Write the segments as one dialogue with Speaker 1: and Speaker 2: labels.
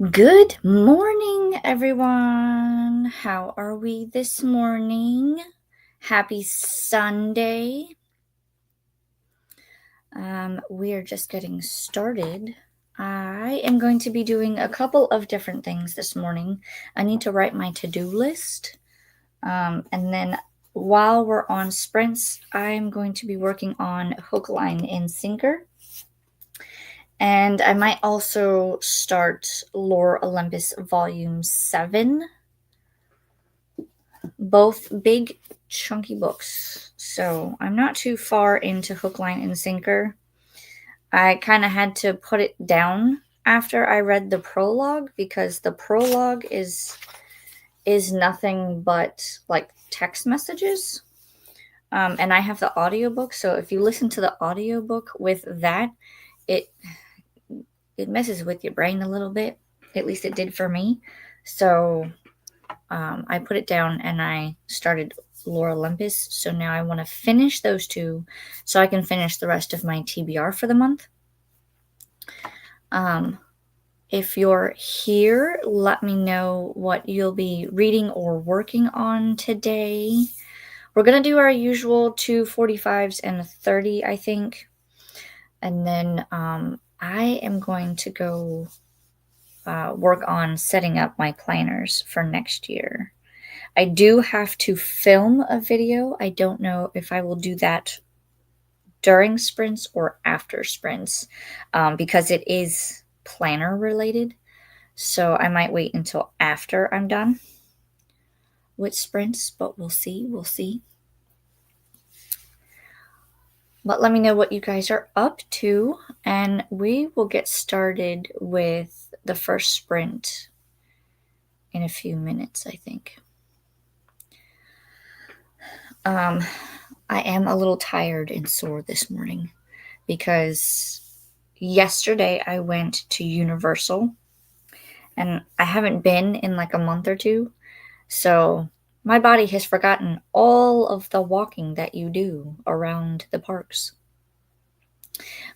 Speaker 1: Good morning, everyone. How are we this morning? Happy Sunday. We are just getting started. I am going to be doing a couple of different things this morning. I need to write my to-do list. And then while we're on sprints, I'm going to be working on hook, line, and sinker. And I might also start Lore Olympus Volume 7. Both big, chunky books. So I'm not too far into hook, line, and sinker. I kind of had to put it down after I read the prologue because the prologue is nothing but like text messages. And I have the audiobook, so if you listen to the audiobook with that, it messes with your brain a little bit. At least it did for me. So I put it down and I started Lore Olympus. So now I want to finish those two so I can finish the rest of my TBR for the month. If you're here, let me know what you'll be reading or working on today. We're going to do our usual 2 45s and a 30, I think. And then I am going to go work on setting up my planners for next year. I do have to film a video. I don't know if I will do that during sprints or after sprints because it is planner related. So I might wait until after I'm done with sprints, but we'll see. We'll see. But let me know what you guys are up to, and we will get started with the first sprint in a few minutes, I think. I am a little tired and sore this morning because yesterday I went to Universal and I haven't been in like a month or two. So my body has forgotten all of the walking that you do around the parks.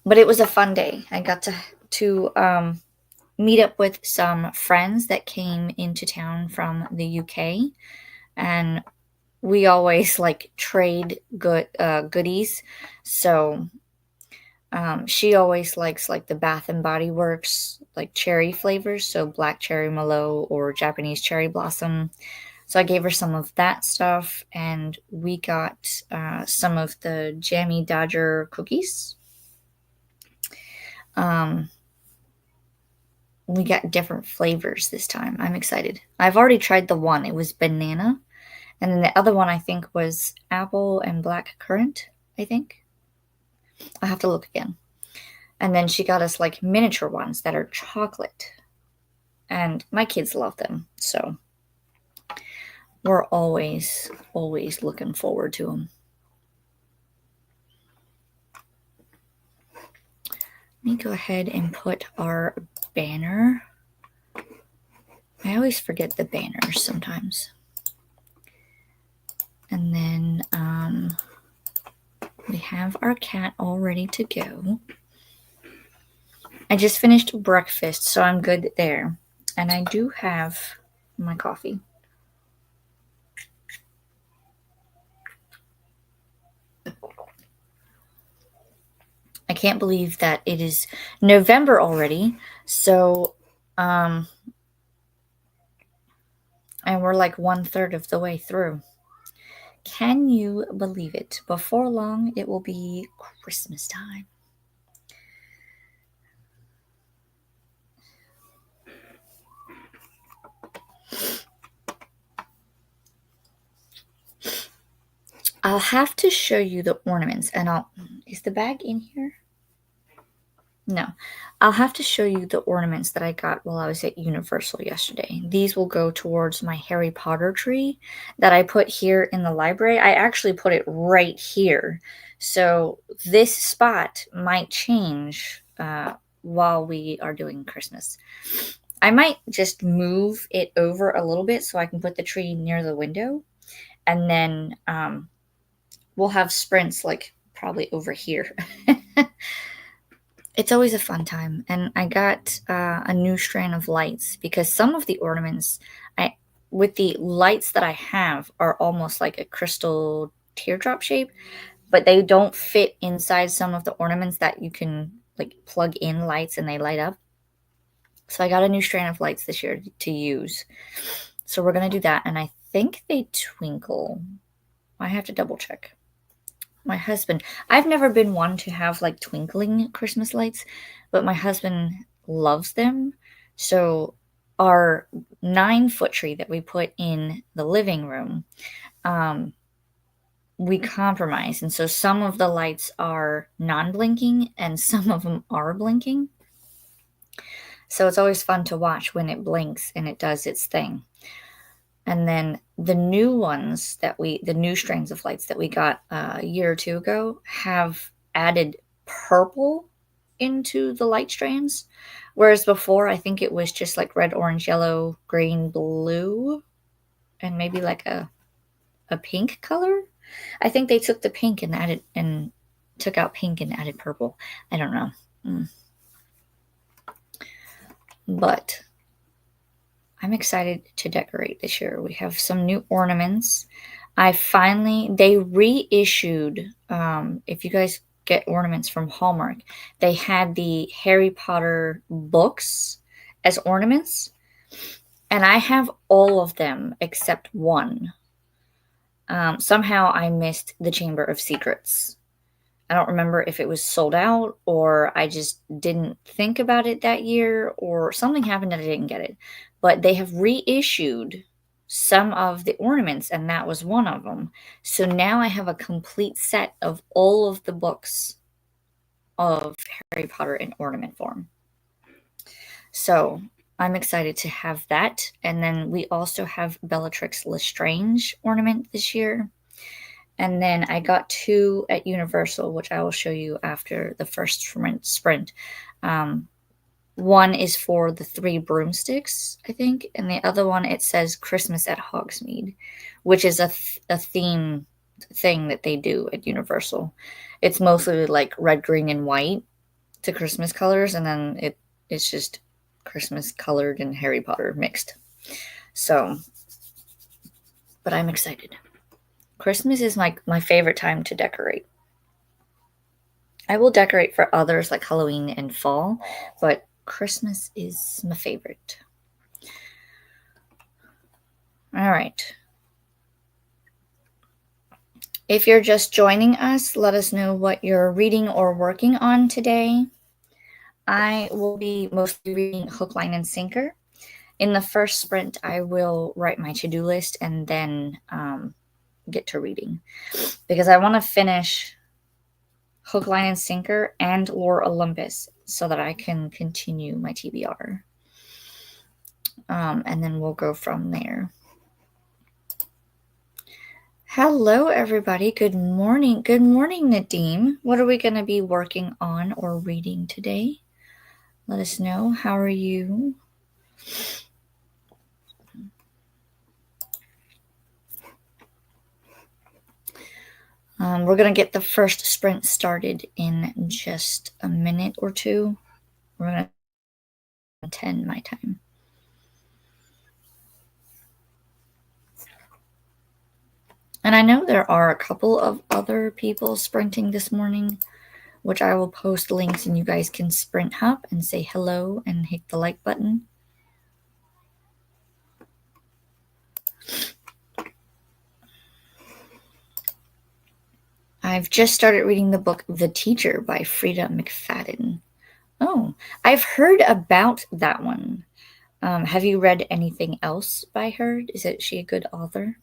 Speaker 1: But it was a fun day. I got to meet up with some friends that came into town from the UK, and we always like trade goodies. So she always likes like the Bath and Body Works like cherry flavors, so black cherry Merlot or Japanese cherry blossom. So I gave her some of that stuff, and we got some of the Jammy Dodger cookies. We got different flavors this time. I'm excited. I've already tried the one. It was banana. And then the other one I think was apple and black currant, I think. I'll have to look again. And then she got us like miniature ones that are chocolate. And my kids love them. So we're always looking forward to them. Let me go ahead and put our banner. I always forget the banners sometimes. And then we have our cat all ready to go. I just finished breakfast, so I'm good there. And I do have my coffee. I can't believe that it is November already. So, and we're like 1/3 of the way through. Can you believe it? Before long, it will be Christmas time. I'll have to show you the ornaments, and is the bag in here? No. I'll have to show you the ornaments that I got while I was at Universal yesterday. These will go towards my Harry Potter tree that I put here in the library. I actually put it right here. So this spot might change while we are doing Christmas. I might just move it over a little bit so I can put the tree near the window. And then we'll have sprints like probably over here. it's always a fun time. And I got a new strand of lights because some of the ornaments, with the lights that I have, are almost like a crystal teardrop shape, but they don't fit inside some of the ornaments that you can like plug in lights and they light up. So I got a new strand of lights this year to use. So we're going to do that. And I think they twinkle. I have to double check. My husband, I've never been one to have like twinkling Christmas lights, but my husband loves them. So our 9-foot tree that we put in the living room, we compromise. And so some of the lights are non-blinking and some of them are blinking. So it's always fun to watch when it blinks and it does its thing. And then the new ones the new strings of lights that we got a year or two ago have added purple into the light strands. Whereas before, I think it was just like red, orange, yellow, green, blue, and maybe like a pink color. I think they took the pink and took out pink and added purple. I don't know. But I'm excited to decorate this year. We have some new ornaments. They reissued, if you guys get ornaments from Hallmark, they had the Harry Potter books as ornaments. And I have all of them except one. Somehow I missed the Chamber of Secrets. I don't remember if it was sold out or I just didn't think about it that year or something happened that I didn't get it. But they have reissued some of the ornaments, and that was one of them. So now I have a complete set of all of the books of Harry Potter in ornament form. So I'm excited to have that. And then we also have Bellatrix Lestrange ornament this year. And then I got 2 at Universal, which I will show you after the first sprint. One is for the 3 broomsticks, I think, and the other one, it says Christmas at Hogsmeade, which is a theme thing that they do at Universal. It's mostly like red, green, and white, the Christmas colors, and then it's just Christmas colored and Harry Potter mixed. So, but I'm excited. Christmas is my favorite time to decorate. I will decorate for others like Halloween and fall, but Christmas is my favorite. All right. If you're just joining us, let us know what you're reading or working on today. I will be mostly reading Hook, Line, and Sinker. In the first sprint, I will write my to-do list and then get to reading because I want to finish Hook, Line, and Sinker and Lore Olympus so that I can continue my TBR. And then we'll go from there. Hello, everybody. Good morning. Good morning, Nadim. What are we going to be working on or reading today? Let us know. How are you? We're going to get the first sprint started in just a minute or two. We're going to 10 my time. And I know there are a couple of other people sprinting this morning, which I will post links and you guys can sprint hop and say hello and hit the like button. I've just started reading the book The Teacher by Frida McFadden. Oh, I've heard about that one. Have you read anything else by her? Is she a good author?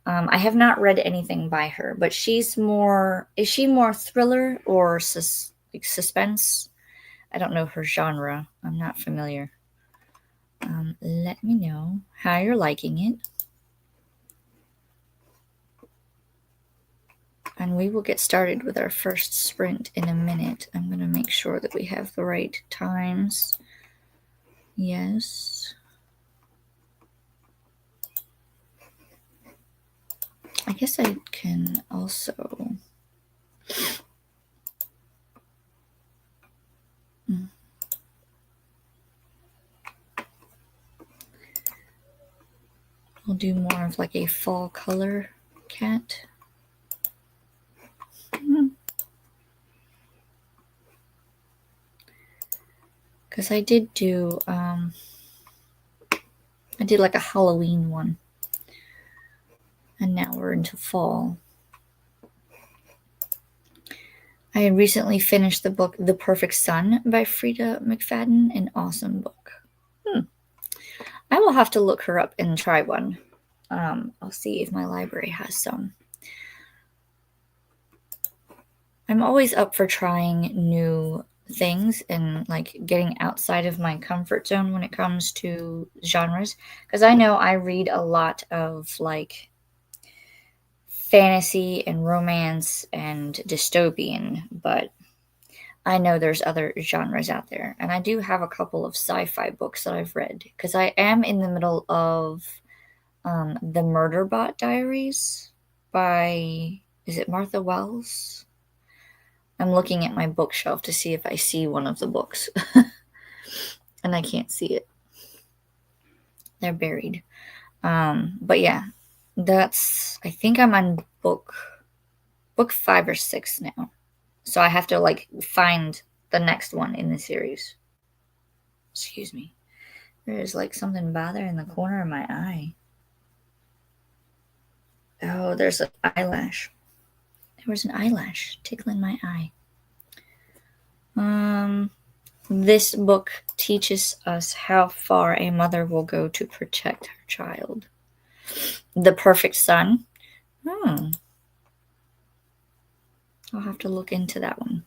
Speaker 1: I have not read anything by her, but is she more thriller or suspense? I don't know her genre. I'm not familiar. Let me know how you're liking it. And we will get started with our first sprint in a minute. I'm going to make sure that we have the right times. Yes. I guess I can also We'll do more of like a fall color cat. Because I did do, I did like a Halloween one. And now we're into fall. I had recently finished the book The Perfect Son by Frida McFadden, an awesome book. I will have to look her up and try one. I'll see if my library has some. I'm always up for trying new things and like getting outside of my comfort zone when it comes to genres, because I know I read a lot of like fantasy and romance and dystopian, but I know there's other genres out there. And I do have a couple of sci-fi books that I've read, because I am in the middle of The Murderbot Diaries by, is it Martha Wells? I'm looking at my bookshelf to see if I see one of the books. And I can't see it. They're buried. But yeah, I think I'm on book 5 or 6 now. So I have to like find the next one in the series. Excuse me. There's like something bothering the corner of my eye. Oh, there's an eyelash. There was an eyelash tickling my eye. This book teaches us how far a mother will go to protect her child. The Perfect Son. I'll have to look into that one.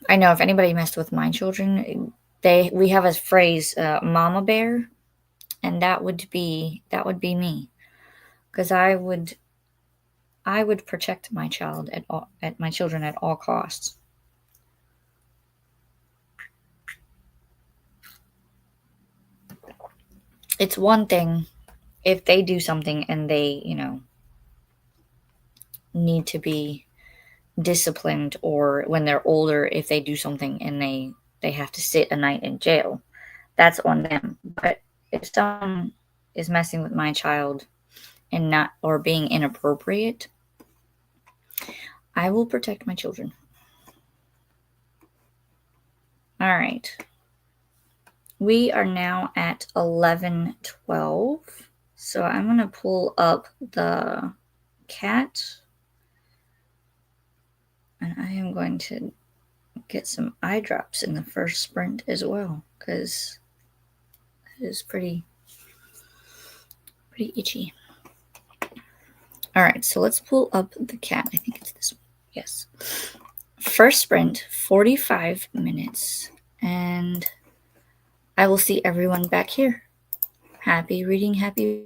Speaker 1: I know if anybody messed with my children, we have a phrase, "Mama Bear," and that would be me, because I would protect my children at all costs. It's one thing if they do something and they, need to be disciplined, or when they're older, if they do something and they have to sit a night in jail. That's on them. But if someone is messing with my child and not, or being inappropriate, I will protect my children. All right. We are now at 11:12. So I'm going to pull up the cat. And I am going to get some eye drops in the first sprint as well, because it is pretty itchy. All right, so let's pull up the cat. I think it's this one. Yes. First sprint, 45 minutes. And I will see everyone back here. Happy reading, happy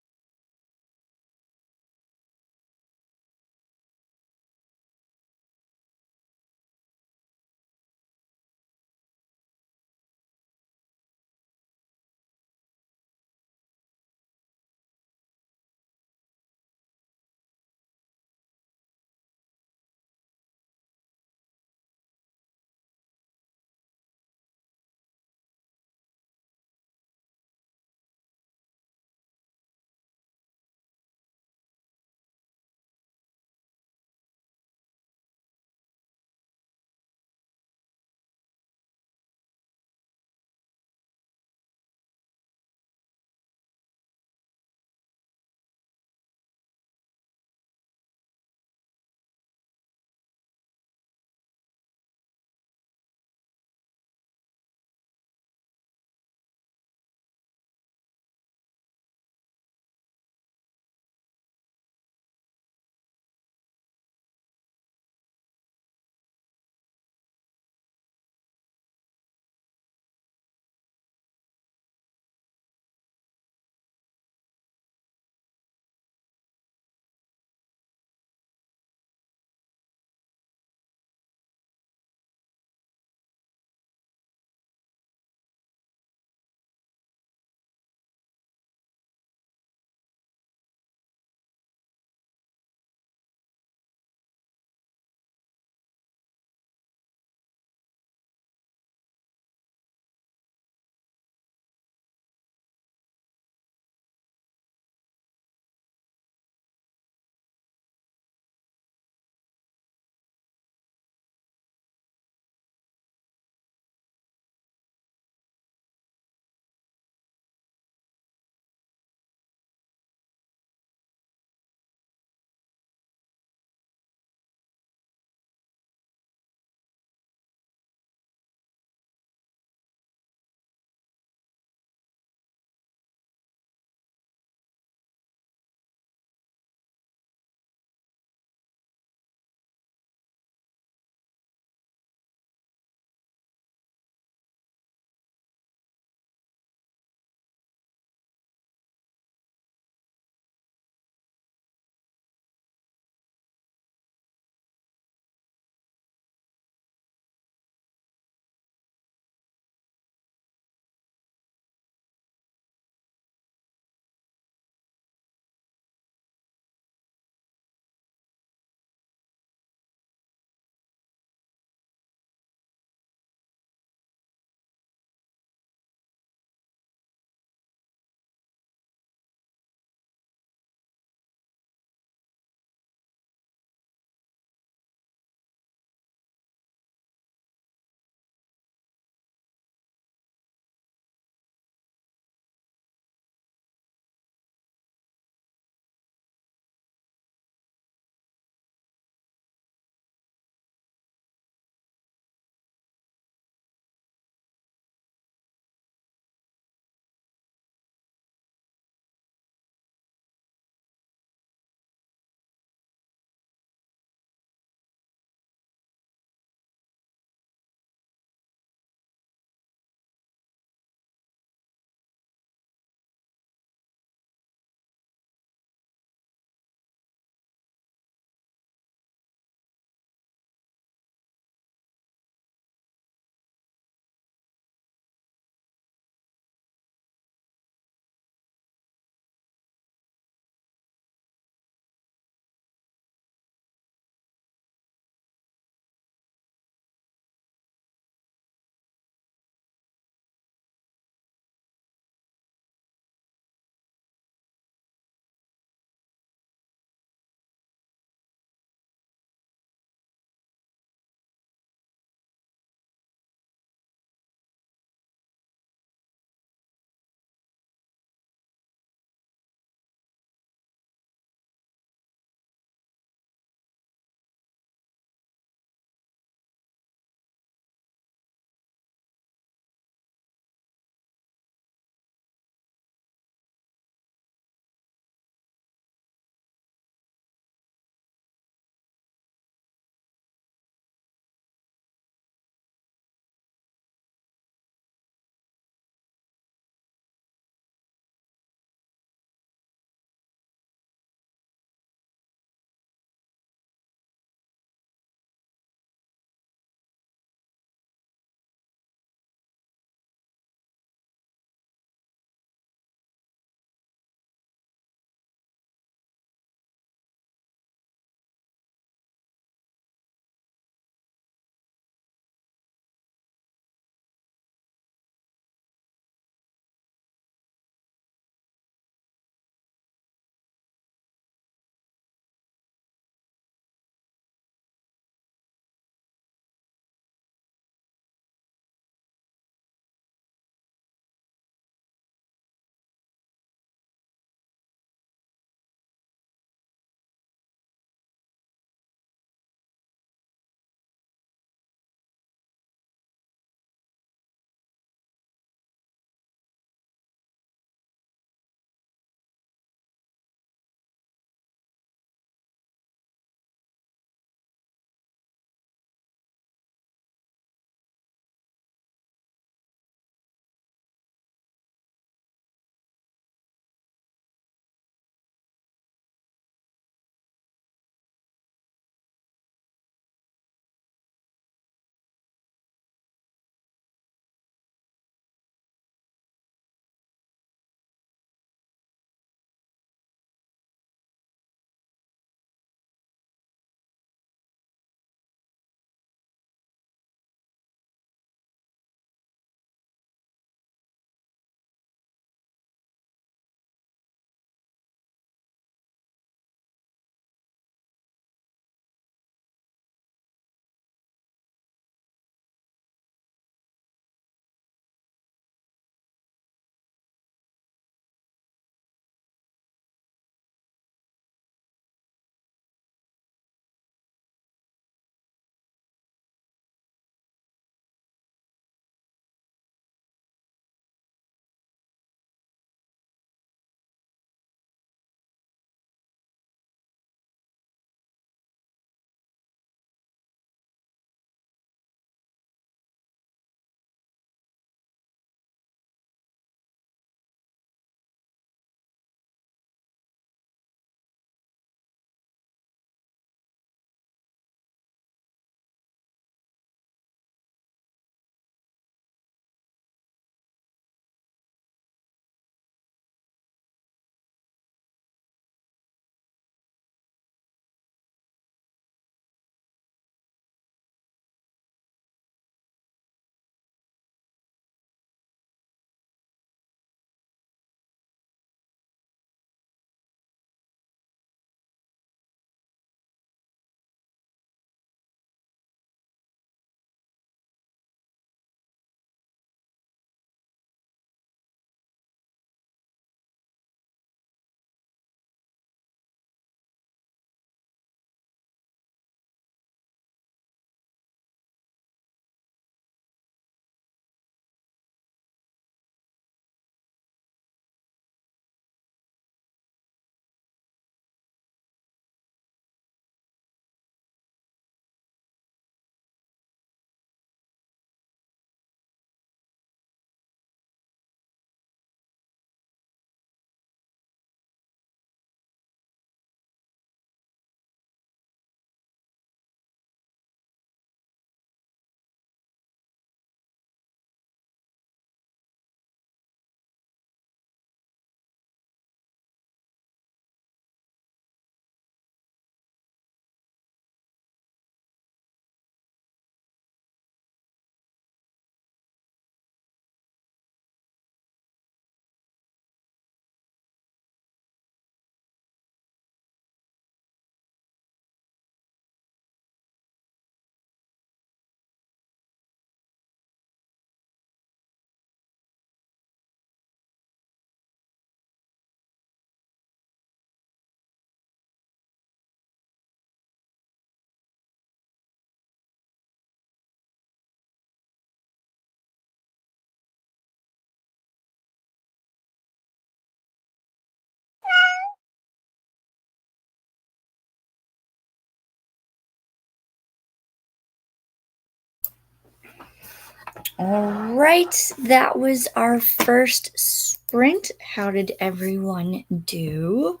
Speaker 1: All right, that was our first sprint. How did everyone do?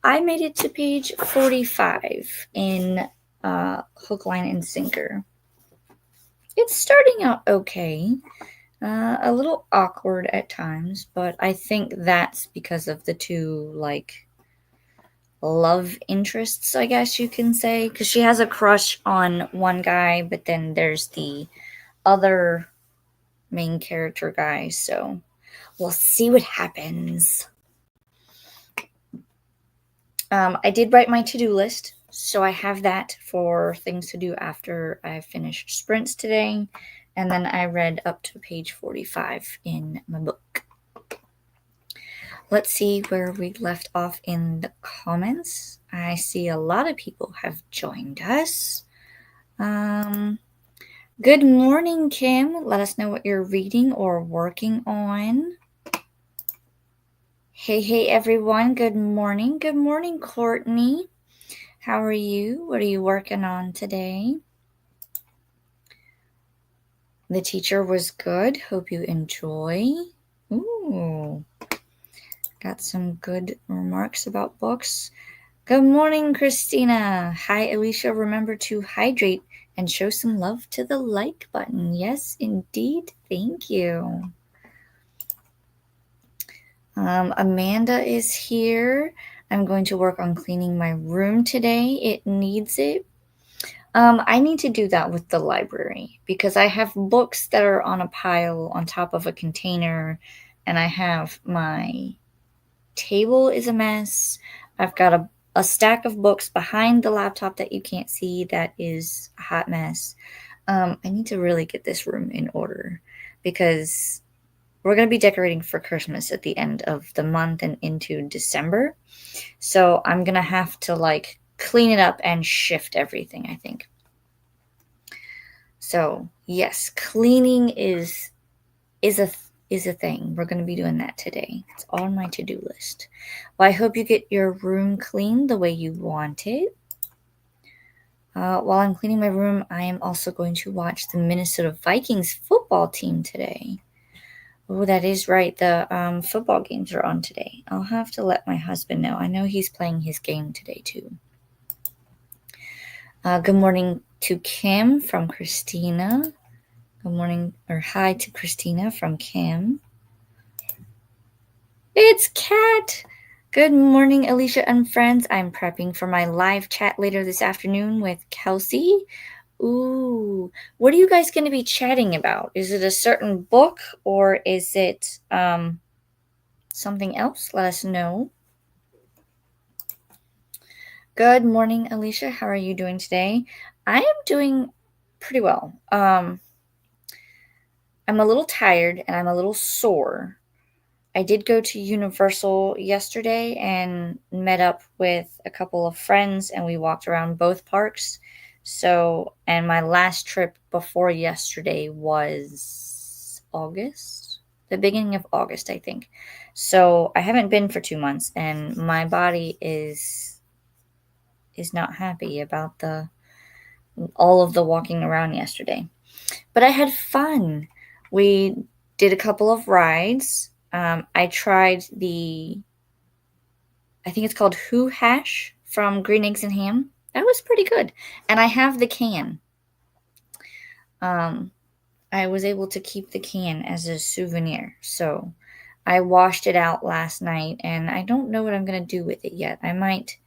Speaker 1: I made it to page 45 in Hook, Line, and Sinker. It's starting out okay. A little awkward at times, but I think that's because of the two, love interests, I guess you can say. Because she has a crush on one guy, but then there's the other main character guy, so we'll see what happens. I did write my to-do list, so I have that for things to do after I finished sprints today, and then I read up to page 45 in my book. Let's see where we left off in the comments. I see a lot of people have joined us. Good morning, Kim. Let us know what you're reading or working on. Hey, everyone. Good morning. Good morning, Courtney. How are you? What are you working on today? The teacher was good. Hope you enjoy. Ooh, got some good remarks about books. Good morning, Christina. Hi, Alicia. Remember to hydrate and show some love to the like button. Yes, indeed. Thank you. Amanda is here. I'm going to work on cleaning my room today. It needs it. I need to do that with the library because I have books that are on a pile on top of a container, and I have my table is a mess. I've got a stack of books behind the laptop that you can't see that is a hot mess. I need to really get this room in order because we're going to be decorating for Christmas at the end of the month and into December. So I'm going to have to clean it up and shift everything, I think. So yes, cleaning is a thing. We're going to be doing that today. It's on my to-do list. Well, I hope you get your room clean the way you want it. While I'm cleaning my room, I am also going to watch the Minnesota Vikings football team today. Oh, that is right. The football games are on today. I'll have to let my husband know. I know he's playing his game today, too. Good morning to Kim from Christina. Good morning, or hi to Christina from Kim. It's Kat. Good morning, Alicia and friends. I'm prepping for my live chat later this afternoon with Kelsey. Ooh, what are you guys going to be chatting about? Is it a certain book or is it something else? Let us know. Good morning, Alicia. How are you doing today? I am doing pretty well. I'm a little tired and I'm a little sore. I did go to Universal yesterday and met up with a couple of friends and we walked around both parks. So, and my last trip before yesterday was August, the beginning of August, I think. So I haven't been for 2 months and my body is not happy about all of the walking around yesterday. But I had fun. We did a couple of rides. I tried I think it's called Who Hash from Green Eggs and Ham. That was pretty good. And I have the can. I was able to keep the can as a souvenir. So I washed it out last night and I don't know what I'm going to do with it yet. I might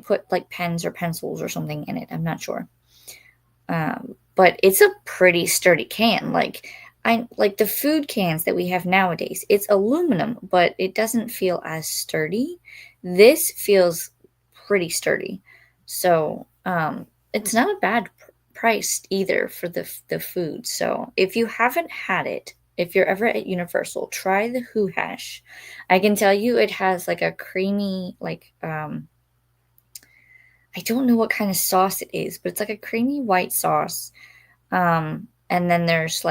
Speaker 1: put pens or pencils or something in it. I'm not sure. But it's a pretty sturdy can. Like the food cans that we have nowadays, it's aluminum, but it doesn't feel as sturdy. This feels pretty sturdy. So it's not a bad price either for the food. So if you haven't had it, if you're ever at Universal, try the Who Hash. I can tell you it has a creamy, I don't know what kind of sauce it is, but it's a creamy white sauce. And then there's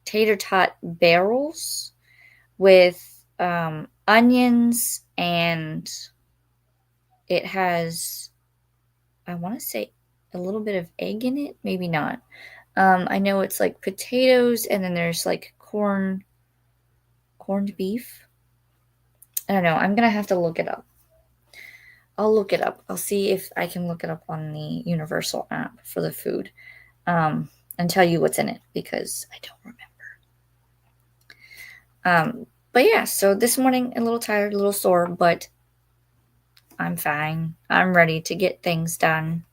Speaker 1: tater tot barrels with onions, and it has, I want to say, a little bit of egg in it, maybe not. I know it's like potatoes, and then there's like corned beef. I don't know. I'm gonna have to look it up. I'll look it up. I'll see if I can look it up on the Universal app for the food, and tell you what's in it because I don't remember. But yeah, so this morning a little tired, a little sore, but I'm fine. I'm ready to get things done.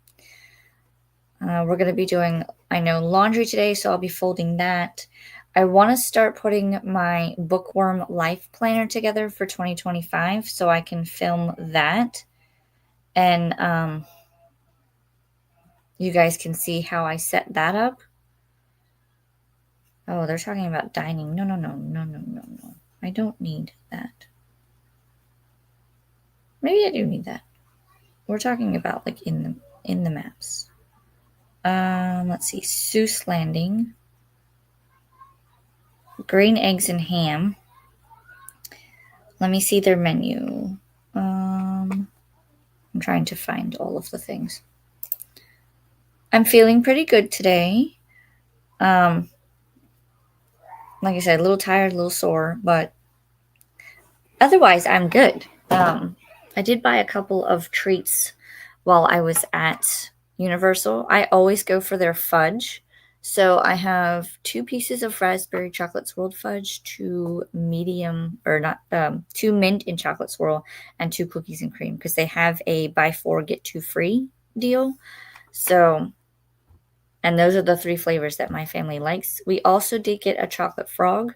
Speaker 1: We're going to be doing, I know, laundry today, so I'll be folding that. I want to start putting my Bookworm Life Planner together for 2025 so I can film that. And you guys can see how I set that up. Oh, they're talking about dining. No. I don't need that. Maybe I do need that. We're talking about like in the maps. Let's see. Seuss Landing. Green eggs and ham. Let me see their menu. I'm trying to find all of the things. I'm feeling pretty good today. Like I said, a little tired, a little sore, but otherwise I'm good. I did buy a couple of treats while I was at Universal. I always go for their fudge. So I have 2 pieces of raspberry chocolate swirled fudge, 2 medium or not 2 mint and chocolate swirl, and 2 cookies and cream because they have a buy 4 get 2 free deal. So, and those are the 3 flavors that my family likes. We also did get a chocolate frog.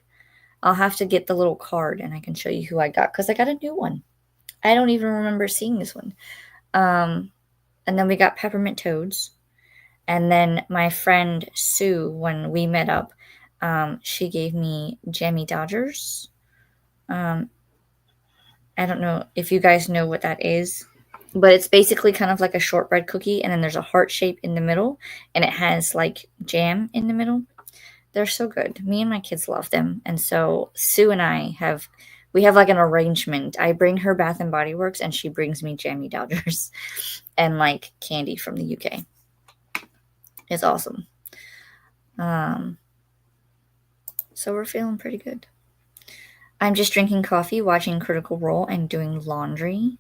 Speaker 1: I'll have to get the little card and I can show you who I got because I got a new one. I don't even remember seeing this one. And then we got peppermint toads. And then my friend Sue, when we met up, she gave me Jammy Dodgers. I don't know if you guys know what that is, but it's basically kind of like a shortbread cookie, and then there's a heart shape in the middle, and it has like jam in the middle. They're so good. Me and my kids love them, and so Sue and I have like an arrangement. I bring her Bath and Body Works, and she brings me Jammy Dodgers and like candy from the UK. It's awesome. So we're feeling pretty good. I'm just drinking coffee, watching Critical Role, and doing laundry.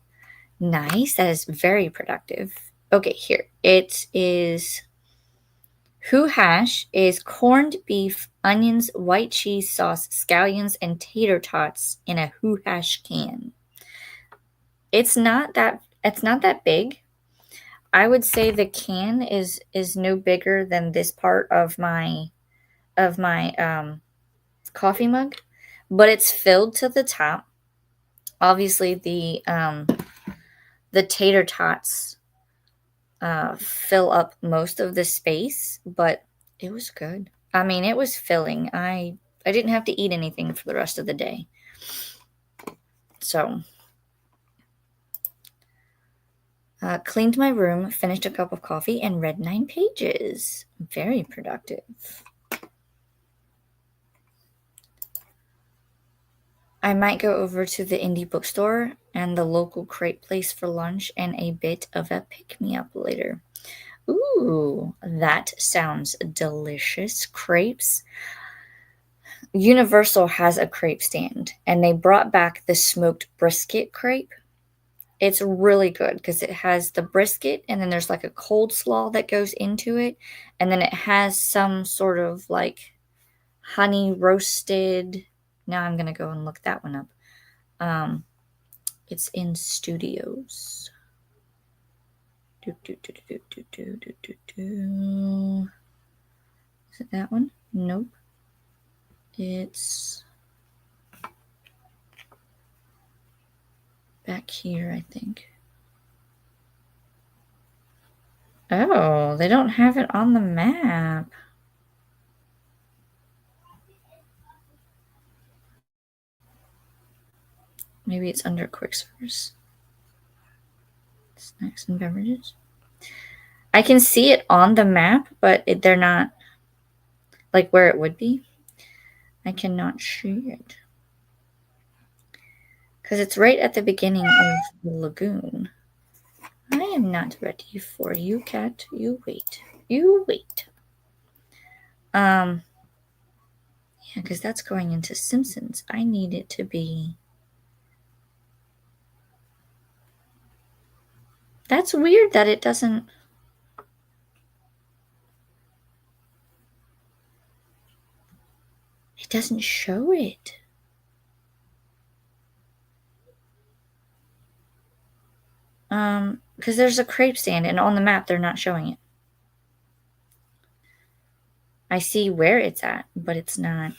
Speaker 1: Nice. That is very productive. Okay, here. It is Who Hash is corned beef, onions, white cheese sauce, scallions, and tater tots in a Who Hash can. It's not that big. I would say the can is no bigger than this part of my coffee mug, but it's filled to the top. Obviously, the tater tots fill up most of the space, but it was good. I mean, it was filling. I didn't have to eat anything for the rest of the day. So, cleaned my room, finished a cup of coffee, and read 9 pages. Very productive. I might go over to the indie bookstore and the local crepe place for lunch and a bit of a pick-me-up later. Ooh, that sounds delicious. Crepes. Universal has a crepe stand, and they brought back the smoked brisket crepe. It's really good because it has the brisket, and then there's like a cold slaw that goes into it, and then it has some sort of like honey roasted. Now I'm gonna go and look that one up. It's in Studios. Is it that one? Nope. It's back here, I think. Oh, they don't have it on the map. Maybe it's under quick service. Snacks and beverages. I can see it on the map, but they're not like where it would be. I cannot see it. Because it's right at the beginning of the lagoon. I am not ready for you, cat. You wait. You wait. Yeah, because that's going into Simpsons. I need it to be... That's weird that it doesn't... It doesn't show it. Because there's a crepe stand, and on the map they're not showing it. I see where it's at, but it's not.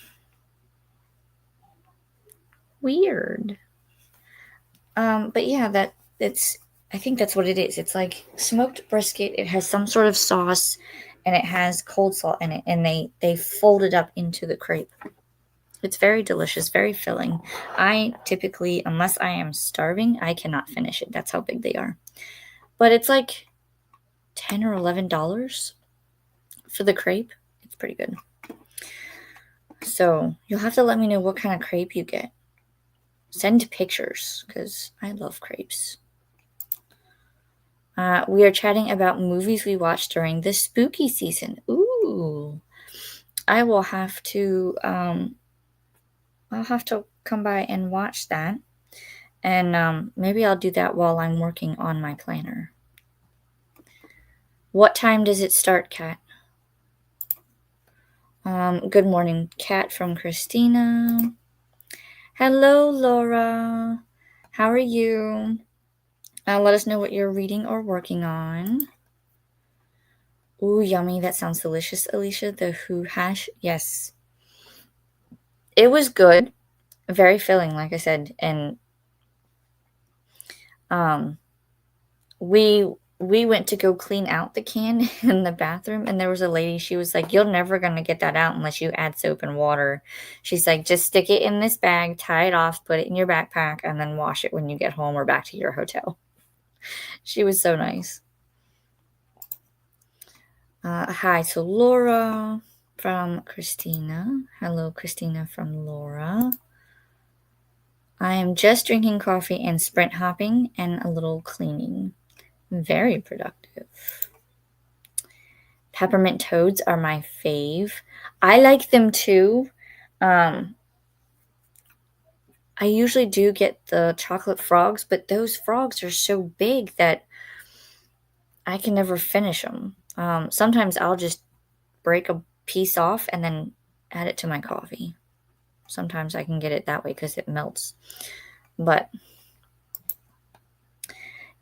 Speaker 1: Weird. But yeah, I think that's what it is. It's like smoked brisket. It has some sort of sauce, and it has cold salt in it, and they fold it up into the crepe. It's very delicious, very filling. I typically, unless I am starving, I cannot finish it. That's how big they are. But it's like $10 or $11 for the crepe. It's pretty good. So you'll have to let me know what kind of crepe you get. Send pictures, because I love crepes. We are chatting about movies we watched during the spooky season. Ooh. I will have to I'll have to come by and watch that. And maybe I'll do that while I'm working on my planner. What time does it start, Kat? Good morning, Kat from Christina. Hello, Laura. How are you? Let us know what you're reading or working on. Ooh, yummy. That sounds delicious, Alicia. The Who hash. Yes. It was good. Very filling, like I said. And we went to go clean out the can in the bathroom, and there was a lady. She was like, "You're never gonna get that out unless you add soap and water." She's like, "Just stick it in this bag, tie it off, put it in your backpack, and then wash it when you get home or back to your hotel." She was so nice. Hi to Laura from Christina. Hello, Christina from Laura. I am just drinking coffee and sprint hopping and a little cleaning. Very productive. Peppermint toads are my fave. I like them too. I usually do get the chocolate frogs, but those frogs are so big that I can never finish them. Sometimes I'll just break a piece off and then add it to my coffee. Sometimes I can get it that way because it melts. But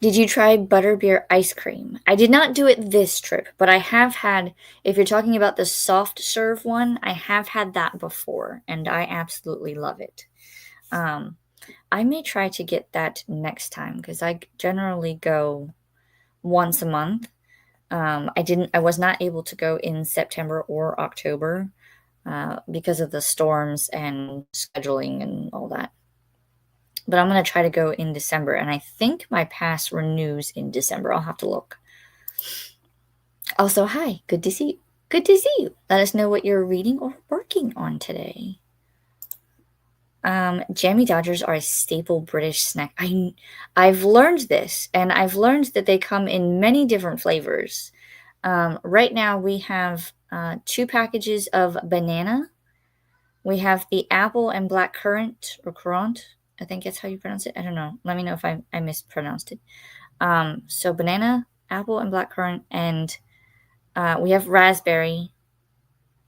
Speaker 1: did you try butterbeer ice cream? I did not do it this trip, but I have had, if you're talking about the soft serve one, I have had that before, and I absolutely love it. I may try to get that next time because I generally go once a month. I was not able to go in September or October because of the storms and scheduling and all that. But I'm going to try to go in December, and I think my pass renews in December. I'll have to look. Also, hi, good to see you. Good to see you. Let us know what you're reading or working on today. Jammy Dodgers are a staple British snack. I've learned this, and I've learned that they come in many different flavors. Right now, we have 2 packages of banana. We have the apple and black currant, or currant. I think that's how you pronounce it. I don't know. Let me know if I mispronounced it. So banana, apple, and black currant, and we have raspberry.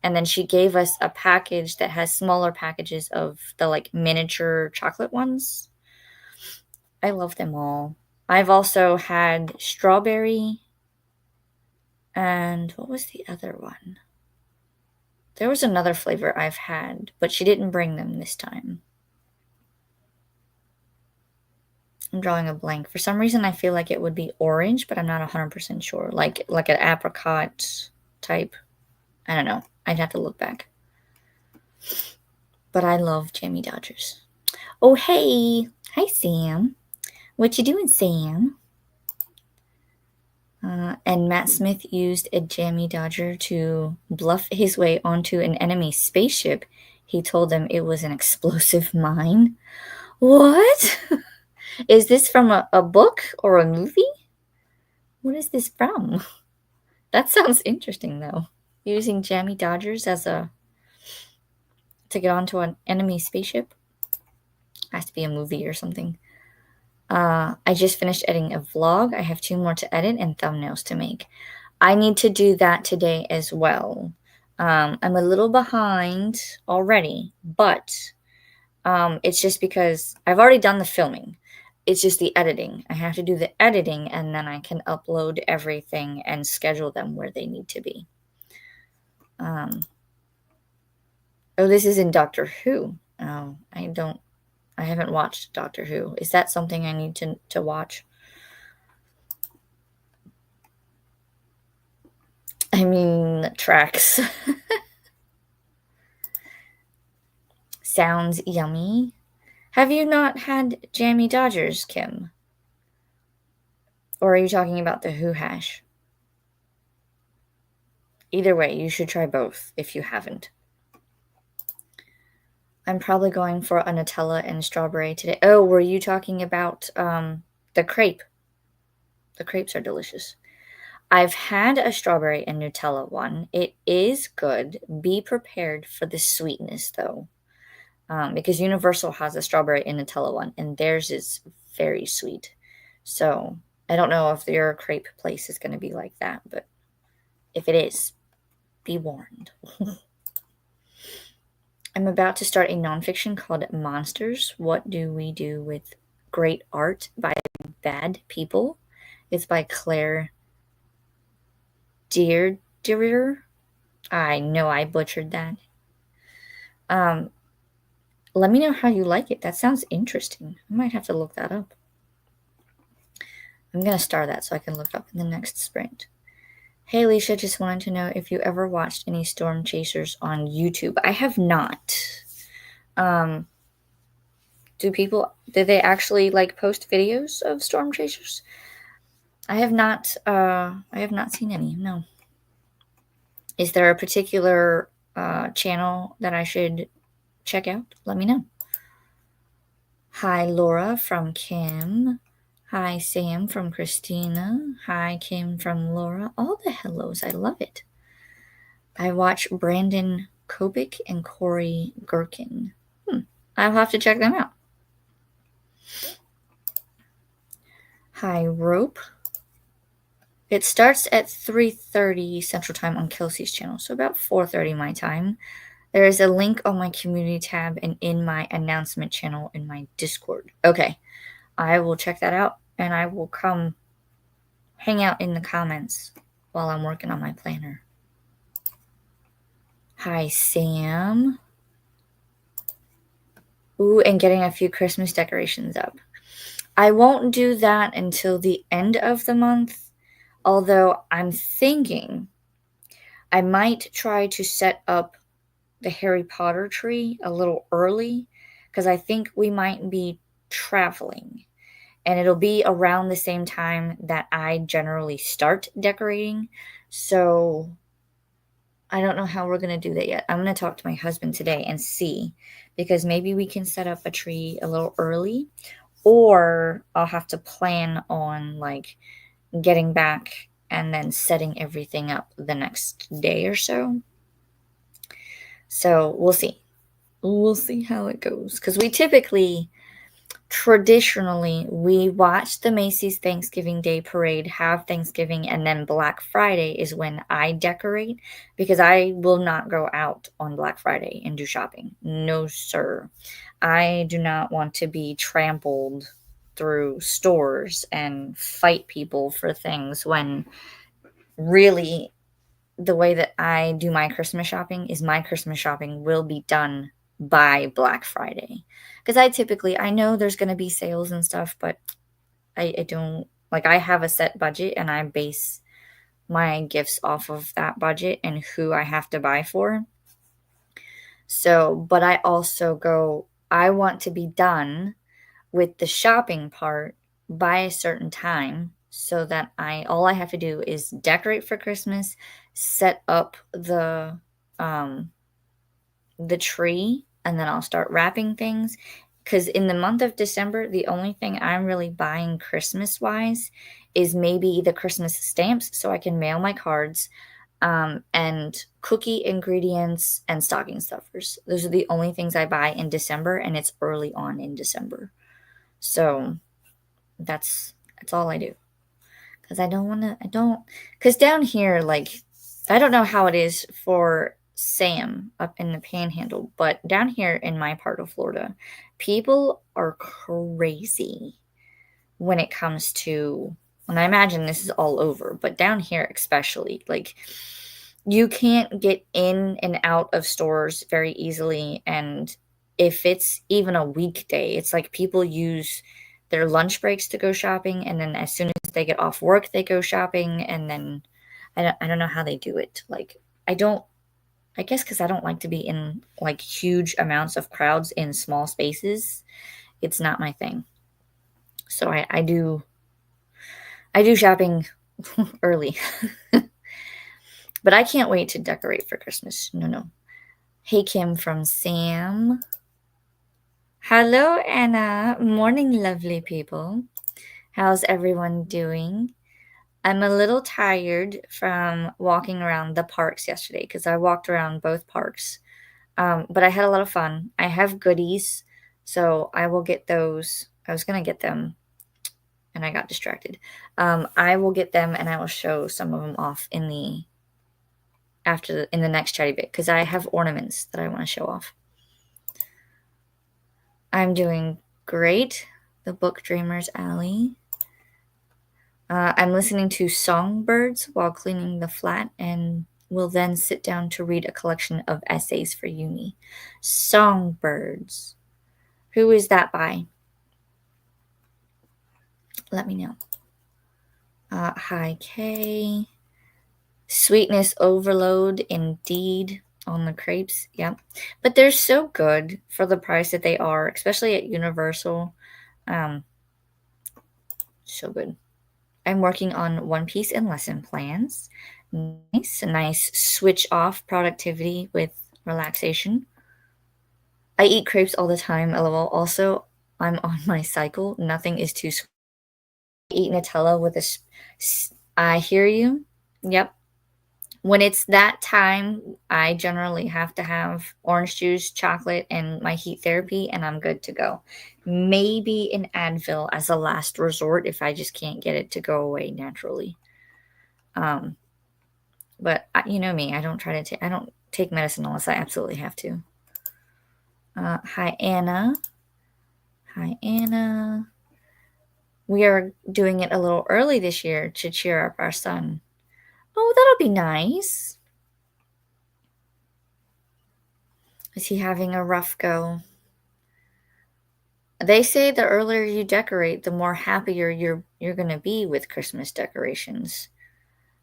Speaker 1: And then she gave us a package that has smaller packages of the like miniature chocolate ones. I love them all. I've also had strawberry, and what was the other one? There was another flavor I've had, but she didn't bring them this time. I'm drawing a blank. For some reason, I feel like it would be orange, but I'm not 100% sure. Like an apricot type. I don't know. I'd have to look back. But I love Jammy Dodgers. Oh, hey. Hi, Sam. What you doing, Sam? And Matt Smith used a Jammy Dodger to bluff his way onto an enemy spaceship. He told them it was an explosive mine. What? Is this from a book or a movie? What is this from? That sounds interesting, though. Using Jammy Dodgers to get onto an enemy spaceship. Has to be a movie or something. I just finished editing a vlog. I have 2 more to edit and thumbnails to make. I need to do that today as well. I'm a little behind already, but it's just because I've already done the filming. It's just the editing. I have to do the editing and then I can upload everything and schedule them where they need to be. Oh, this is in Doctor Who. Oh, I haven't watched Doctor Who. Is that something I need to watch? I mean, tracks. Sounds yummy. Have you not had Jammy Dodgers, Kim? Or are you talking about the Who hash? Either way, you should try both if you haven't. I'm probably going for a Nutella and strawberry today. Oh, were you talking about the crepe? The crepes are delicious. I've had a strawberry and Nutella one. It is good. Be prepared for the sweetness, though, because Universal has a strawberry and Nutella one, and theirs is very sweet. So I don't know if your crepe place is going to be like that, but if it is, be warned. I'm about to start a nonfiction called Monsters. What Do We Do with Great Art by Bad People? It's by Claire Dearderer. I know I butchered that. Let me know how you like it. That sounds interesting. I might have to look that up. I'm going to star that so I can look up in the next sprint. Hey, Alicia, just wanted to know if you ever watched any Storm Chasers on YouTube. I have not. Do they actually like post videos of Storm Chasers? I have not seen any, no. Is there a particular channel that I should check out? Let me know. Hi, Laura from Kim. Hi, Sam from Christina. Hi, Kim from Laura. All the hellos. I love it. I watch Brandon Kobik and Corey Gherkin. I'll have to check them out. Hi, Rope. It starts at 3:30 Central Time on Kelsey's channel, so about 4:30 my time. There is a link on my community tab and in my announcement channel in my Discord. Okay, I will check that out, and I will come hang out in the comments while I'm working on my planner. Hi, Sam. Ooh, and getting a few Christmas decorations up. I won't do that until the end of the month, although I'm thinking I might try to set up the Harry Potter tree a little early because I think we might be traveling. And it'll be around the same time that I generally start decorating. So I don't know how we're going to do that yet. I'm going to talk to my husband today and see, because maybe we can set up a tree a little early, or I'll have to plan on like getting back and then setting everything up the next day or so. So we'll see. We'll see how it goes. Because traditionally, we watch the Macy's Thanksgiving Day Parade, have Thanksgiving, and then Black Friday is when I decorate, because I will not go out on Black Friday and do shopping. No, sir. I do not want to be trampled through stores and fight people for things when really the way that I do my Christmas shopping is my Christmas shopping will be done by Black Friday. Because I know there's going to be sales and stuff, but I don't, like, I have a set budget and I base my gifts off of that budget and who I have to buy for. So, but I also I want to be done with the shopping part by a certain time so that all I have to do is decorate for Christmas, set up the tree, and then I'll start wrapping things. Because in the month of December, the only thing I'm really buying Christmas-wise is maybe the Christmas stamps so I can mail my cards, and cookie ingredients and stocking stuffers. Those are the only things I buy in December, and it's early on in December. So that's all I do. Because because down here, like, I don't know how it is for Sam up in the panhandle, but down here in my part of Florida, people are crazy when it comes to, and I imagine this is all over, but down here especially, like, you can't get in and out of stores very easily. And if it's even a weekday, it's like people use their lunch breaks to go shopping, and then as soon as they get off work, they go shopping, and then I don't know how they do it. Like, I guess because I don't like to be in like huge amounts of crowds in small spaces. It's not my thing. So I do shopping early. But I can't wait to decorate for Christmas. No, no. Hey, Kim from Sam. Hello, Anna. Morning, lovely people. How's everyone doing? I'm a little tired from walking around the parks yesterday because I walked around both parks. But I had a lot of fun. I have goodies, so I will get those. I was going to get them and I got distracted. I will get them and I will show some of them off in the next chatty bit because I have ornaments that I want to show off. I'm doing great. The Book Dreamers Alley. I'm listening to Songbirds while cleaning the flat and will then sit down to read a collection of essays for uni. Songbirds. Who is that by? Let me know. Hi, Kay. Sweetness overload, indeed, on the crepes. Yep. But they're so good for the price that they are, especially at Universal. So good. I'm working on One Piece and lesson plans. Nice. A nice switch off productivity with relaxation. I eat crepes all the time, lol. Also, I'm on my cycle. Nothing is too sweet. I eat Nutella with I hear you. Yep. When it's that time, I generally have to have orange juice, chocolate, and my heat therapy, and I'm good to go. Maybe an Advil as a last resort if I just can't get it to go away naturally. But you know me, I don't I don't take medicine unless I absolutely have to. Hi, Anna. Hi, Anna. We are doing it a little early this year to cheer up our son. Oh, that'll be nice. Is he having a rough go? They say the earlier you decorate, the more happier you're gonna be with Christmas decorations.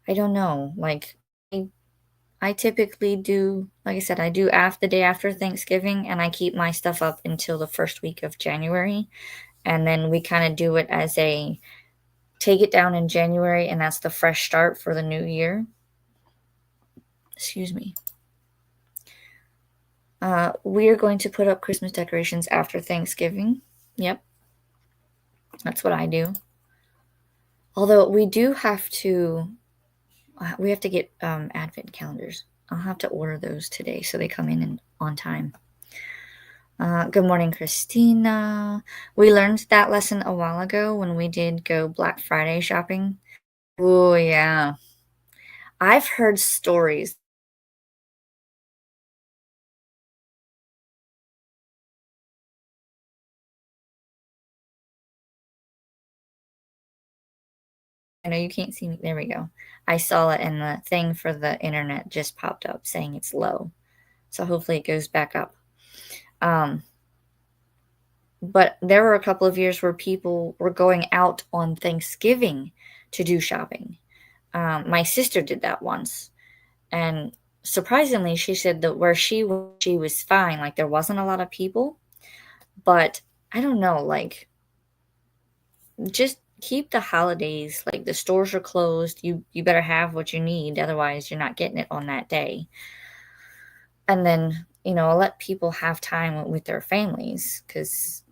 Speaker 1: I don't know. Like, I typically do, like I said, I do the day after Thanksgiving, and I keep my stuff up until the first week of January, and then we kind of do it as a take it down in January, and that's the fresh start for the new year. Excuse me. We are going to put up Christmas decorations after Thanksgiving. Yep. That's what I do. Although we do have to get advent calendars. I'll have to order those today so they come in on time. Good morning, Christina. We learned that lesson a while ago when we did go Black Friday shopping. Oh, yeah. I've heard stories. I know you can't see me. There we go. I saw it and the thing for the internet just popped up saying it's low. So hopefully it goes back up. But there were a couple of years where people were going out on Thanksgiving to do shopping. My sister did that once, and surprisingly, she said that where she was fine. Like, there wasn't a lot of people, but I don't know. Like, just keep the holidays. Like, the stores are closed. You better have what you need, otherwise you're not getting it on that day. And then let people have time with their families because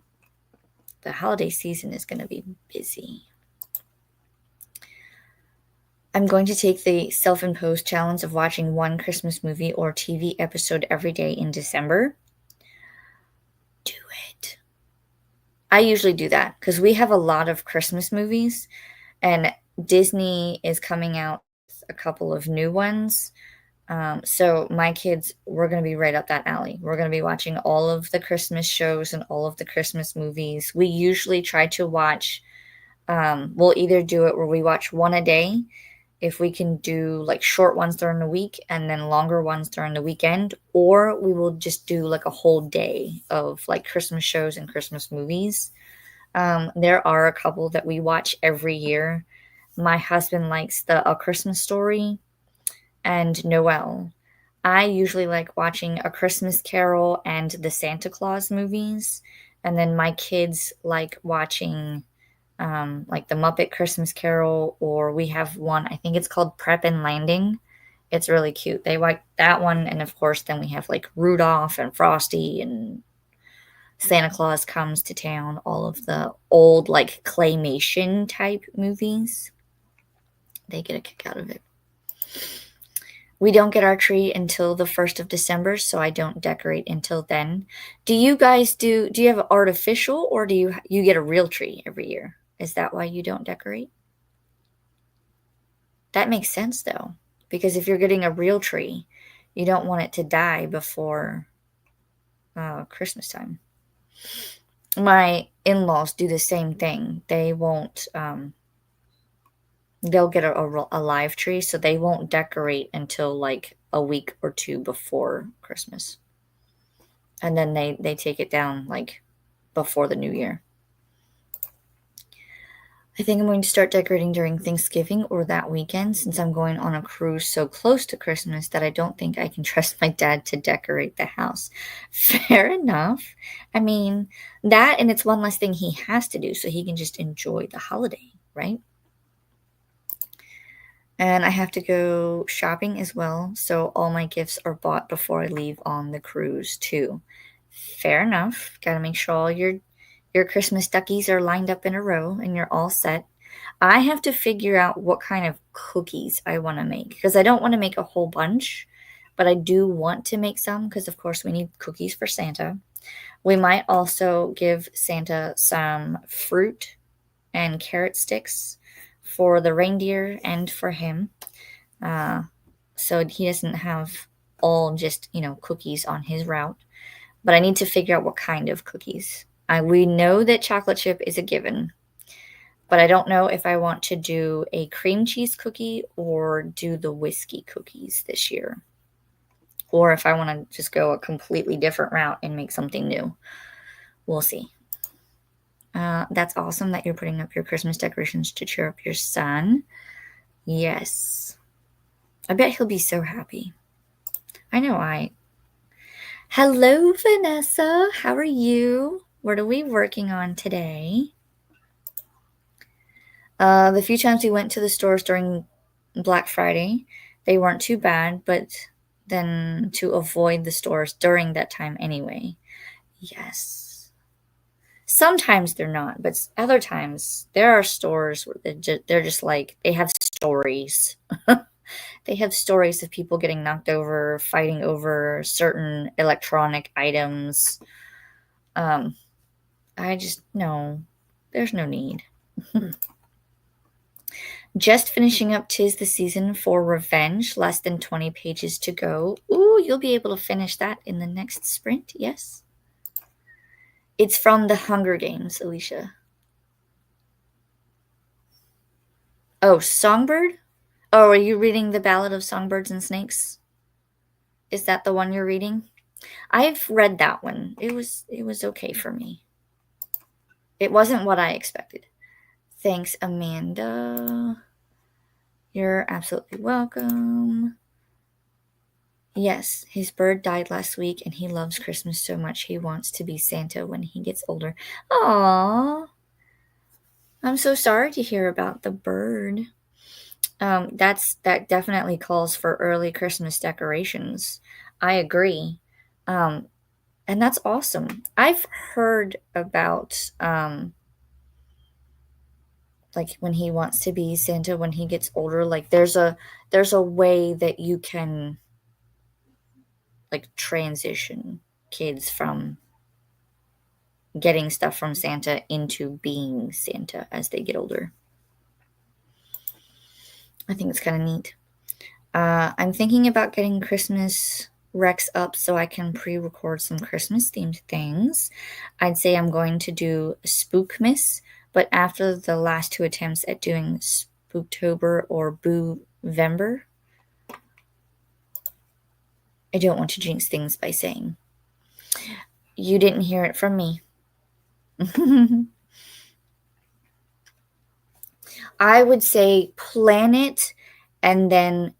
Speaker 1: the holiday season is going to be busy. I'm going to take the self-imposed challenge of watching one Christmas movie or TV episode every day in December. Do it. I usually do that because we have a lot of Christmas movies, and Disney is coming out with a couple of new ones. So my kids, we're going to be right up that alley. We're going to be watching all of the Christmas shows and all of the Christmas movies. We usually try to watch, we'll either do it where we watch one a day, if we can do like short ones during the week and then longer ones during the weekend, or we will just do like a whole day of like Christmas shows and Christmas movies. There are a couple that we watch every year. My husband likes the A Christmas Story and Noel. I usually like watching A Christmas Carol and the Santa Claus movies. And then my kids like watching like the Muppet Christmas Carol, or we have one, I think it's called Prep and Landing. It's really cute. They like that one. And of course, then we have like Rudolph and Frosty and Santa Claus Comes to Town, all of the old like claymation type movies. They get a kick out of it. We don't get our tree until the 1st of December, so I don't decorate until then. Do you guys do you have artificial, or do you get a real tree every year? Is that why you don't decorate? That makes sense though, because if you're getting a real tree, you don't want it to die before Christmas time. My in-laws do the same thing. They won't they'll get a live tree, so they won't decorate until like a week or two before Christmas. And then they take it down like before the new year. I think I'm going to start decorating during Thanksgiving or that weekend, since I'm going on a cruise so close to Christmas that I don't think I can trust my dad to decorate the house. Fair enough. I mean, that, and it's one less thing he has to do so he can just enjoy the holiday, right? And I have to go shopping as well, so all my gifts are bought before I leave on the cruise too. Fair enough. Gotta make sure all your Christmas duckies are lined up in a row and you're all set. I have to figure out what kind of cookies I want to make, because I don't want to make a whole bunch, but I do want to make some because, of course, we need cookies for Santa. We might also give Santa some fruit and carrot sticks for the reindeer and for him, uh, so he doesn't have all just, cookies on his route. But I need to figure out what kind of cookies. We know that chocolate chip is a given, but I don't know if I want to do a cream cheese cookie or do the whiskey cookies this year, or if I want to just go a completely different route and make something new. We'll see. That's awesome that you're putting up your Christmas decorations to cheer up your son. Yes. I bet he'll be so happy. I know. Hello, Vanessa. How are you? What are we working on today? The few times we went to the stores during Black Friday, they weren't too bad, but then to avoid the stores during that time anyway. Yes. Sometimes they're not, but other times there are stores where they're just like, they have stories. They have stories of people getting knocked over, fighting over certain electronic items. I just, no, there's no need. Just finishing up 'Tis the Season for Revenge, less than 20 pages to go. Ooh, you'll be able to finish that in the next sprint, yes? It's from the Hunger Games, Alicia. Oh, Songbird? Oh, are you reading The Ballad of Songbirds and Snakes? Is that the one you're reading? I've read that one. It was okay for me. It wasn't what I expected. Thanks, Amanda. You're absolutely welcome. Yes, his bird died last week, and he loves Christmas so much he wants to be Santa when he gets older. Aww. I'm so sorry to hear about the bird. That definitely calls for early Christmas decorations. I agree. And that's awesome. I've heard about like when he wants to be Santa when he gets older. Like there's a way that you can like transition kids from getting stuff from Santa into being Santa as they get older. I think it's kind of neat. I'm thinking about getting Christmas Rex up so I can pre-record some Christmas themed things. I'd say I'm going to do Spookmas, but after the last two attempts at doing Spooktober or Boo-vember, I don't want to jinx things by saying. You didn't hear it from me. I would say plan it, and then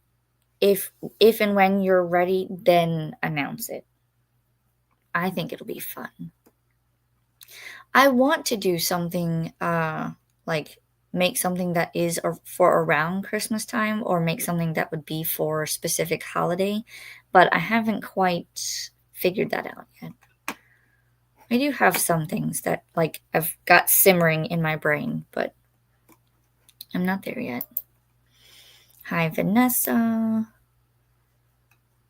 Speaker 1: if and when you're ready, then announce it. I think it'll be fun. I want to do something like make something that is for around Christmas time, or make something that would be for a specific holiday, but I haven't quite figured that out yet. I do have some things that like I've got simmering in my brain, but I'm not there yet. Hi, Vanessa.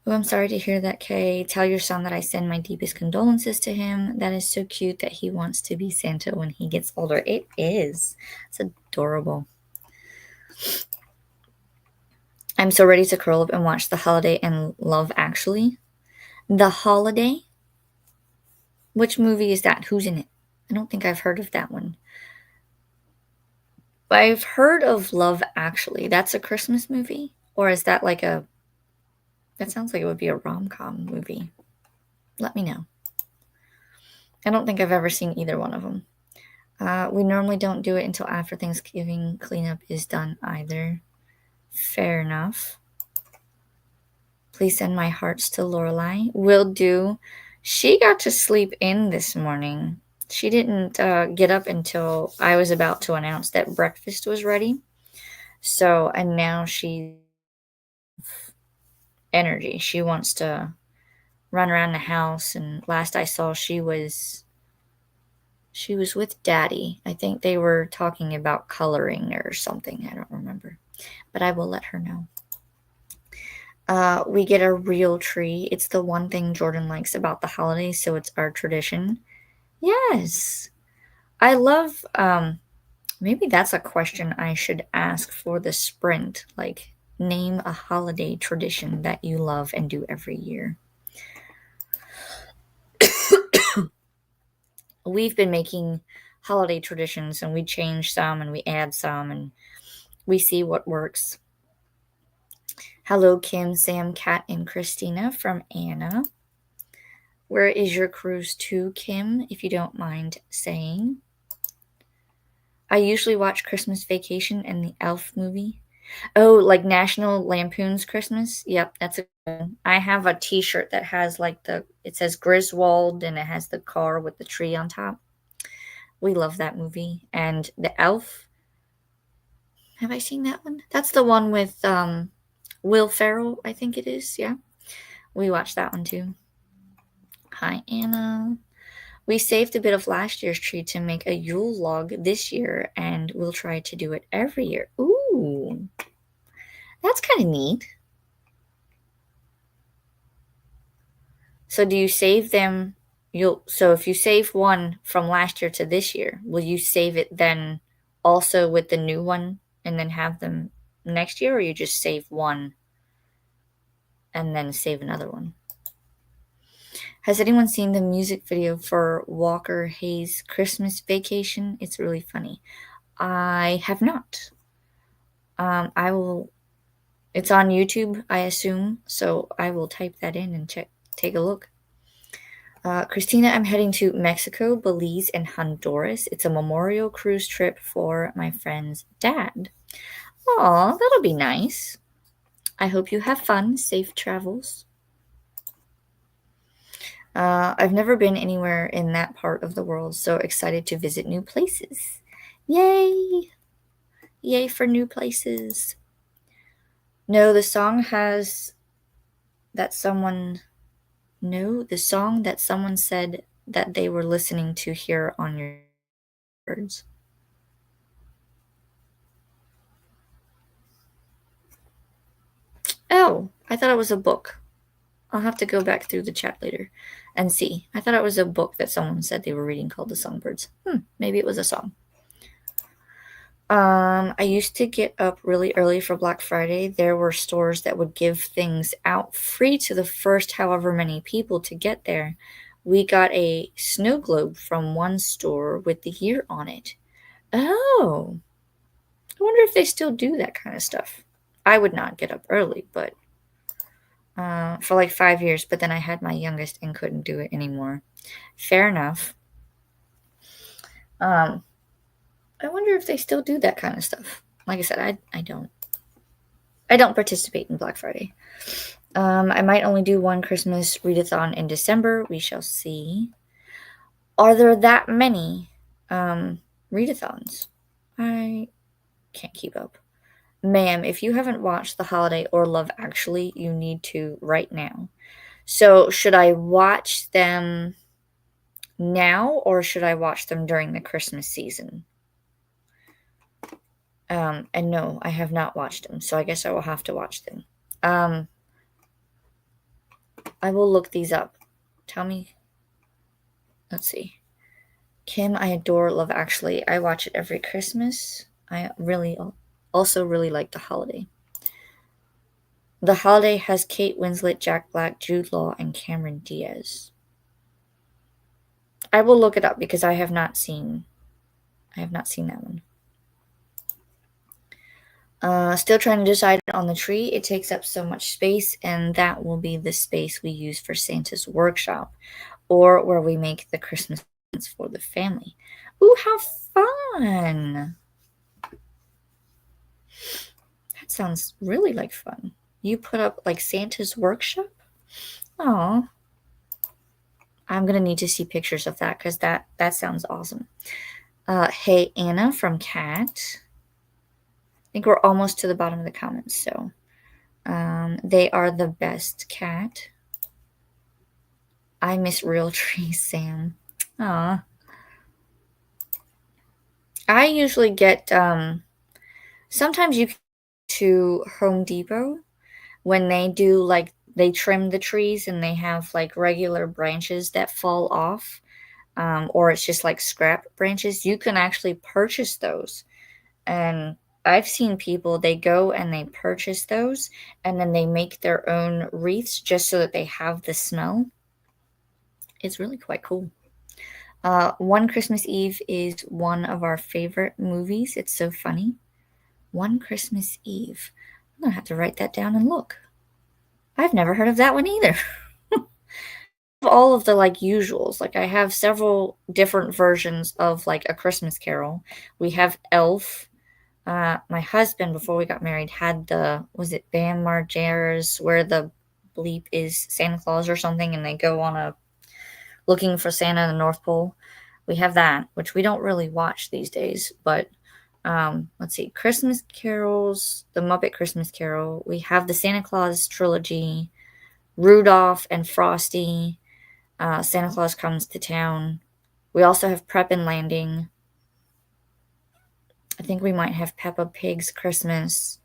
Speaker 1: Oh, I'm sorry to hear that, Kay. Tell your son that I send my deepest condolences to him. That is so cute that he wants to be Santa when he gets older. It is. It's adorable. I'm so ready to curl up and watch The Holiday and Love Actually. The Holiday? Which movie is that? Who's in it? I don't think I've heard of that one. I've heard of Love Actually. That's a Christmas movie? Or is that like a... That sounds like it would be a rom-com movie. Let me know. I don't think I've ever seen either one of them. We normally don't do it until after Thanksgiving cleanup is done either. Fair enough. Please send my hearts to Lorelai. Will do. She got to sleep in this morning. She didn't get up until I was about to announce that breakfast was ready. So, and now she's energy. She wants to run around the house, and last I saw she was with Daddy. I think they were talking about coloring or something. I don't remember. But I will let her know. We get a real tree. It's the one thing Jordan likes about the holidays, so it's our tradition. Yes. I love, maybe that's a question I should ask for the sprint. Like, name a holiday tradition that you love and do every year. We've been making holiday traditions, and we change some and we add some, and we see what works. Hello, Kim, Sam, Kat, and Christina from Anna. Where is your cruise to, Kim, if you don't mind saying? I usually watch Christmas Vacation and the Elf movie. Oh, like National Lampoon's Christmas? Yep, that's a good one. I have a t-shirt that has like it says Griswold and it has the car with the tree on top. We love that movie. And the Elf. Have I seen that one? That's the one with Will Ferrell, I think it is. Yeah. We watched that one too. Hi, Anna. We saved a bit of last year's tree to make a Yule log this year, and we'll try to do it every year. Ooh, that's kind of neat. So do you save them? So if you save one from last year to this year, will you save it then also with the new one and then have them next year, or you just save one and then save another one? Has anyone seen the music video for Walker Hayes' Christmas Vacation? It's really funny. I have not. I will. It's on YouTube, I assume, so I will type that in and take a look. Christina, I'm heading to Mexico, Belize, and Honduras. It's a memorial cruise trip for my friend's dad. Aw, that'll be nice. I hope you have fun. Safe travels. I've never been anywhere in that part of the world, so excited to visit new places. Yay! Yay for new places. No, the song that someone said that they were listening to here on your words. Oh, I thought it was a book. I'll have to go back through the chat later and see. I thought it was a book that someone said they were reading called The Songbirds. Maybe it was a song. I used to get up really early for Black Friday. There were stores that would give things out free to the first however many people to get there. We got a snow globe from one store with the year on it. Oh, I wonder if they still do that kind of stuff. I would not get up early, but for like 5 years, but then I had my youngest and couldn't do it anymore. Fair enough. I wonder if they still do that kind of stuff. Like I said, I don't. I don't participate in Black Friday. I might only do one Christmas readathon in December. We shall see. Are there that many readathons? I can't keep up. Ma'am, if you haven't watched The Holiday or Love Actually, you need to right now. So, should I watch them now or should I watch them during the Christmas season? And no, I have not watched them, so I guess I will have to watch them. I will look these up. Tell me. Let's see. Kim, I adore Love Actually. I watch it every Christmas. I really also really like The Holiday. The Holiday has Kate Winslet, Jack Black, Jude Law, and Cameron Diaz. I will look it up because I have not seen that one. Still trying to decide on the tree. It takes up so much space, and that will be the space we use for Santa's workshop, or where we make the Christmas presents for the family. Ooh, how fun! That sounds really like fun. You put up like Santa's workshop? Oh, I'm gonna need to see pictures of that because that sounds awesome. Hey Anna from Cat. I think we're almost to the bottom of the comments, so they are the best, Cat. I miss real trees, Sam. Aw. I usually get sometimes you can go to Home Depot when they do like they trim the trees and they have like regular branches that fall off, or it's just like scrap branches. You can actually purchase those, and I've seen people, they go and they purchase those and then they make their own wreaths just so that they have the smell. It's really quite cool. One Christmas Eve is one of our favorite movies. It's so funny. One Christmas Eve. I'm going to have to write that down and look. I've never heard of that one either. All of the like usuals. Like I have several different versions of like A Christmas Carol. We have Elf. My husband, before we got married, had was it Bam Margera's, where the bleep is Santa Claus or something, and they go on a looking for Santa in the North Pole. We have that, which we don't really watch these days, but let's see, Christmas carols, the Muppet Christmas Carol. We have the Santa Claus trilogy, Rudolph and Frosty, Santa Claus Comes to Town. We also have Prep and Landing. I think we might have Peppa Pig's Christmas.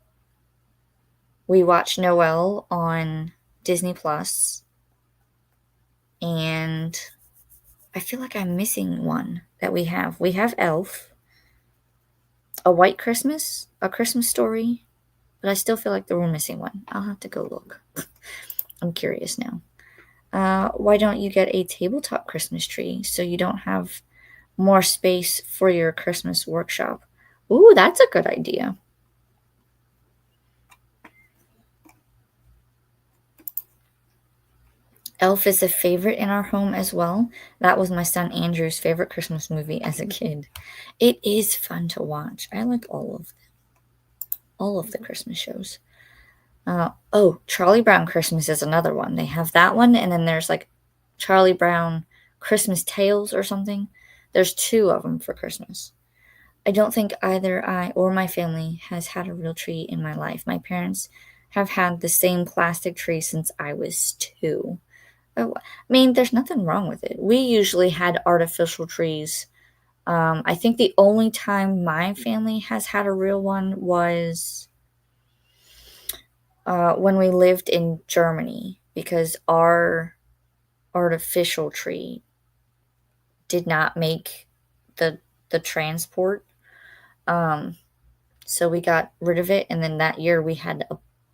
Speaker 1: We watch Noel on Disney Plus. And I feel like I'm missing one that we have. We have Elf, A White Christmas, A Christmas Story, but I still feel like we're missing one. I'll have to go look. I'm curious now. Why don't you get a tabletop Christmas tree so you don't have more space for your Christmas workshop? Ooh, that's a good idea. Elf is a favorite in our home as well. That was my son Andrew's favorite Christmas movie as a kid. It is fun to watch. I like all of them. All of the Christmas shows. Oh, Charlie Brown Christmas is another one. They have that one, and then there's like Charlie Brown Christmas Tales or something. There's two of them for Christmas. I don't think either I or my family has had a real tree in my life. My parents have had the same plastic tree since I was 2. Oh, I mean, there's nothing wrong with it. We usually had artificial trees. I think the only time my family has had a real one was when we lived in Germany, because our artificial tree did not make the the transport. Um, so we got rid of it, and then that year we had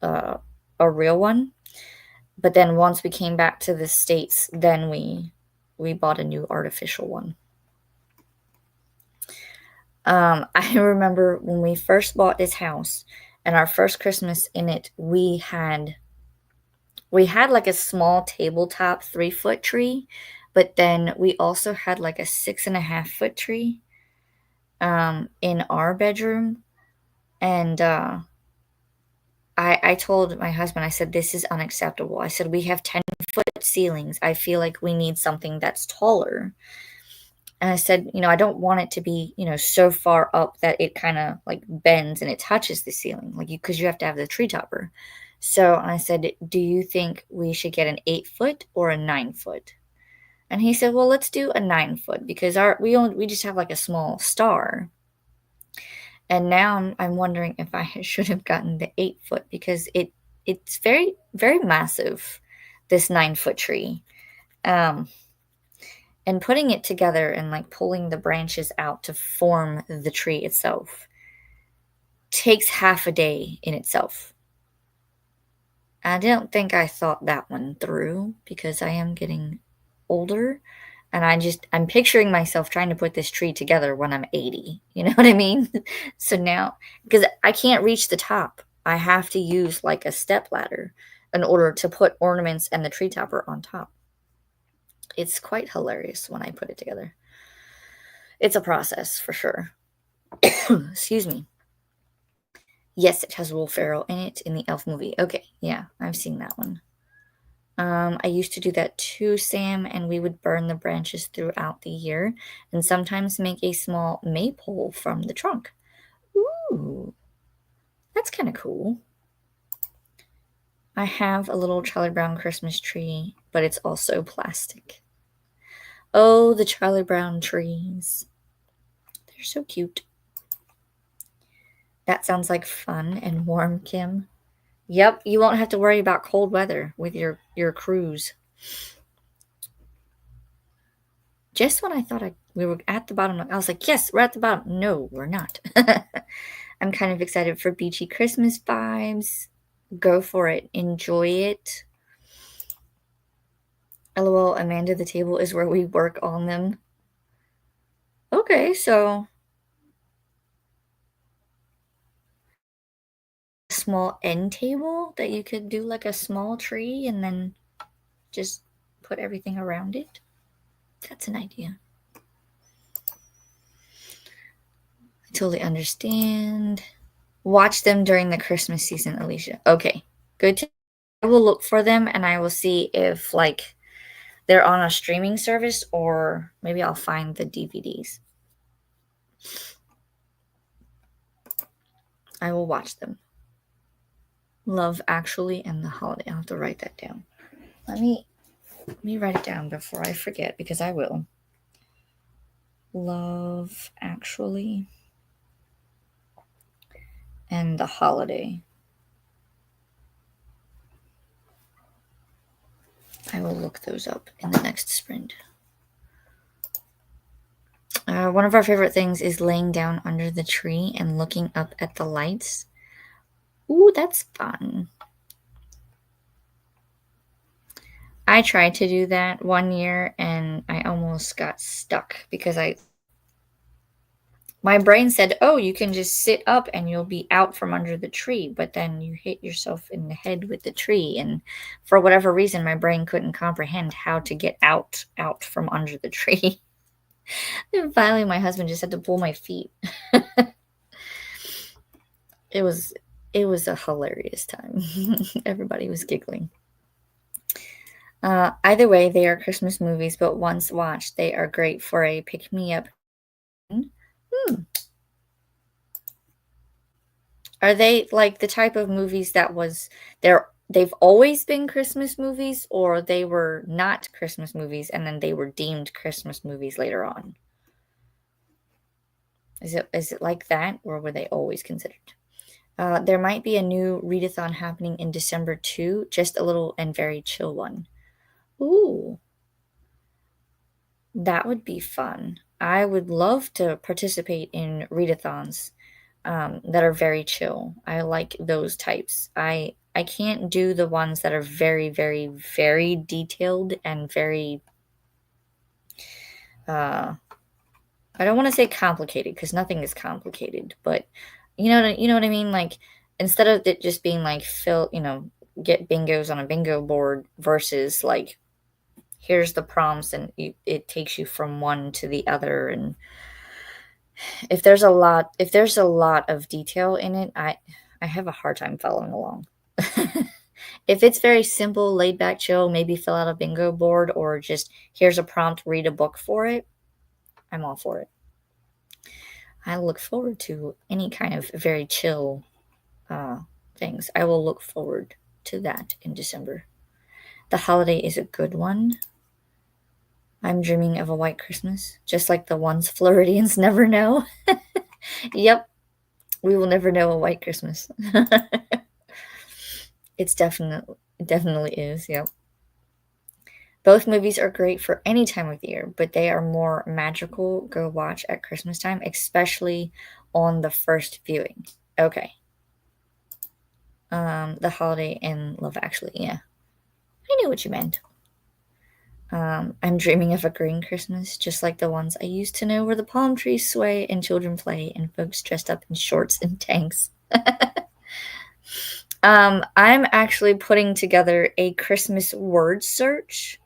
Speaker 1: a real one. But then once we came back to the States, then we bought a new artificial one. I remember when we first bought this house and our first Christmas in it, we had like a small tabletop 3-foot tree, but then we also had like a 6.5-foot tree in our bedroom. And I told my husband, I said, this is unacceptable. I said, we have 10-foot ceilings. I feel like we need something that's taller. And I said, I don't want it to be, so far up that it kind of like bends and it touches the ceiling, like because you have to have the tree topper. So I said, do you think we should get an 8-foot or a 9-foot? And he said, well, let's do a 9-foot because we just have like a small star. And now I'm wondering if I should have gotten the 8-foot because it's very, very massive, this 9-foot tree. Um, and putting it together and like pulling the branches out to form the tree itself takes half a day in itself. I don't think I thought that one through because I am getting older and I'm picturing myself trying to put this tree together when I'm 80. You know what I mean? So now, because I can't reach the top, I have to use like a step ladder in order to put ornaments and the tree topper on top. It's quite hilarious when I put it together. It's a process for sure. Excuse me. Yes, it has Will Ferrell in it in the Elf movie. Okay, yeah, I've seen that one. I used to do that too, Sam, and we would burn the branches throughout the year and sometimes make a small maypole from the trunk. Ooh, that's kind of cool. I have a little Charlie Brown Christmas tree, but it's also plastic. Oh, the Charlie Brown trees. They're so cute. That sounds like fun and warm, Kim. Yep, you won't have to worry about cold weather with your cruise. Just when I thought we were at the bottom, I was like, yes, we're at the bottom. No, we're not. I'm kind of excited for beachy Christmas vibes. Go for it. Enjoy it. LOL, Amanda, the table is where we work on them. Okay, so a small end table that you could do like a small tree and then just put everything around it. That's an idea. I totally understand. Watch them during the Christmas season, Alicia. Okay, good. I will look for them and I will see if like they're on a streaming service or maybe I'll find the DVDs. I will watch them. Love Actually and The Holiday. I'll have to write that down. Let me write it down before I forget because I will. Love Actually and The Holiday. I will look those up in the next sprint. One of our favorite things is laying down under the tree and looking up at the lights. Ooh, that's fun. I tried to do that one year and I almost got stuck because my brain said, oh, you can just sit up and you'll be out from under the tree, but then you hit yourself in the head with the tree. And for whatever reason, my brain couldn't comprehend how to get out from under the tree. And finally, my husband just had to pull my feet. It was a hilarious time. Everybody was giggling. Either way, they are Christmas movies, but once watched, they are great for a pick-me-up. Are they like the type of movies that they've always been Christmas movies, or they were not Christmas movies and then they were deemed Christmas movies later on? Is it like that, or were they always considered? There might be a new readathon happening in December too, just a little and very chill one. Ooh, that would be fun. I would love to participate in readathons that are very chill. I like those types. I can't do the ones that are very, very, very detailed and very uh I don't want to say complicated because nothing is complicated, but you know what I mean? Like instead of it just being like get bingos on a bingo board versus like here's the prompts and it takes you from one to the other. And if there's a lot of detail in it, I have a hard time following along. If it's very simple, laid back, chill, maybe fill out a bingo board or just here's a prompt, read a book for it, I'm all for it. I look forward to any kind of very chill things. I will look forward to that in December. The holiday is a good one. I'm dreaming of a white Christmas, just like the ones Floridians never know. Yep, we will never know a white Christmas. It definitely is. Yep. Both movies are great for any time of the year, but they are more magical go watch at Christmas time, especially on the first viewing. Okay. The Holiday and Love Actually. Yeah, I knew what you meant. I'm dreaming of a green Christmas, just like the ones I used to know where the palm trees sway and children play and folks dressed up in shorts and tanks. I'm actually putting together a Christmas word search.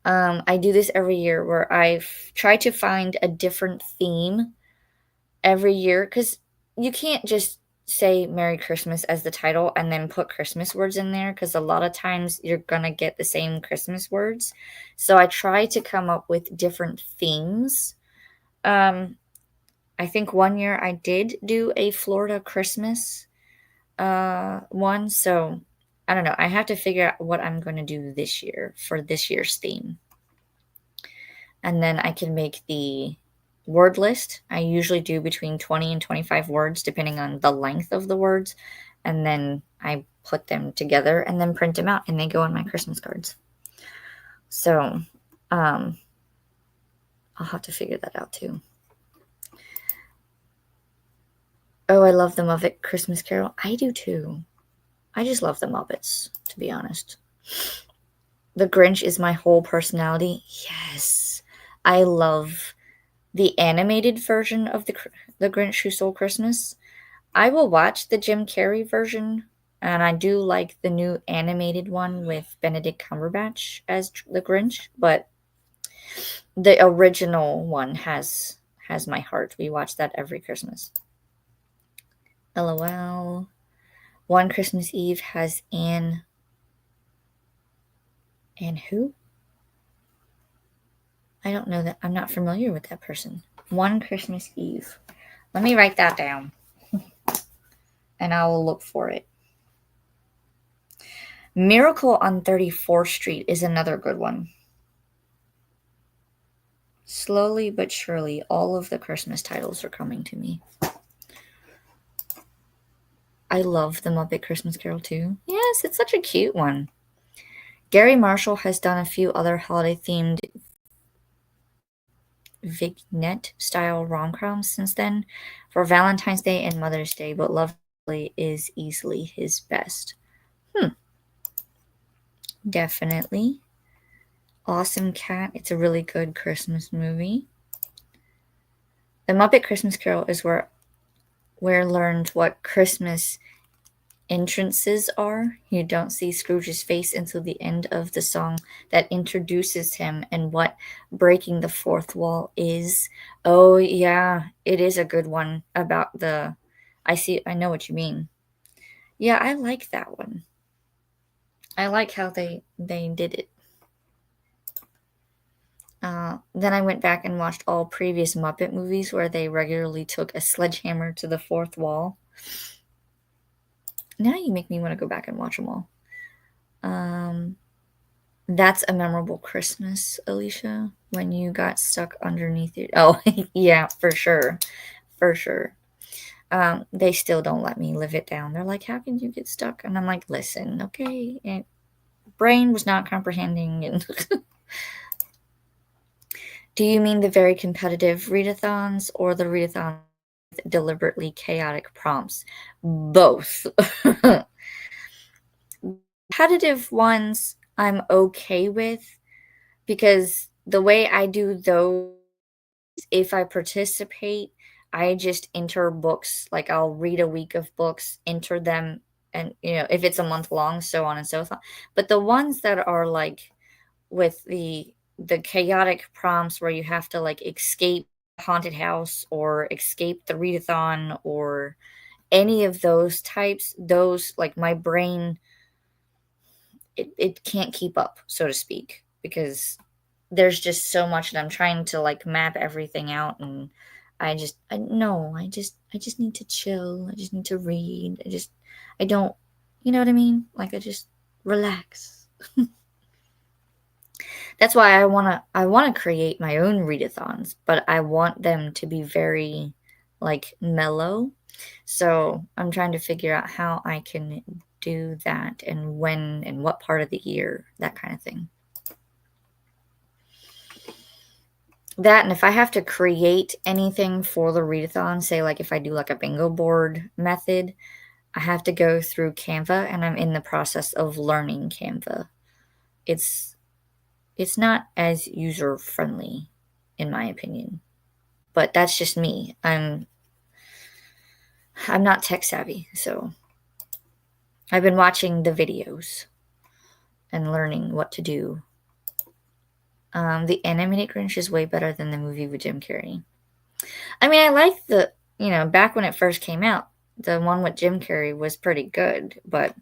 Speaker 1: I do this every year where I try to find a different theme every year because you can't just say Merry Christmas as the title and then put Christmas words in there because a lot of times you're gonna get the same Christmas words. So I try to come up with different themes. Um, I think one year I did do a Florida Christmas one, so I don't know. I have to figure out what I'm going to do this year for this year's theme. And then I can make the word list. I usually do between 20 and 25 words, depending on the length of the words. And then I put them together and then print them out, and they go on my Christmas cards. So I'll have to figure that out too. Oh, I love the Muppet Christmas Carol. I do too. I just love the Muppets, to be honest. The Grinch is my whole personality. Yes. I love the animated version of the Grinch Who Stole Christmas. I will watch the Jim Carrey version, and I do like the new animated one with Benedict Cumberbatch as the Grinch, but the original one has my heart. We watch that every Christmas. LOL. One Christmas Eve has Anne. And who? I don't know that. I'm not familiar with that person. One Christmas Eve. Let me write that down. And I will look for it. Miracle on 34th Street is another good one. Slowly but surely, all of the Christmas titles are coming to me. I love the Muppet Christmas Carol too. Yes, it's such a cute one. Gary Marshall has done a few other holiday-themed vignette-style rom-coms since then for Valentine's Day and Mother's Day, but Lovely is easily his best. Definitely. Awesome Cat. It's a really good Christmas movie. The Muppet Christmas Carol is where I learned what Christmas entrances are. You don't see Scrooge's face until the end of the song that introduces him and what breaking the fourth wall is. Oh yeah, it is a good one about the I know what you mean. Yeah, I like that one. I like how they did it. Then I went back and watched all previous Muppet movies where they regularly took a sledgehammer to the fourth wall. Now you make me want to go back and watch them all. That's a memorable Christmas, Alicia, when you got stuck underneath it. Oh, yeah, for sure. For sure. They still don't let me live it down. They're like, "How can you get stuck?" And I'm like, "Listen, okay." And brain was not comprehending. And do you mean the very competitive readathons or the readathons with deliberately chaotic prompts? Both. Competitive ones I'm okay with because the way I do those, if I participate, I just enter books. Like I'll read a week of books, enter them, and if it's a month long, so on and so forth. But the ones that are like with the chaotic prompts where you have to like escape haunted house or escape the readathon or any of those types, those like my brain it can't keep up, so to speak, because there's just so much that I'm trying to like map everything out. And I just need to chill. I just need to read. I don't, you know what I mean? Like I just relax. That's why I want to create my own readathons, but I want them to be very like mellow. So I'm trying to figure out how I can do that and when and what part of the year, that kind of thing. That, and if I have to create anything for the readathon, say like if I do like a bingo board method, I have to go through Canva, and I'm in the process of learning Canva. It's it's not as user friendly in my opinion. But that's just me. I'm not tech savvy, so I've been watching the videos and learning what to do. The animated Grinch is way better than the movie with Jim Carrey. I mean, I like back when it first came out, the one with Jim Carrey was pretty good, but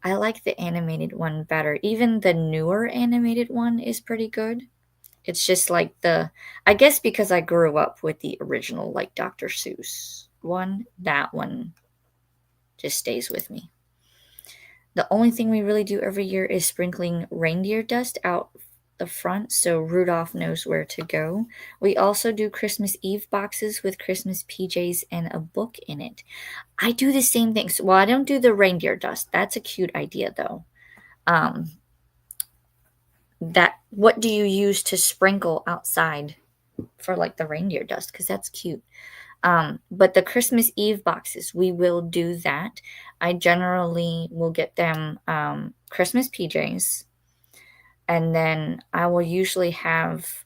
Speaker 1: I like the animated one better. Even the newer animated one is pretty good. It's just like I guess because I grew up with the original, like Dr. Seuss one, that one just stays with me. The only thing we really do every year is sprinkling reindeer dust out the front so Rudolph knows where to go. We also do Christmas Eve boxes with Christmas PJs and a book in it. I do the same thing. Well, I don't do the reindeer dust. That's a cute idea though. Um that what do you use to sprinkle outside for like the reindeer dust, cuz that's cute. But the Christmas Eve boxes, we will do that. I generally will get them Christmas PJs, and then I will usually have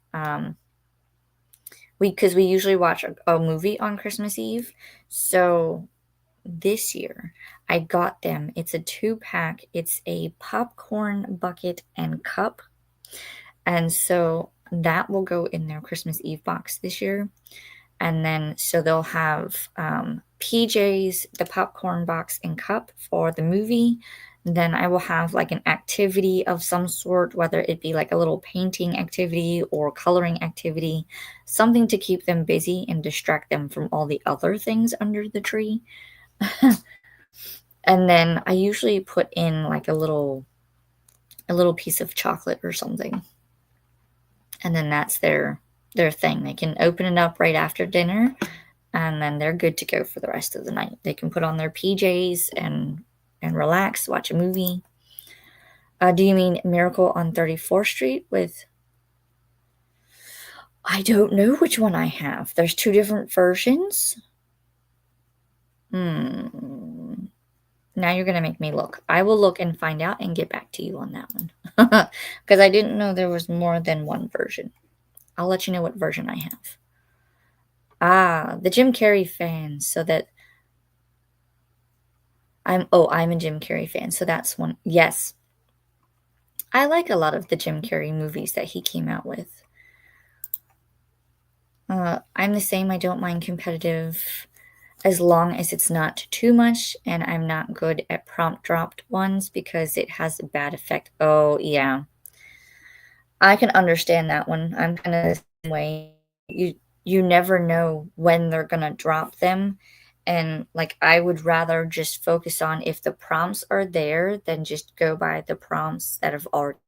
Speaker 1: because we usually watch a movie on Christmas Eve. So this year I got them. It's a 2-pack. It's a popcorn bucket and cup, and so that will go in their Christmas Eve box this year. And then so they'll have PJs, the popcorn box and cup for the movie. Then I will have like an activity of some sort, whether it be like a little painting activity or coloring activity, something to keep them busy and distract them from all the other things under the tree. And then I usually put in like a little piece of chocolate or something. And then that's their thing. They can open it up right after dinner, and then they're good to go for the rest of the night. They can put on their PJs and relax, watch a movie. Do you mean Miracle on 34th Street with? I don't know which one I have. There's two different versions. Hmm. Now you're gonna make me look. I will look and find out and get back to you on that one. Because I didn't know there was more than one version. I'll let you know what version I have. Ah, the Jim Carrey fan. So that I'm a Jim Carrey fan. So that's one. Yes, I like a lot of the Jim Carrey movies that he came out with. I'm the same. I don't mind competitive as long as it's not too much, and I'm not good at prompt dropped ones because it has a bad effect. Oh, yeah. I can understand that one. I'm kind of the same way. You never know when they're gonna drop them, and like I would rather just focus on if the prompts are there than just go by the prompts that have already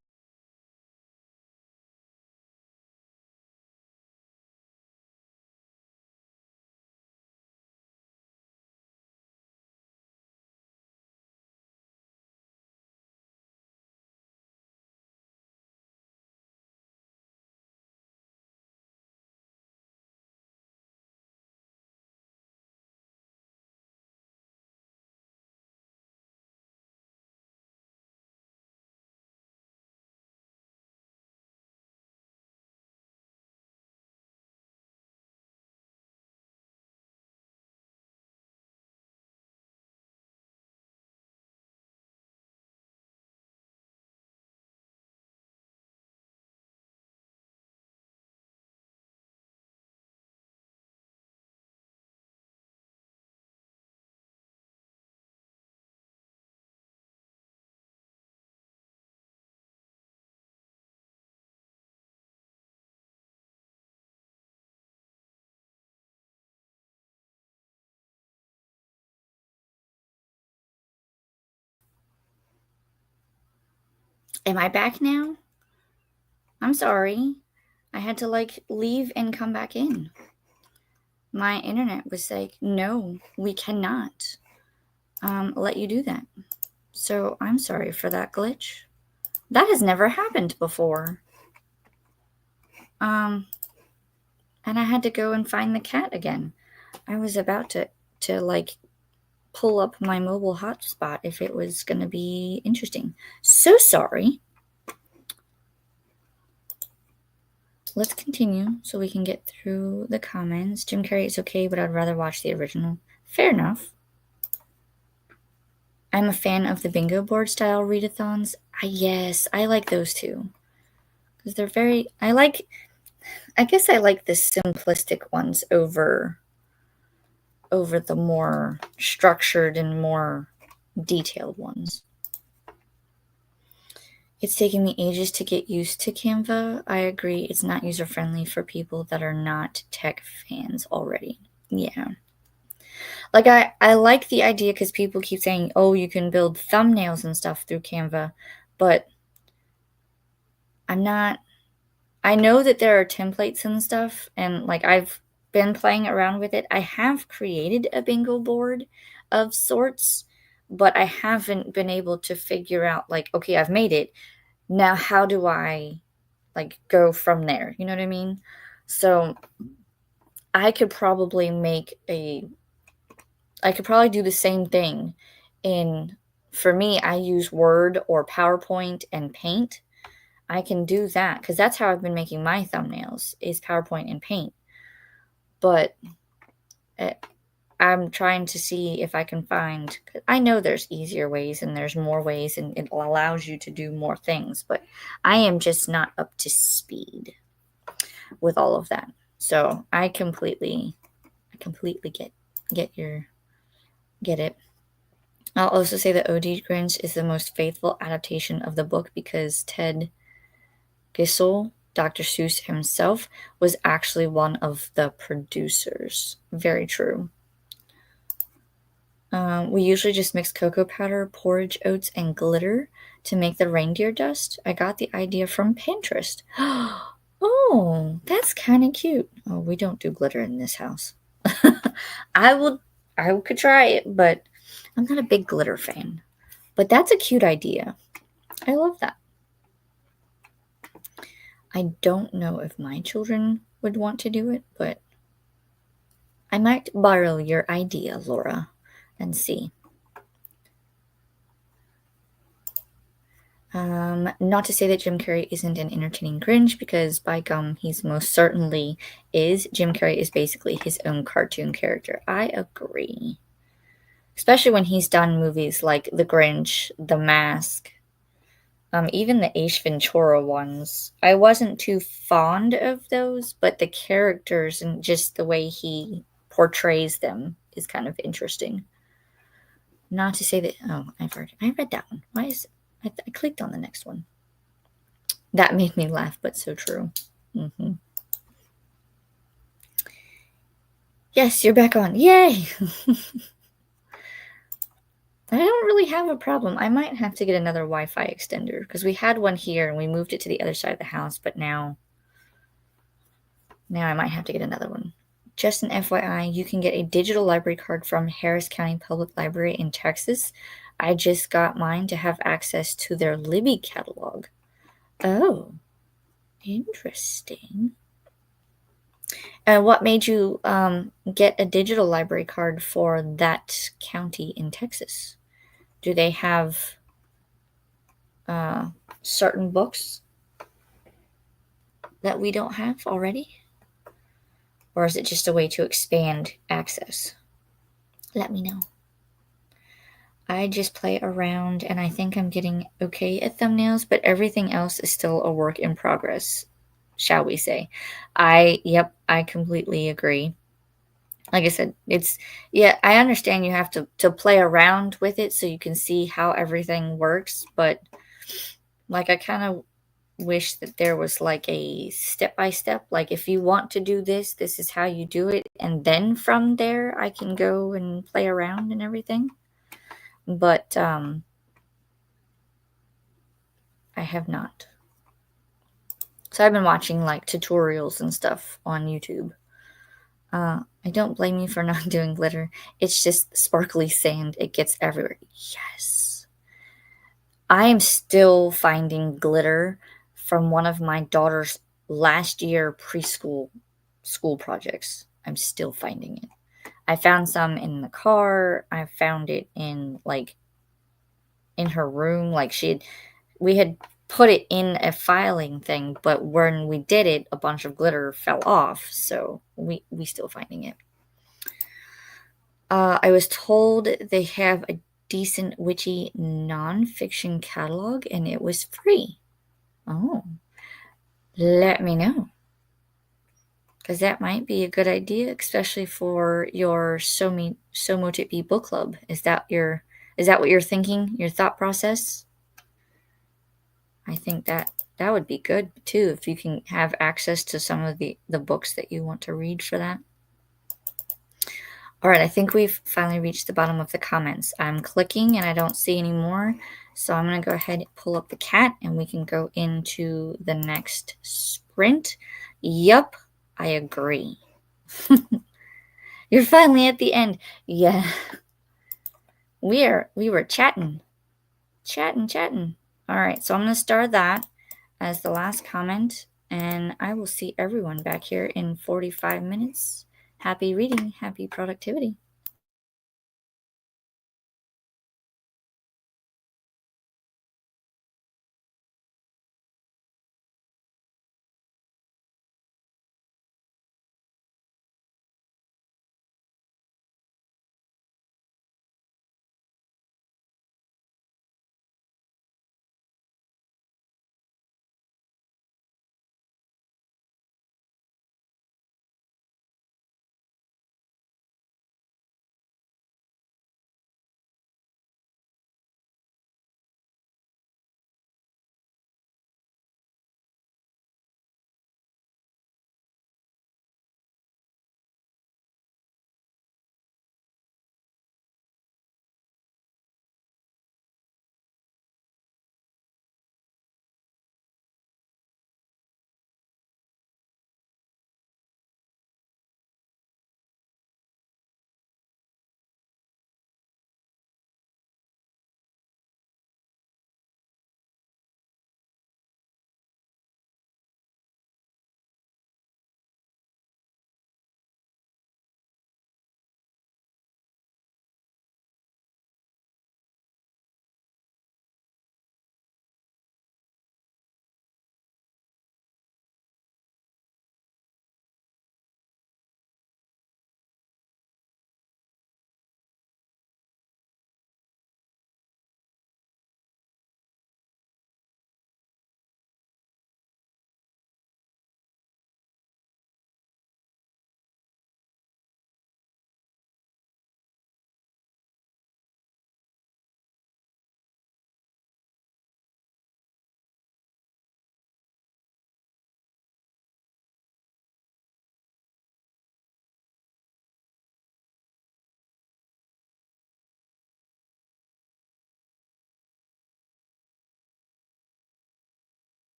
Speaker 1: Am I back now? I'm sorry. I had to leave and come back in. My internet was like, no, we cannot let you do that. So I'm sorry for that glitch. That has never happened before. And I had to go and find the cat again. I was about to pull up my mobile hotspot if it was going to be interesting. So sorry. Let's continue so we can get through the comments. Jim Carrey is okay, but I'd rather watch the original. Fair enough. I'm a fan of the bingo board style readathons. Yes, I like those too. Because they're very. I guess I like the simplistic ones over the more structured and more detailed ones. It's taken me ages to get used to Canva. I agree, it's not user-friendly for people that are not tech fans already. Yeah. Like, I like the idea because people keep saying, oh, you can build thumbnails and stuff through Canva, but I'm not. I know that there are templates and stuff, and like I've been playing around with it. I have created a bingo board of sorts, but I haven't been able to figure out, like, okay, I've made it. Now, how do I go from there? You know what I mean? So I could probably do the same thing. For me, I use Word or PowerPoint and Paint. I can do that because that's how I've been making my thumbnails, is PowerPoint and Paint. But I'm trying to see if I can find. I know there's easier ways and there's more ways, and it allows you to do more things. But I am just not up to speed with all of that. So I completely get it. I'll also say that O.D. Grinch is the most faithful adaptation of the book because Ted Gissel, Dr. Seuss himself, was actually one of the producers. Very true. We usually just mix cocoa powder, porridge oats, and glitter to make the reindeer dust. I got the idea from Pinterest. Oh, that's kind of cute. Oh, we don't do glitter in this house. I could try it, but I'm not a big glitter fan. But that's a cute idea. I love that. I don't know if my children would want to do it, but I might borrow your idea, Laura, and see. Not to say that Jim Carrey isn't an entertaining Grinch, because by gum, he's most certainly is. Jim Carrey is basically his own cartoon character. I agree. Especially when he's done movies like The Grinch, The Mask, even the Ace Ventura ones. I wasn't too fond of those, but the characters and just the way he portrays them is kind of interesting. Not to say that. Oh, I read that one. Why is I clicked on the next one. That made me laugh, but so true. Mm-hmm. Yes, you're back on. Yay! I don't really have a problem. I might have to get another Wi-Fi extender because we had one here and we moved it to the other side of the house, but now I might have to get another one. Just an FYI, you can get a digital library card from Harris County Public Library in Texas. I just got mine to have access to their Libby catalog. Oh, interesting. And what made you get a digital library card for that county in Texas? Do they have certain books that we don't have already? Or is it just a way to expand access? Let me know. I just play around and I think I'm getting okay at thumbnails, but everything else is still a work in progress, shall we say. I completely agree. Like I said, I understand you have to play around with it so you can see how everything works, but like I kind of wish that there was like a step-by-step, like if you want to do this, this is how you do it, and then from there I can go and play around and everything. But I have not. So I've been watching like tutorials and stuff on YouTube. I don't blame you for not doing glitter. It's just sparkly sand. It gets everywhere. Yes. I am still finding glitter from one of my daughter's last year preschool school projects. I'm still finding it. I found some in the car. I found it in like in her room. Like we had put it in a filing thing, but when we did it, a bunch of glitter fell off. So we still finding it. I was told they have a decent witchy nonfiction catalog, and it was free. Oh, let me know, because that might be a good idea, especially for your So Mote It Be book club. Is that what you're thinking? Your thought process? I think that would be good too if you can have access to some of the books that you want to read for that. All right, I think we've finally reached the bottom of the comments. I'm clicking and I don't see any more. So I'm going to go ahead and pull up the cat and we can go into the next sprint. Yup, I agree. You're finally at the end. Yeah. We were chatting. Chatting. All right, so I'm going to star that as the last comment and I will see everyone back here in 45 minutes. Happy reading, happy productivity.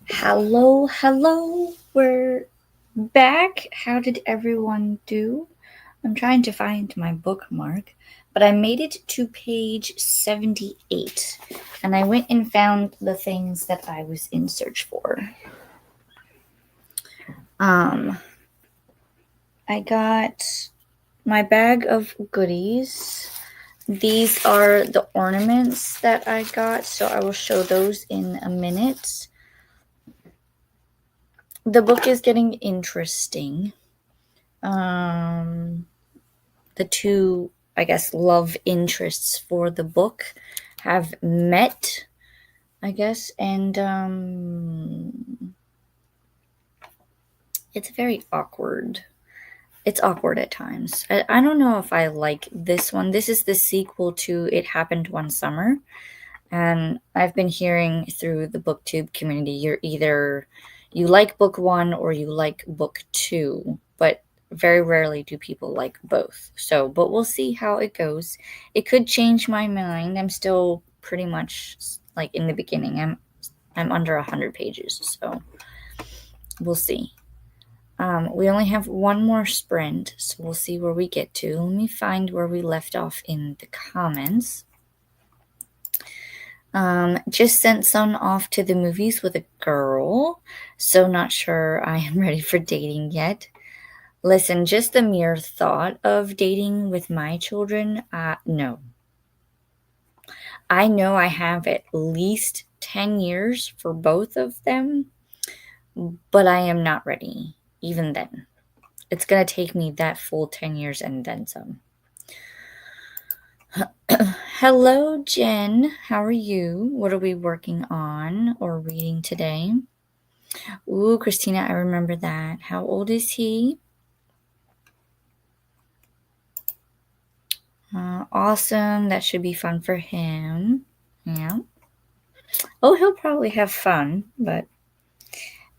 Speaker 1: Hello, we're back. How did everyone do? I'm trying to find my bookmark, but I made it to page 78, and I went and found the things that I was in search for. I got my bag of goodies. These are the ornaments that I got, so I will show those in a minute. The book is getting interesting. The two, I guess, love interests for the book have met, I guess, and it's very awkward. It's awkward at times. I don't know if I like this one. This is the sequel to It Happened One Summer. And I've been hearing through the booktube community, you like book one or you like book two, but very rarely do people like both. So, but we'll see how it goes. It could change my mind. I'm still pretty much like in the beginning. I'm under 100 pages, so we'll see. We only have one more sprint, so we'll see where we get to. Let me find where we left off in the comments. Just sent son off to the movies with a girl, so not sure I am ready for dating yet. Listen, just the mere thought of dating with my children, no. I know I have at least 10 years for both of them, but I am not ready, even then. It's going to take me that full 10 years and then some. Hello, Jen. How are you? What are we working on or reading today? Ooh, Christina, I remember that. How old is he? Awesome. That should be fun for him. Yeah. Oh, he'll probably have fun, but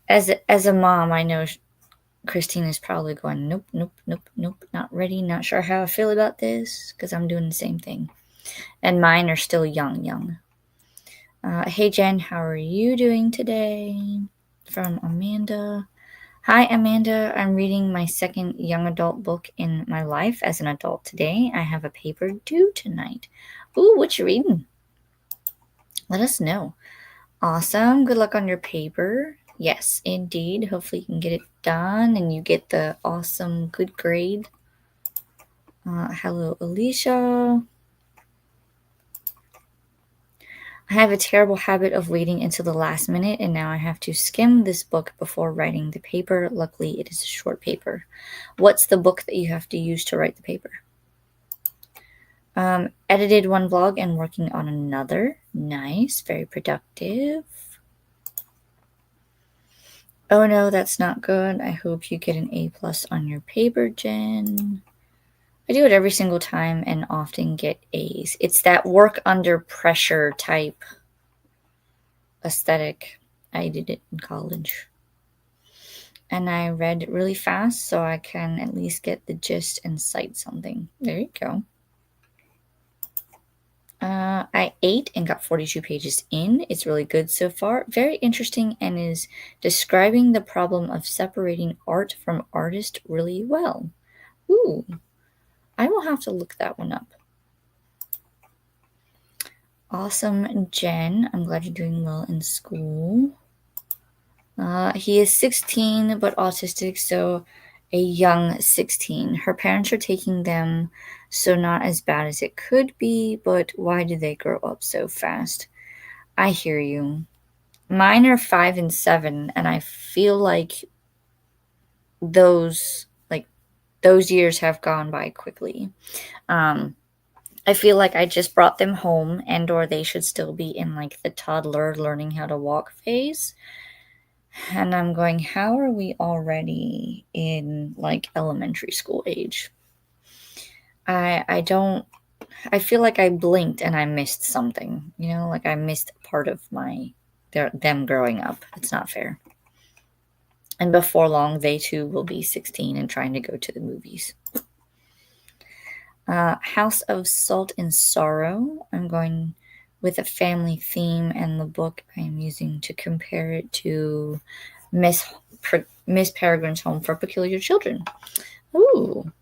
Speaker 1: as a mom, I know Christina's probably going, nope, not ready, not sure how I feel about this, because I'm doing the same thing. And mine are still young. Hey, Jen, how are you doing today? From Amanda. Hi, Amanda. I'm reading my second young adult book in my life as an adult today. I have a paper due tonight. Ooh, what you reading? Let us know. Awesome. Good luck on your paper. Yes, indeed. Hopefully you can get it done and you get the awesome good grade. Hello, Alicia. I have a terrible habit of waiting until the last minute, and now I have to skim this book before writing the paper. Luckily, it is a short paper. What's the book that you have to use to write the paper? Edited one vlog and working on another. Nice, very productive. Oh no, that's not good. I hope you get an A+ on your paper, Jen. I do it every single time and often get A's. It's that work under pressure type aesthetic. I did it in college. And I read really fast so I can at least get the gist and cite something. There you go. I ate and got 42 pages in. It's really good so far. Very interesting and is describing the problem of separating art from artist really well. Ooh, I will have to look that one up. Awesome, Jen. I'm glad you're doing well in school. He is 16 but autistic, so a young 16. Her parents are taking them, so not as bad as it could be, but why do they grow up so fast? I hear you. Mine are 5 and 7, and I feel like those years have gone by quickly. I feel like I just brought them home, and or they should still be in like the toddler learning how to walk phase. And I'm going, how are we already in like elementary school age? I feel like I blinked and I missed something, like I missed part of them growing up. It's not fair. And before long, they too will be 16 and trying to go to the movies. House of Salt and Sorrow. I'm going with a family theme, and the book I am using to compare it to Miss Peregrine's Home for Peculiar Children. Ooh,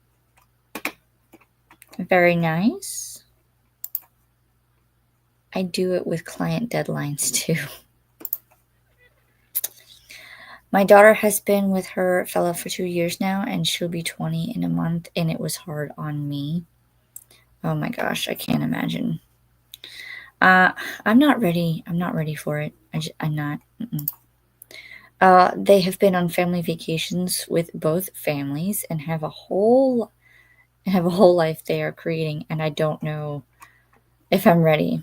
Speaker 1: very nice. I do it with client deadlines too. My daughter has been with her fella for 2 years now, and she'll be 20 in a month, and it was hard on me. Oh my gosh, I can't imagine. I'm not ready. I'm not ready for it. I'm not. They have been on family vacations with both families and have a whole life they are creating, and I don't know if I'm ready.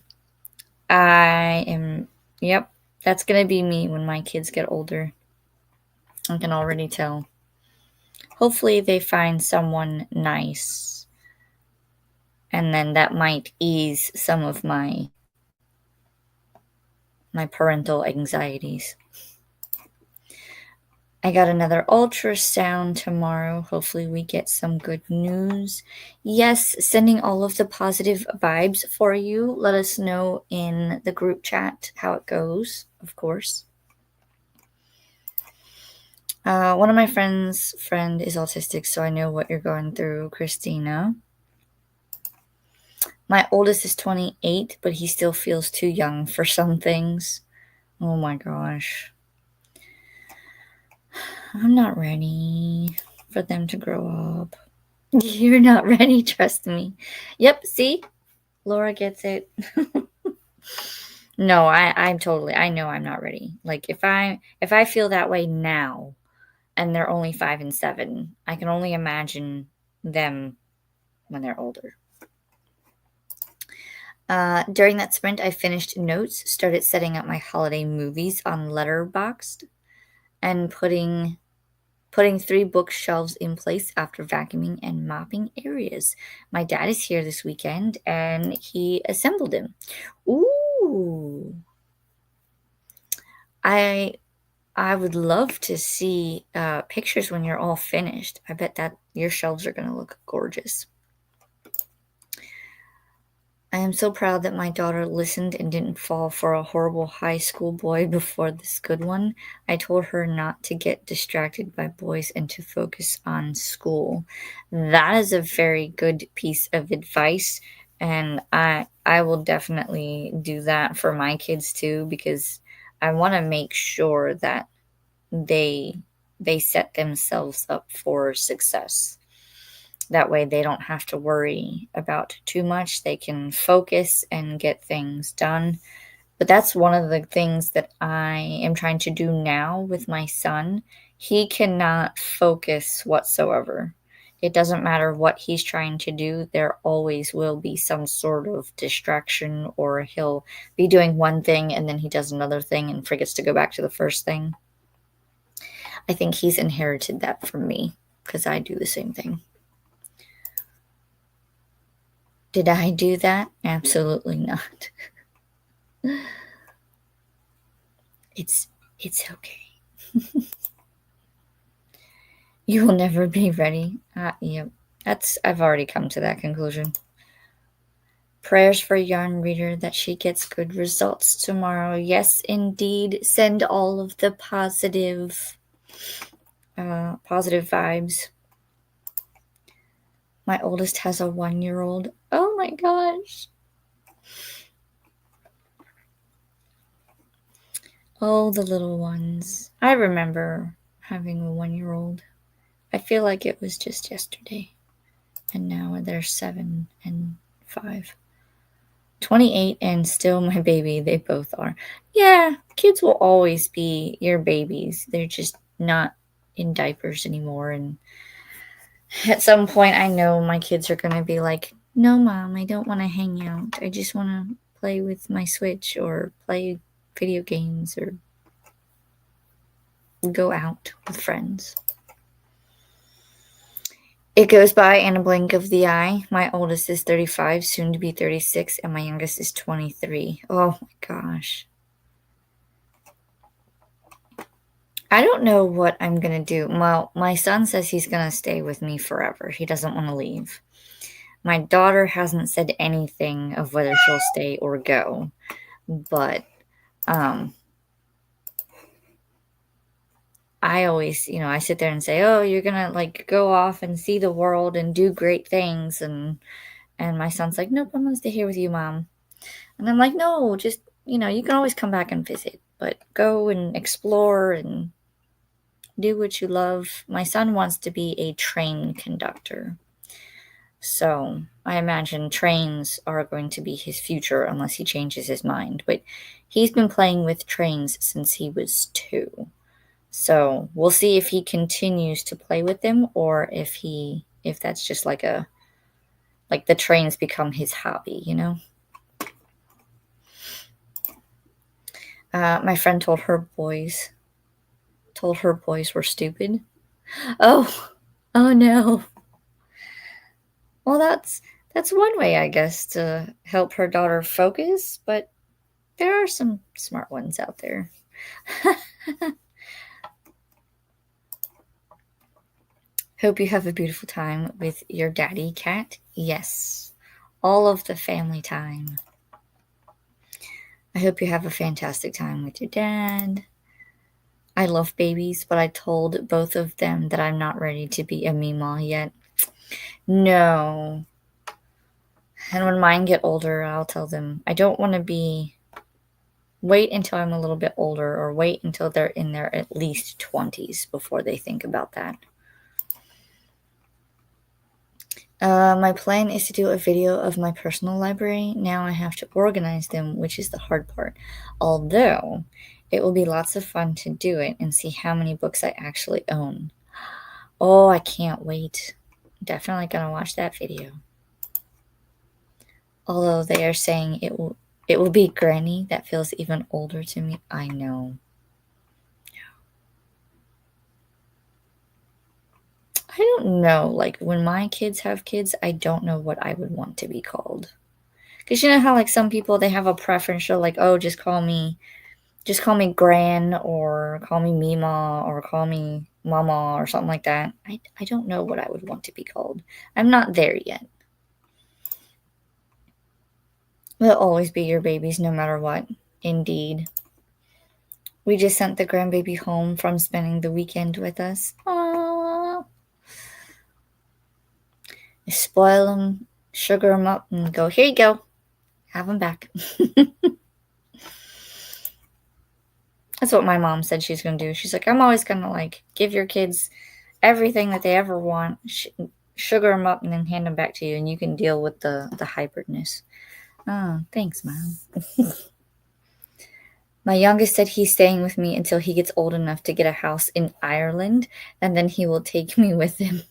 Speaker 1: I am. Yep, that's gonna be me when my kids get older. I can already tell. Hopefully, they find someone nice, and then that might ease some of my parental anxieties. I got another ultrasound tomorrow. Hopefully, we get some good news. Yes, sending all of the positive vibes for you. Let us know in the group chat how it goes, of course. One of my friend is autistic, so I know what you're going through, Christina. My oldest is 28, but he still feels too young for some things. Oh my gosh. I'm not ready for them to grow up. You're not ready, trust me. Yep, see? Laura gets it. No, I'm totally, I know I'm not ready. Like if I feel that way now and they're only 5 and 7, I can only imagine them when they're older. During that sprint, I finished notes, started setting up my holiday movies on Letterboxd, and putting 3 bookshelves in place after vacuuming and mopping areas. My dad is here this weekend, and he assembled them. Ooh. I would love to see pictures when you're all finished. I bet that your shelves are going to look gorgeous. I am so proud that my daughter listened and didn't fall for a horrible high school boy before this good one. I told her not to get distracted by boys and to focus on school. That is a very good piece of advice, and I will definitely do that for my kids too, because I want to make sure that they set themselves up for success. That way they don't have to worry about too much. They can focus and get things done. But that's one of the things that I am trying to do now with my son. He cannot focus whatsoever. It doesn't matter what he's trying to do, there always will be some sort of distraction, or he'll be doing one thing and then he does another thing and forgets to go back to the first thing. I think he's inherited that from me because I do the same thing. Did I do that? Absolutely not. It's okay. You will never be ready. Yep. I've already come to that conclusion. Prayers for Yarn Reader that she gets good results tomorrow. Yes, indeed. Send all of the positive vibes. My oldest has a 1-year-old. Oh my gosh. Oh, the little ones. I remember having a 1-year-old. I feel like it was just yesterday. And now they're 7 and 5. 28 and still my baby. They both are. Yeah, kids will always be your babies. They're just not in diapers anymore. And at some point, I know my kids are going to be like, no, Mom, I don't want to hang out. I just want to play with my Switch or play video games or go out with friends. It goes by in a blink of the eye. My oldest is 35, soon to be 36, and my youngest is 23. Oh my gosh. I don't know what I'm going to do. Well, my son says he's going to stay with me forever. He doesn't want to leave. My daughter hasn't said anything of whether she'll stay or go, but I always, I sit there and say, "Oh, you're gonna like go off and see the world and do great things," and my son's like, "Nope, I'm gonna stay here with you, mom." And I'm like, "No, just you can always come back and visit, but go and explore and do what you love." My son wants to be a train conductor. So I imagine trains are going to be his future unless he changes his mind. But he's been playing with trains since he was 2. So we'll see if he continues to play with them or if that's just like the trains become his hobby. My friend told her boys were stupid. Oh, oh no. Well, that's one way, I guess, to help her daughter focus, but there are some smart ones out there. Hope you have a beautiful time with your daddy cat. Yes, all of the family time. I hope you have a fantastic time with your dad. I love babies, but I told both of them that I'm not ready to be a Mima yet. No. And when mine get older, I'll tell them I don't want to be. Wait until I'm a little bit older, or wait until they're in their at least 20s before they think about that. My plan is to do a video of my personal library. Now I have to organize them, which is the hard part. Although, it will be lots of fun to do it and see how many books I actually own. Oh, I can't wait. Definitely gonna watch that video. Although they are saying it will be Granny. That feels even older to me. I know. I don't know. Like when my kids have kids, I don't know what I would want to be called. Cause you know how like some people they have a preference, so like, oh, just call me Gran or call me Mima or call me Mama or something like that. I don't know what I would want to be called. I'm not there yet. We'll always be your babies no matter what. Indeed. We just sent the grandbaby home from spending the weekend with us. Aww. Spoil them, sugar them up, and go, here you go. Have them back. That's what my mom said she's going to do. She's like, I'm always going to like give your kids everything that they ever want, sugar them up, and then hand them back to you, and you can deal with the hybridness. Oh, thanks, Mom. My youngest said he's staying with me until he gets old enough to get a house in Ireland, and then he will take me with him.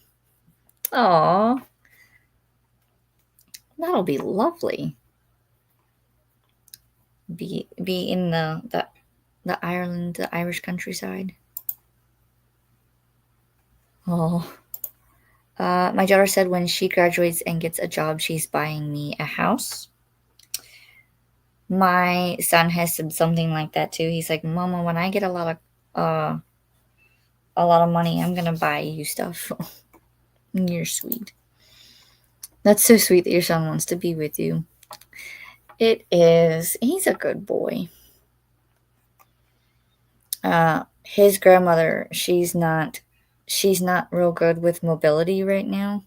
Speaker 1: Aw, that'll be lovely. Be in the Ireland, the Irish countryside. Oh. My daughter said when she graduates and gets a job, she's buying me a house. My son has said something like that too. He's like, "Mama, when I get a lot of money, I'm gonna buy you stuff." You're sweet. That's so sweet that your son wants to be with you. It is. He's a good boy. His grandmother, she's not real good with mobility right now.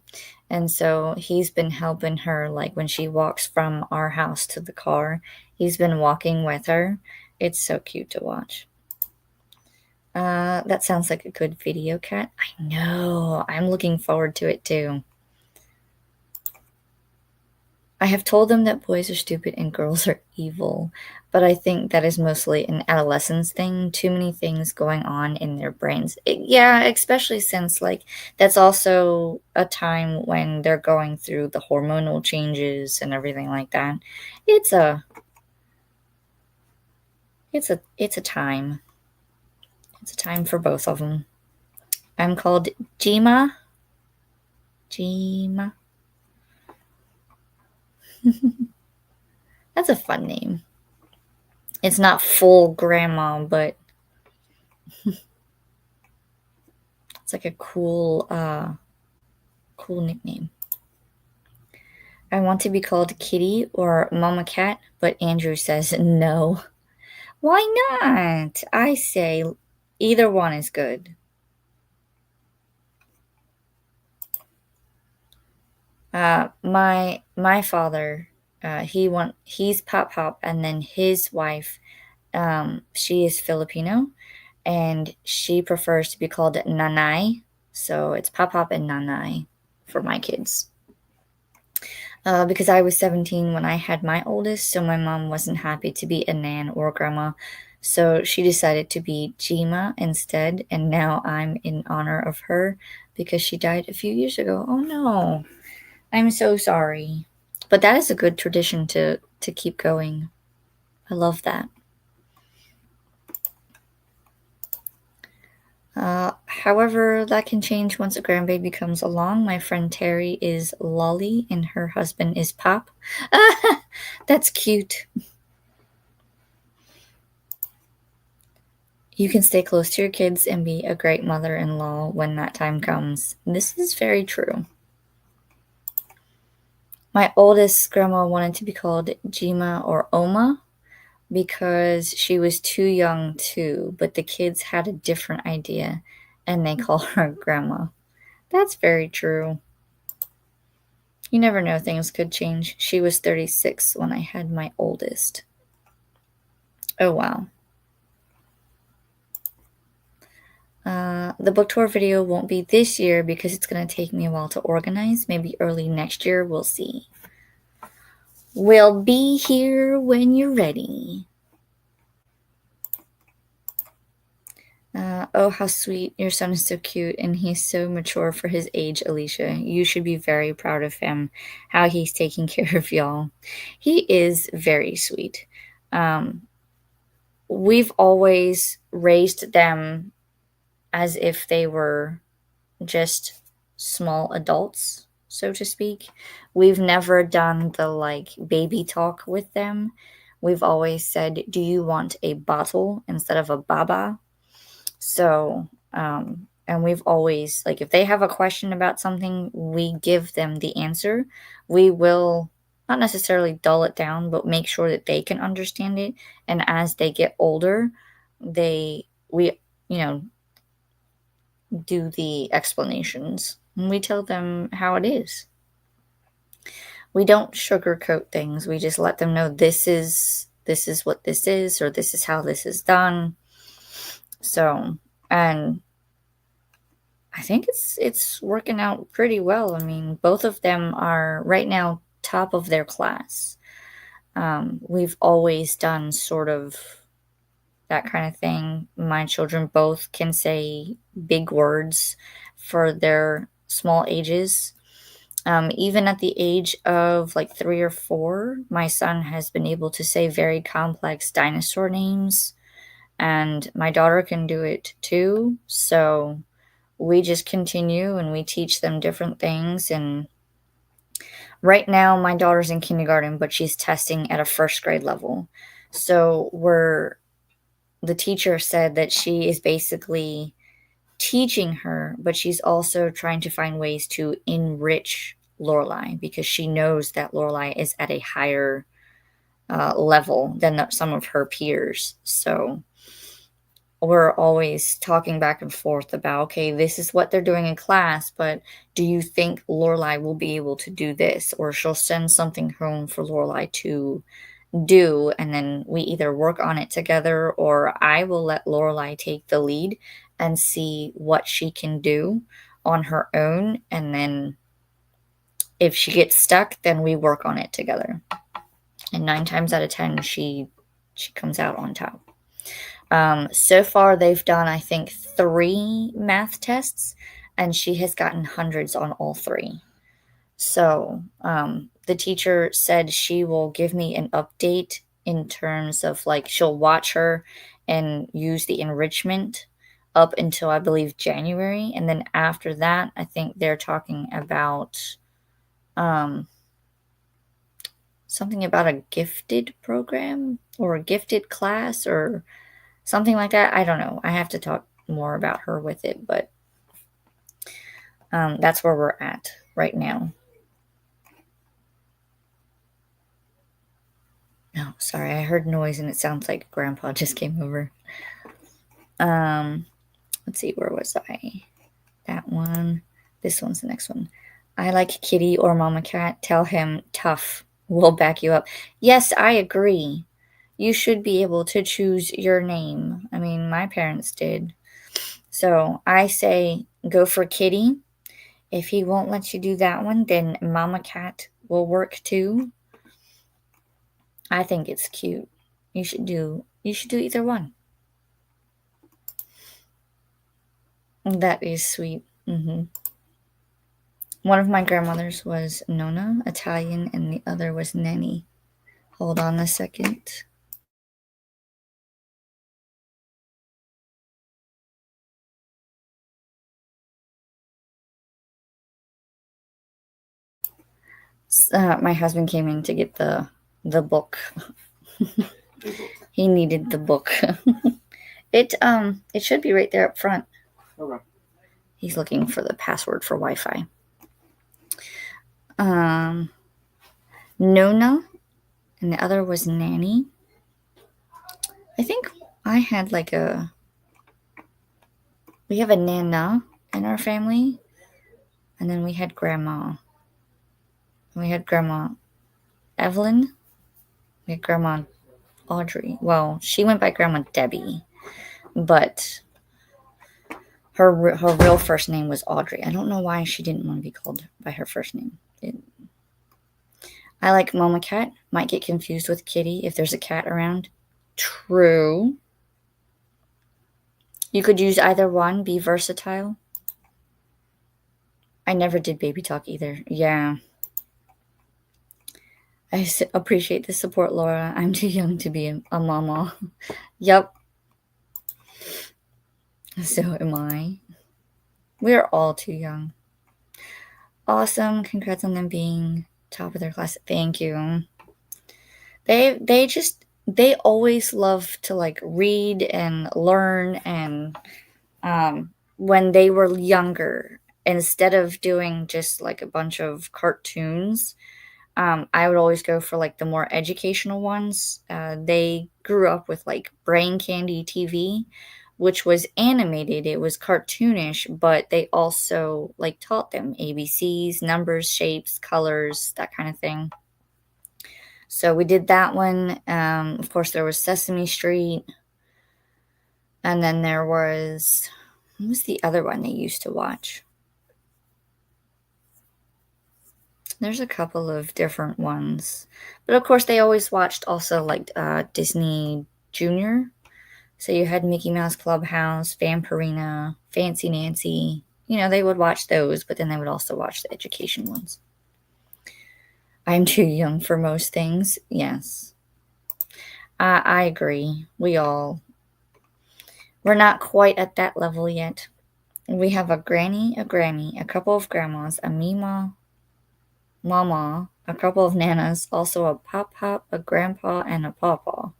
Speaker 1: And so he's been helping her, like when she walks from our house to the car, he's been walking with her. It's so cute to watch. That sounds like a good video, Cat. I know. I'm looking forward to it too. I have told them that boys are stupid and girls are evil, but I think that is mostly an adolescence thing. Too many things going on in their brains. Yeah, especially since like that's also a time when they're going through the hormonal changes and everything like that. It's a it's a time. It's a time for both of them. I'm called Jima. Jima. That's a fun name. It's not full grandma, but it's like a cool nickname. I want to be called Kitty or Mama Cat, but Andrew says no. Why not? I say either one is good. My father, he's Pop Pop, and then his wife, she is Filipino, and she prefers to be called Nanay. So it's Pop Pop and Nanay for my kids. Because I was 17 when I had my oldest, so my mom wasn't happy to be a nan or grandma. So she decided to be Jima instead, and now I'm in honor of her because she died a few years ago. Oh no, I'm so sorry. But that is a good tradition to keep going. I love that. However, that can change once a grandbaby comes along. My friend Terry is Lolly and her husband is Pop. That's cute. You can stay close to your kids and be a great mother in law when that time comes. This is very true. My oldest grandma wanted to be called Jima or Oma because she was too young too, but the kids had a different idea and they call her grandma. That's very true. You never know, things could change. She was 36 when I had my oldest. Oh wow. The book tour video won't be this year because it's going to take me a while to organize. Maybe early next year, we'll see. We'll be here when you're ready. Oh, how sweet. Your son is so cute and he's so mature for his age, Alicia. You should be very proud of him, how he's taking care of y'all. He is very sweet. We've always raised them as if they were just small adults, so to speak. We've never done the like baby talk with them. We've always said, "Do you want a bottle?" instead of a baba. So, and we've always, like, if they have a question about something, we give them the answer. We will not necessarily dull it down, but make sure that they can understand it. And as they get older, we, you know, do the explanations. And we tell them how it is. We don't sugarcoat things. We just let them know this is what this is, or this is how this is done. So, and I think it's working out pretty well. I mean, both of them are right now top of their class. We've always done sort of that kind of thing. My children both can say big words for their small ages. Even at the age of like 3 or 4, my son has been able to say very complex dinosaur names, and my daughter can do it too. So we just continue and we teach them different things. And right now, my daughter's in kindergarten, but she's testing at a first grade level. So the teacher said that she is basically teaching her, but she's also trying to find ways to enrich Lorelai because she knows that Lorelai is at a higher level than some of her peers. So we're always talking back and forth about, okay, this is what they're doing in class, but do you think Lorelai will be able to do this? Or she'll send something home for Lorelai to do, and then we either work on it together, or I will let Lorelai take the lead and see what she can do on her own, and then if she gets stuck, then we work on it together. And 9 times out of 10, she comes out on top. So far, they've done, I think, 3 math tests, and she has gotten hundreds on all 3. So the teacher said she will give me an update in terms of, like, she'll watch her and use the enrichment up until, I believe, January. And then after that, I think they're talking about something about a gifted program or a gifted class or something like that. I don't know. I have to talk more about her with it, but that's where we're at right now. sorry, I heard noise and it sounds like Grandpa just came over. Let's see, where was I? That one. This one's the next one. I like Kitty or Mama Cat. Tell him tough. We'll back you up. Yes, I agree. You should be able to choose your name. I mean, my parents did. So I say go for Kitty. If he won't let you do that one, then Mama Cat will work too. I think it's cute. You should do either one. That is sweet. One of my grandmothers was Nona, Italian, and the other was Nanny. Hold on a second. My husband came in to get the book. He needed the book. It should be right there up front.
Speaker 2: Okay.
Speaker 1: He's looking for the password for Wi-Fi. Nona, and the other was Nanny. I think I had we have a Nana in our family, and then we had Grandma. We had Grandma Evelyn. We had Grandma Audrey. Well, she went by Grandma Debbie, but her real first name was Audrey. I don't know why she didn't want to be called by her first name. I like Mama Cat. Might get confused with Kitty if there's a cat around. True. You could use either one. Be versatile. I never did baby talk either. Yeah. I appreciate the support, Laura. I'm too young to be a mama. Yep. So am I. We're all too young. Awesome. Congrats on them being top of their class. Thank you. They always love to like read and learn, and when they were younger, instead of doing just like a bunch of cartoons, I would always go for like the more educational ones. They grew up with like Brain Candy TV, which was animated. It was cartoonish, but they also like taught them ABCs, numbers, shapes, colors, that kind of thing. So we did that one. Of course, there was Sesame Street. And then there was, what was the other one they used to watch? There's a couple of different ones. But of course, they always watched also like Disney Junior. So you had Mickey Mouse Clubhouse, Vampirina, Fancy Nancy. You know, they would watch those, but then they would also watch the education ones. I'm too young for most things. Yes. I agree. We're not quite at that level yet. We have a granny, a grammy, a couple of grandmas, a mima, mama, a couple of nanas, also a pop, a grandpa, and a papa.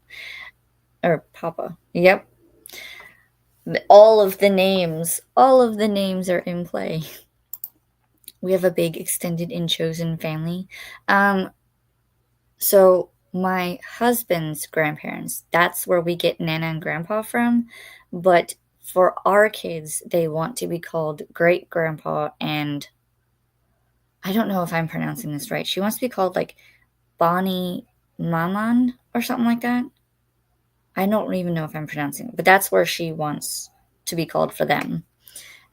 Speaker 1: Or papa. Yep. All of the names are in play. We have a big extended and chosen family. So my husband's grandparents, that's where we get Nana and Grandpa from. But for our kids, they want to be called Great Grandpa, and I don't know if I'm pronouncing this right. She wants to be called like Bonnie Maman or something like that. I don't even know if I'm pronouncing it, but that's where she wants to be called for them.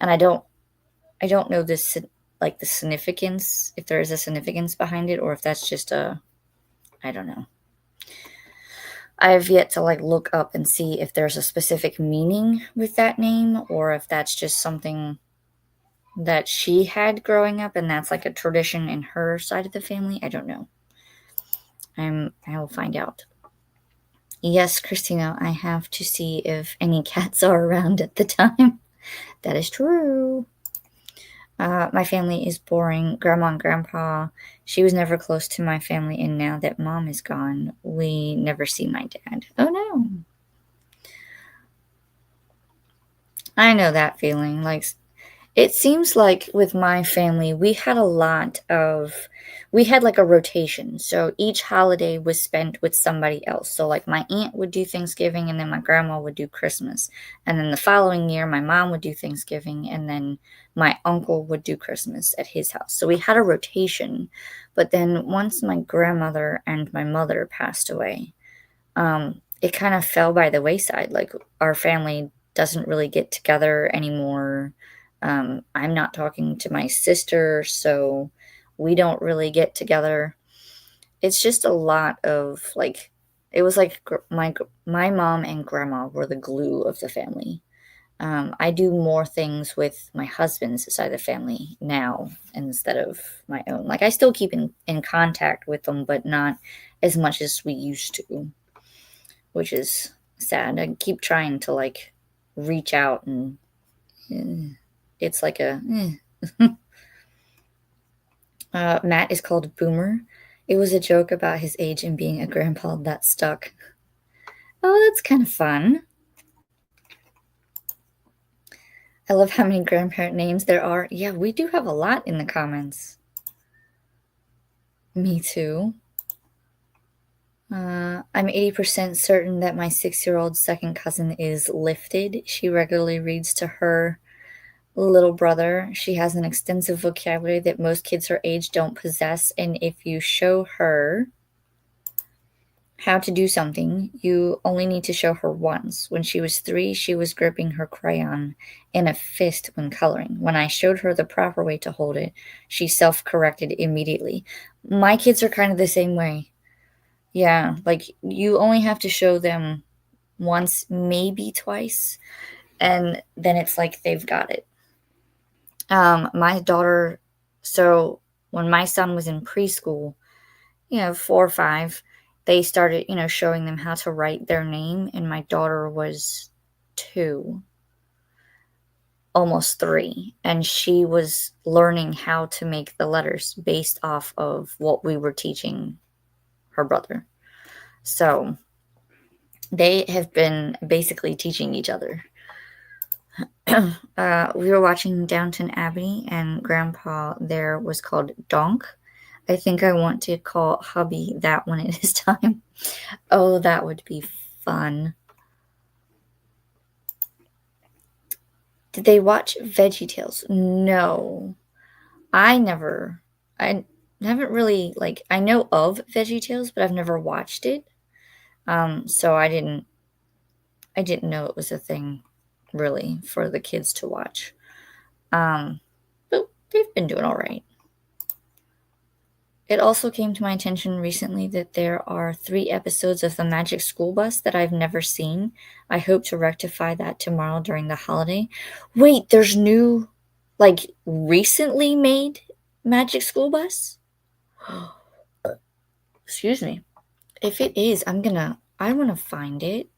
Speaker 1: And I don't know this, like the significance, if there is a significance behind it, or if that's just I don't know. I've yet to like look up and see if there's a specific meaning with that name, or if that's just something that she had growing up and that's like a tradition in her side of the family. I don't know. I will find out. Yes, Christina, I have to see if any cats are around at the time. That is true. My family is boring. Grandma and Grandpa, she was never close to my family, and now that Mom is gone, we never see my dad. Oh no. I know that feeling. Like, It seems like with my family, we had like a rotation. So each holiday was spent with somebody else. So like my aunt would do Thanksgiving and then my grandma would do Christmas. And then the following year, my mom would do Thanksgiving and then my uncle would do Christmas at his house. So we had a rotation. But then once my grandmother and my mother passed away, it kind of fell by the wayside. Like our family doesn't really get together anymore. I'm not talking to my sister, so we don't really get together. It's just a lot of like, it was like my mom and grandma were the glue of the family. I do more things with my husband's side of the family now instead of my own. Like I still keep in contact with them, but not as much as we used to, which is sad. I keep trying to like reach out and it's like a Matt is called Boomer. It was a joke about his age and being a grandpa that stuck. Oh, that's kind of fun. I love how many grandparent names there are. Yeah, we do have a lot in the comments. Me too. I'm 80% certain that my 6-year-old second cousin is lifted. She regularly reads to her little brother. She has an extensive vocabulary that most kids her age don't possess, and if you show her how to do something, you only need to show her once. When she was 3, she was gripping her crayon in a fist when coloring. When I showed her the proper way to hold it, she self-corrected immediately. My kids are kind of the same way. Yeah, like you only have to show them once, maybe twice, and then it's like they've got it. My daughter, so when my son was in preschool, 4 or 5, they started, showing them how to write their name, and my daughter was 2, almost 3, and she was learning how to make the letters based off of what we were teaching her brother. So they have been basically teaching each other. We were watching Downton Abbey, and Grandpa there was called Donk. I think I want to call hubby that when it is time. Oh, that would be fun. Did they watch VeggieTales? No. I haven't really, like, I know of VeggieTales, but I've never watched it. So I didn't know it was a thing, really, for the kids to watch. But they've been doing all right. It also came to my attention recently that there are 3 episodes of The Magic School Bus that I've never seen. I hope to rectify that tomorrow during the holiday. Wait, there's new, like, recently made Magic School Bus? Excuse me. If it is, I want to find it.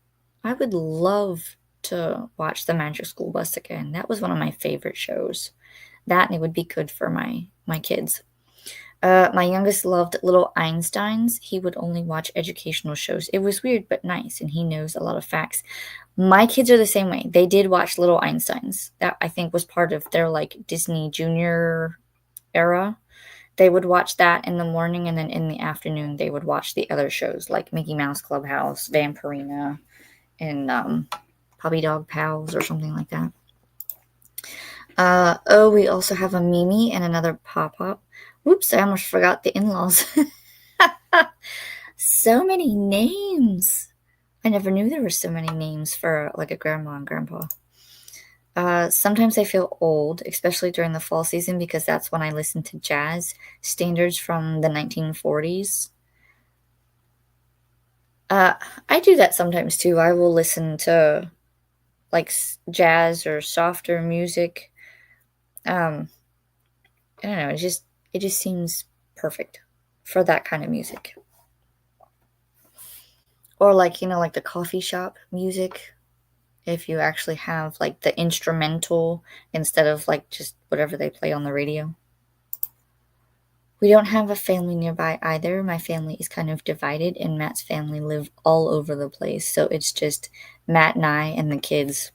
Speaker 1: I would love to watch The Magic School Bus again. That was one of my favorite shows. That, and it would be good for my kids. My youngest loved Little Einsteins. He would only watch educational shows. It was weird but nice, and he knows a lot of facts. My kids are the same way. They did watch Little Einsteins. That, I think, was part of their, like, Disney Junior era. They would watch that in the morning, and then in the afternoon, they would watch the other shows, like Mickey Mouse Clubhouse, Vampirina, and Puppy Dog Pals or something like that. We also have a Mimi and another Pop-Up. Whoops, I almost forgot the in-laws. So many names. I never knew there were so many names for, like, a grandma and grandpa. Sometimes I feel old, especially during the fall season, because that's when I listen to jazz standards from the 1940s. I do that sometimes too. I will listen to, like, jazz or softer music. I don't know. It just seems perfect for that kind of music. Or like, like the coffee shop music. If you actually have like the instrumental instead of like just whatever they play on the radio. We don't have a family nearby either. My family is kind of divided, and Matt's family live all over the place. So it's just Matt and I and the kids.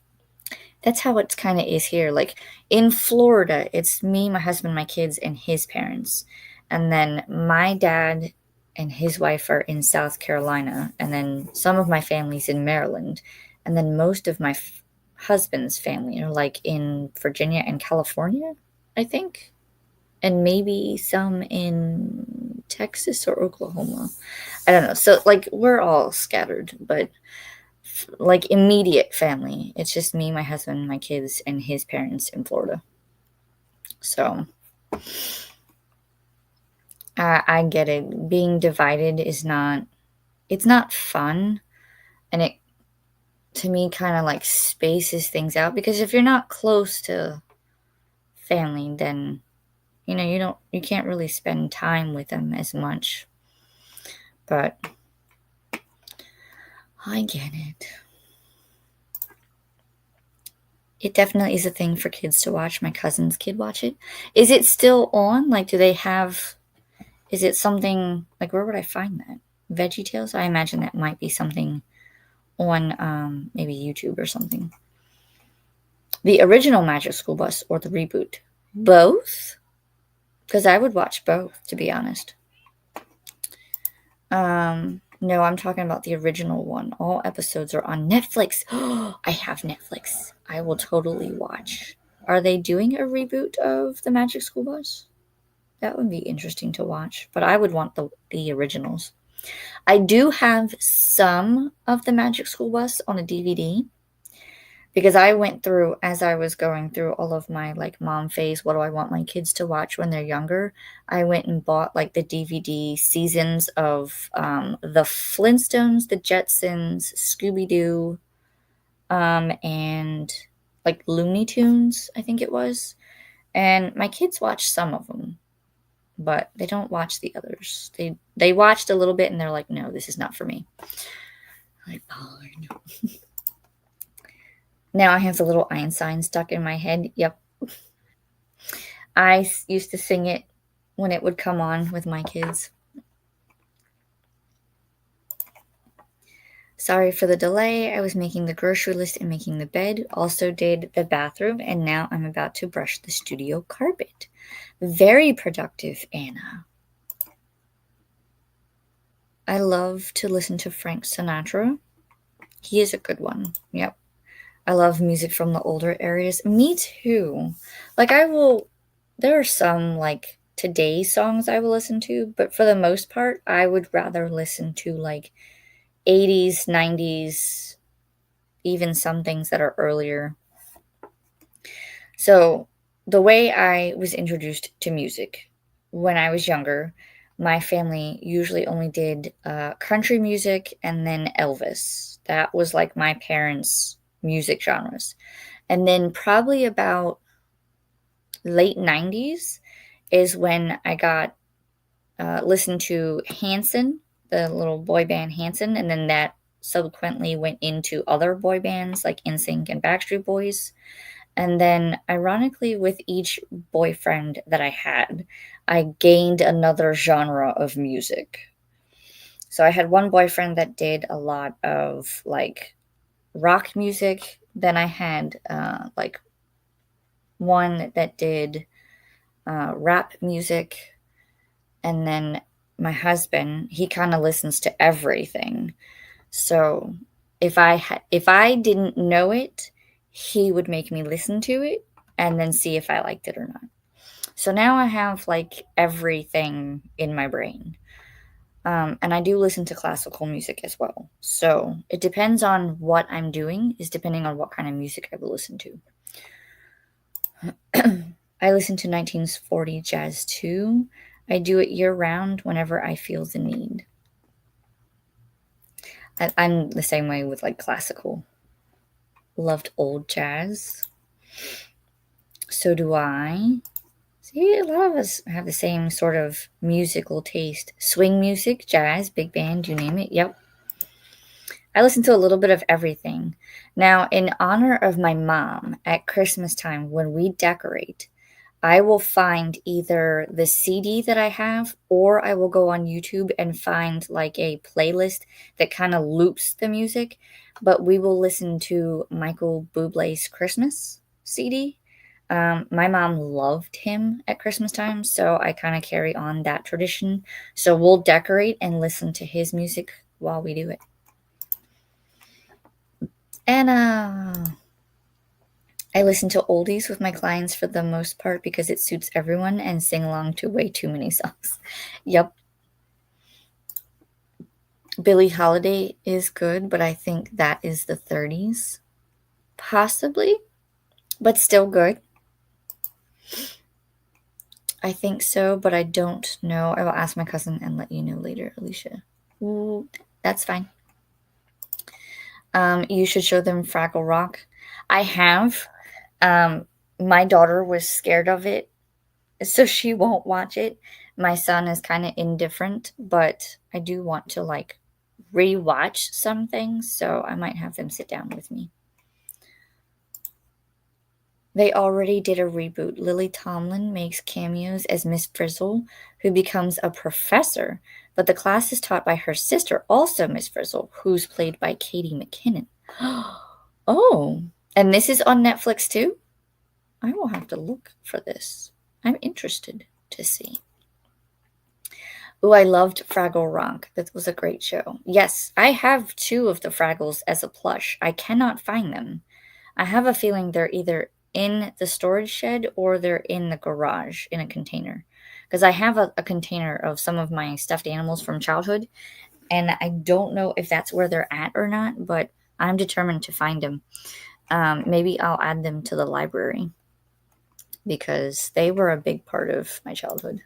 Speaker 1: That's how it kind of is here. Like in Florida, it's me, my husband, my kids, and his parents. And then my dad and his wife are in South Carolina. And then some of my family's in Maryland. And then most of my husband's family are like in Virginia and California, I think. And maybe some in Texas or Oklahoma. I don't know. So, like, we're all scattered, but like immediate family. It's just me, my husband, my kids, and his parents in Florida. So I get it. Being divided is not, it's not fun. And it, to me, kind of like spaces things out because if you're not close to family, then, you can't really spend time with them as much. But I get it. It definitely is a thing for kids to watch. My cousin's kid watch it. Is it still on? Like, do they have? Is it something like where would I find that? Veggie Tales. I imagine that might be something on maybe YouTube or something. The original Magic School Bus or the reboot? Both, because I would watch both to be honest. No, I'm talking about the original one. All episodes are on Netflix. I have Netflix. I will totally watch. Are they doing a reboot of the Magic School Bus? That would be interesting to watch, but I would want the originals. I do have some of the Magic School Bus on a DVD because I went through as I was going through all of my like mom phase. What do I want my kids to watch when they're younger? I went and bought like the DVD seasons of the Flintstones, the Jetsons, Scooby Doo, and like Looney Tunes. I think it was, and my kids watched some of them, but they don't watch the others. They watched a little bit and they're like, no, this is not for me. I'm like, oh, I know. Now I have the little Einstein stuck in my head. Yep. I used to sing it when it would come on with my kids. Sorry for the delay. I was making the grocery list and making the bed. Also did the bathroom, and now I'm about to brush the studio carpet. Very productive, Anna. I love to listen to Frank Sinatra. He is a good one. Yep. I love music from the older areas. Me too. Like there are some like today's songs I will listen to, but for the most part, I would rather listen to like 80s, 90s, even some things that are earlier. So, the way I was introduced to music when I was younger, my family usually only did country music and then Elvis. That was like my parents' music genres. And then probably about late 90s is when I got listened to Hanson, the little boy band Hanson, and then that subsequently went into other boy bands like NSYNC and Backstreet Boys. And then, ironically, with each boyfriend that I had, I gained another genre of music. So I had one boyfriend that did a lot of like rock music. Then I had like one that did rap music. And then my husband, he kind of listens to everything. So if I didn't know it, he would make me listen to it and then see if I liked it or not. So now I have like everything in my brain. And I do listen to classical music as well. So it depends on what I'm doing, is depending on what kind of music I will listen to. I listen to 1940 jazz too. I do it year round whenever I feel the need. I'm the same way with like classical. Loved old jazz. So do I. See, a lot of us have the same sort of musical taste. Swing music, jazz, big band, you name it. Yep. I listen to a little bit of everything. Now, in honor of my mom, at Christmas time, when we decorate, I will find either the CD that I have, or I will go on YouTube and find like a playlist that kind of loops the music. But we will listen to Michael Bublé's Christmas CD. My mom loved him at Christmas time, so I kind of carry on that tradition. So we'll decorate and listen to his music while we do it. And I listen to oldies with my clients for the most part because it suits everyone and sing along to way too many songs. Yep. Billie Holiday is good, but I think that is the 30s. Possibly, but still good. I think so, but I don't know. I will ask my cousin and let you know later, Alicia. Ooh, that's fine. You should show them Fraggle Rock. I have. My daughter was scared of it, so she won't watch it. My son is kind of indifferent, but I do want to like rewatch some things, so I might have them sit down with me. They already did a reboot. Lily Tomlin makes cameos as Miss Frizzle, who becomes a professor, but the class is taught by her sister, also Miss Frizzle, who's played by Katie McKinnon. Oh, and this is on Netflix too? I will have to look for this. I'm interested to see. Oh, I loved Fraggle Rock. That was a great show. Yes, I have 2 of the Fraggles as a plush. I cannot find them. I have a feeling they're either in the storage shed or they're in the garage in a container. Because I have a container of some of my stuffed animals from childhood, and I don't know if that's where they're at or not, but I'm determined to find them. Maybe I'll add them to the library because they were a big part of my childhood.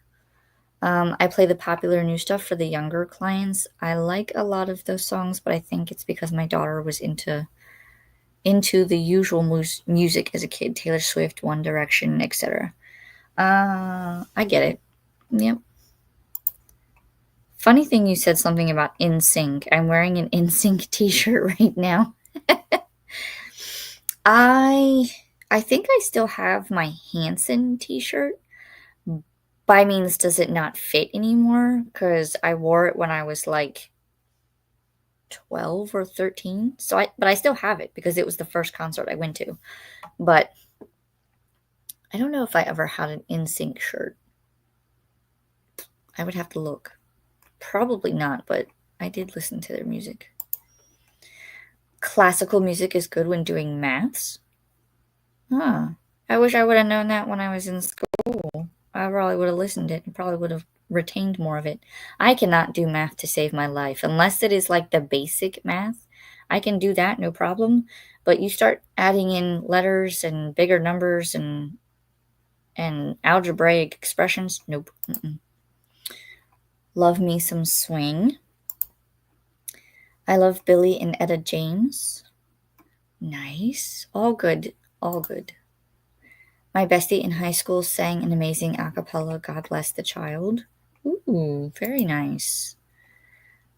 Speaker 1: I play the popular new stuff for the younger clients. I like a lot of those songs, but I think it's because my daughter was into the usual music as a kid: Taylor Swift, One Direction, etc. I get it. Yep. Funny thing you said something about NSYNC. I'm wearing an NSYNC t-shirt right now. I think I still have my Hanson t-shirt. By means, does it not fit anymore? Because I wore it when I was like 12 or 13. But I still have it because it was the first concert I went to. But I don't know if I ever had an NSYNC shirt. I would have to look. Probably not, but I did listen to their music. Classical music is good when doing maths. Huh. I wish I would have known that when I was in school. I probably would have listened to it and probably would have retained more of it. I cannot do math to save my life unless it is like the basic math. I can do that, no problem. But you start adding in letters and bigger numbers and algebraic expressions, nope. Mm-mm. Love me some swing. I love Billy and Etta James. Nice. All good. All good. My bestie in high school sang an amazing a cappella, God Bless the Child. Ooh, very nice.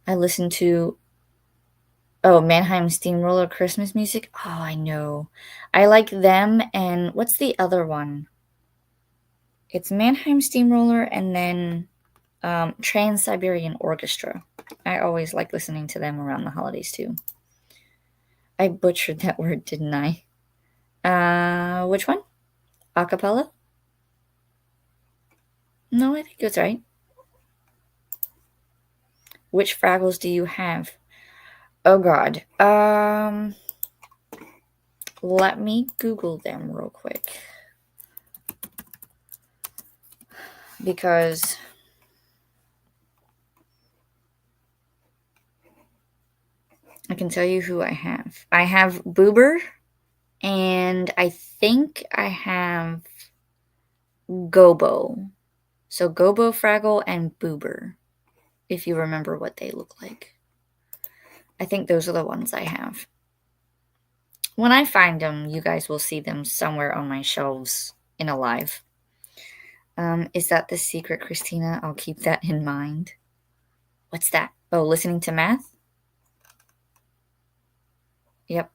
Speaker 1: I listened to Mannheim Steamroller Christmas music. Oh, I know. I like them, and what's the other one? It's Mannheim Steamroller and then Trans-Siberian Orchestra. I always like listening to them around the holidays too. I butchered that word, didn't I? Which one? Acapella? No, I think it's right. Which Fraggles do you have? Oh God. Let me Google them real quick. Because I can tell you who I have. I have Boober, and I think I have Gobo. So Gobo Fraggle and Boober, if you remember what they look like. I think those are the ones I have. When I find them, you guys will see them somewhere on my shelves in a live. Is that the secret, Christina? I'll keep that in mind. What's that? Oh, listening to math? Yep.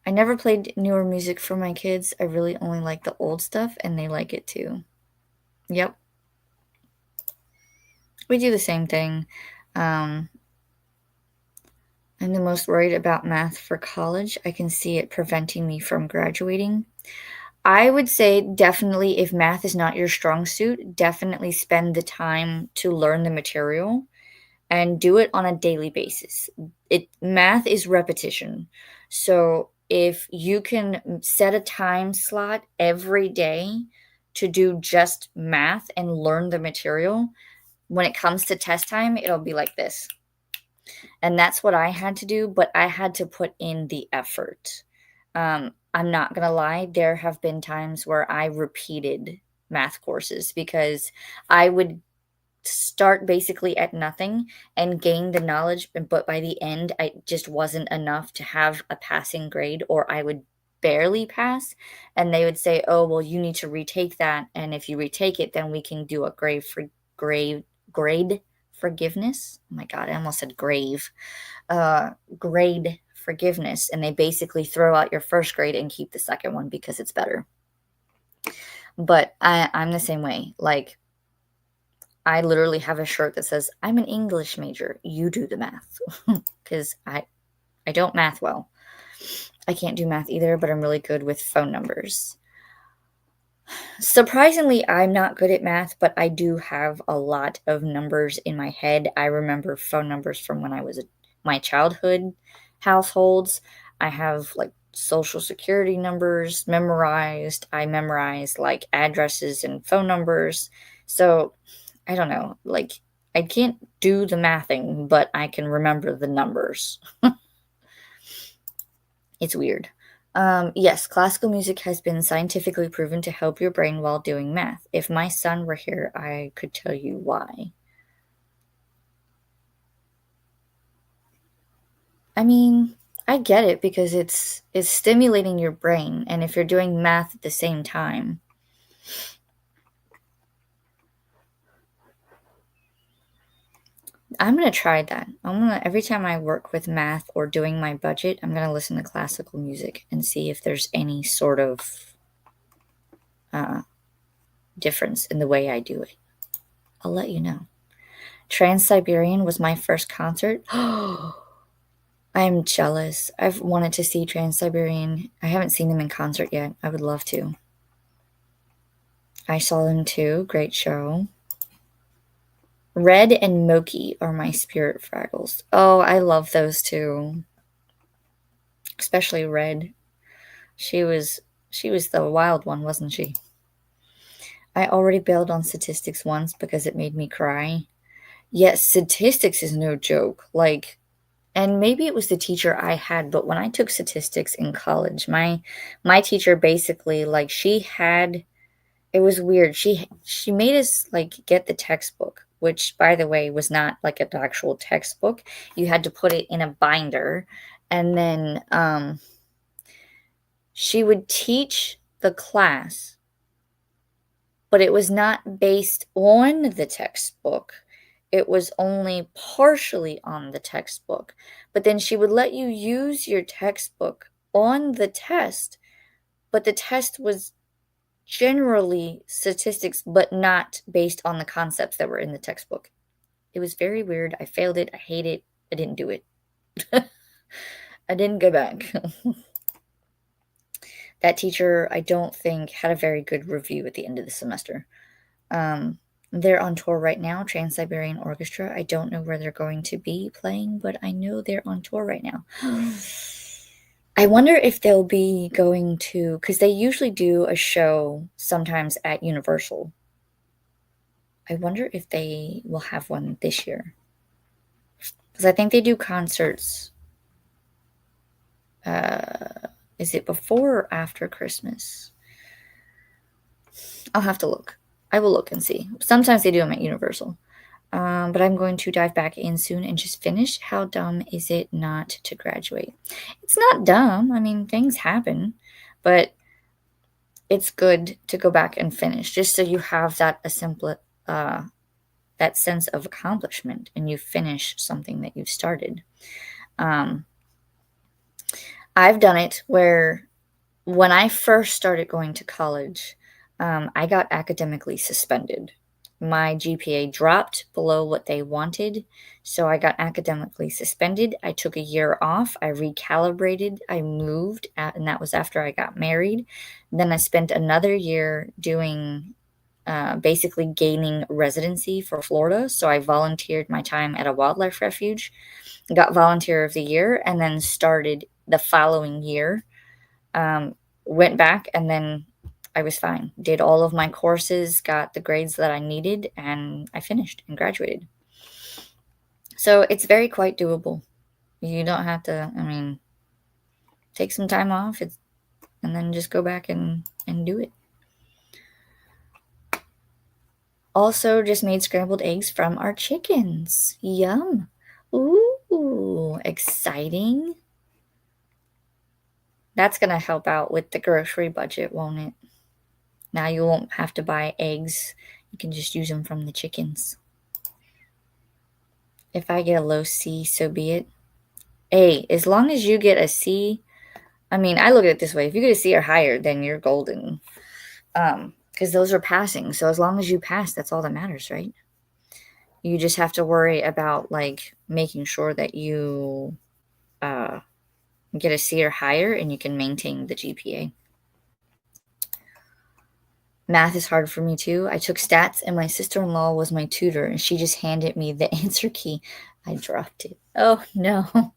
Speaker 1: I never played newer music for my kids. I really only like the old stuff, and they like it too. Yep. We do the same thing. Um, I'm the most worried about math for college. I can see it preventing me from graduating. I would say definitely if math is not your strong suit, definitely spend the time to learn the material and do it on a daily basis. Math is repetition. So if you can set a time slot every day to do just math and learn the material, when it comes to test time, it'll be like this. And that's what I had to do, but I had to put in the effort. I'm not gonna lie, there have been times where I repeated math courses because I would start basically at nothing and gain the knowledge, but by the end, I just wasn't enough to have a passing grade, or I would barely pass. And they would say, "Oh, well, you need to retake that, and if you retake it, then we can do a grade forgiveness." Oh my god, I almost said grave. Grade forgiveness, and they basically throw out your first grade and keep the second one because it's better. But I'm the same way. Like, I literally have a shirt that says, "I'm an English major. You do the math." Because I don't math well. I can't do math either, but I'm really good with phone numbers. Surprisingly, I'm not good at math, but I do have a lot of numbers in my head. I remember phone numbers from when I was my childhood households. I have like social security numbers memorized. I memorized like addresses and phone numbers. So I don't know, like I can't do the mathing, but I can remember the numbers. It's weird. Yes, classical music has been scientifically proven to help your brain while doing math. If my son were here, I could tell you why. I mean, I get it because it's stimulating your brain, and if you're doing math at the same time, I'm gonna try that. I'm gonna every time I work with math or doing my budget, I'm gonna listen to classical music and see if there's any sort of uh, difference in the way I do it. I'll let you know. Trans Siberian was my first concert. I'm jealous. I've wanted to see Trans Siberian. I haven't seen them in concert yet. I would love to. I saw them too. Great show. Red and Moki are my spirit Fraggles. Oh, I love those two. Especially Red. She was the wild one, wasn't she? I already bailed on statistics once because it made me cry. Yes, statistics is no joke. Like, and maybe it was the teacher I had, but when I took statistics in college, my teacher basically like she had it was weird. She made us like get the textbook, which by the way was not like an actual textbook. You had to put it in a binder, and then she would teach the class, but it was not based on the textbook. It was only partially on the textbook. But then she would let you use your textbook on the test, but the test was generally statistics, but not based on the concepts that were in the textbook. It was very weird. I failed it. I hate it. I didn't do it. I didn't go back. That teacher, I don't think, had a very good review at the end of the semester. They're on tour right now, Trans Siberian Orchestra. I don't know where they're going to be playing, but I know they're on tour right now. I wonder if they'll be going to, because they usually do a show sometimes at Universal. I wonder if they will have one this year. Because I think they do concerts. Is it before or after Christmas? I'll have to look. I will look and see. Sometimes they do them at Universal. But I'm going to dive back in soon and just finish. How dumb is it not to graduate? It's not dumb. I mean, things happen, but it's good to go back and finish just so you have that sense of accomplishment and you finish something that you've started. Um, I've done it where when I first started going to college, I got academically suspended. My GPA dropped below what they wanted, so I got academically suspended. I took a year off. I recalibrated. I moved, and that was after I got married. Then I spent another year doing basically gaining residency for Florida. So I volunteered my time at a wildlife refuge, got volunteer of the year, and then started the following year. Um, Went back, and then I was fine. Did all of my courses, got the grades that I needed, and I finished and graduated. So it's very quite doable. You don't have to, I mean, take some time off and then just go back and do it. Also, just made scrambled eggs from our chickens. Yum. Ooh, exciting. That's going to help out with the grocery budget, won't it? Now you won't have to buy eggs. You can just use them from the chickens. If I get a low C, so be it. A, as long as you get a C, I mean, I look at it this way. If you get a C or higher, then you're golden. Because those are passing. So as long as you pass, that's all that matters, right? You just have to worry about like making sure that you get a C or higher and you can maintain the GPA. Math is hard for me too. I took stats and my sister-in-law was my tutor and she just handed me the answer key. I dropped it. Oh no.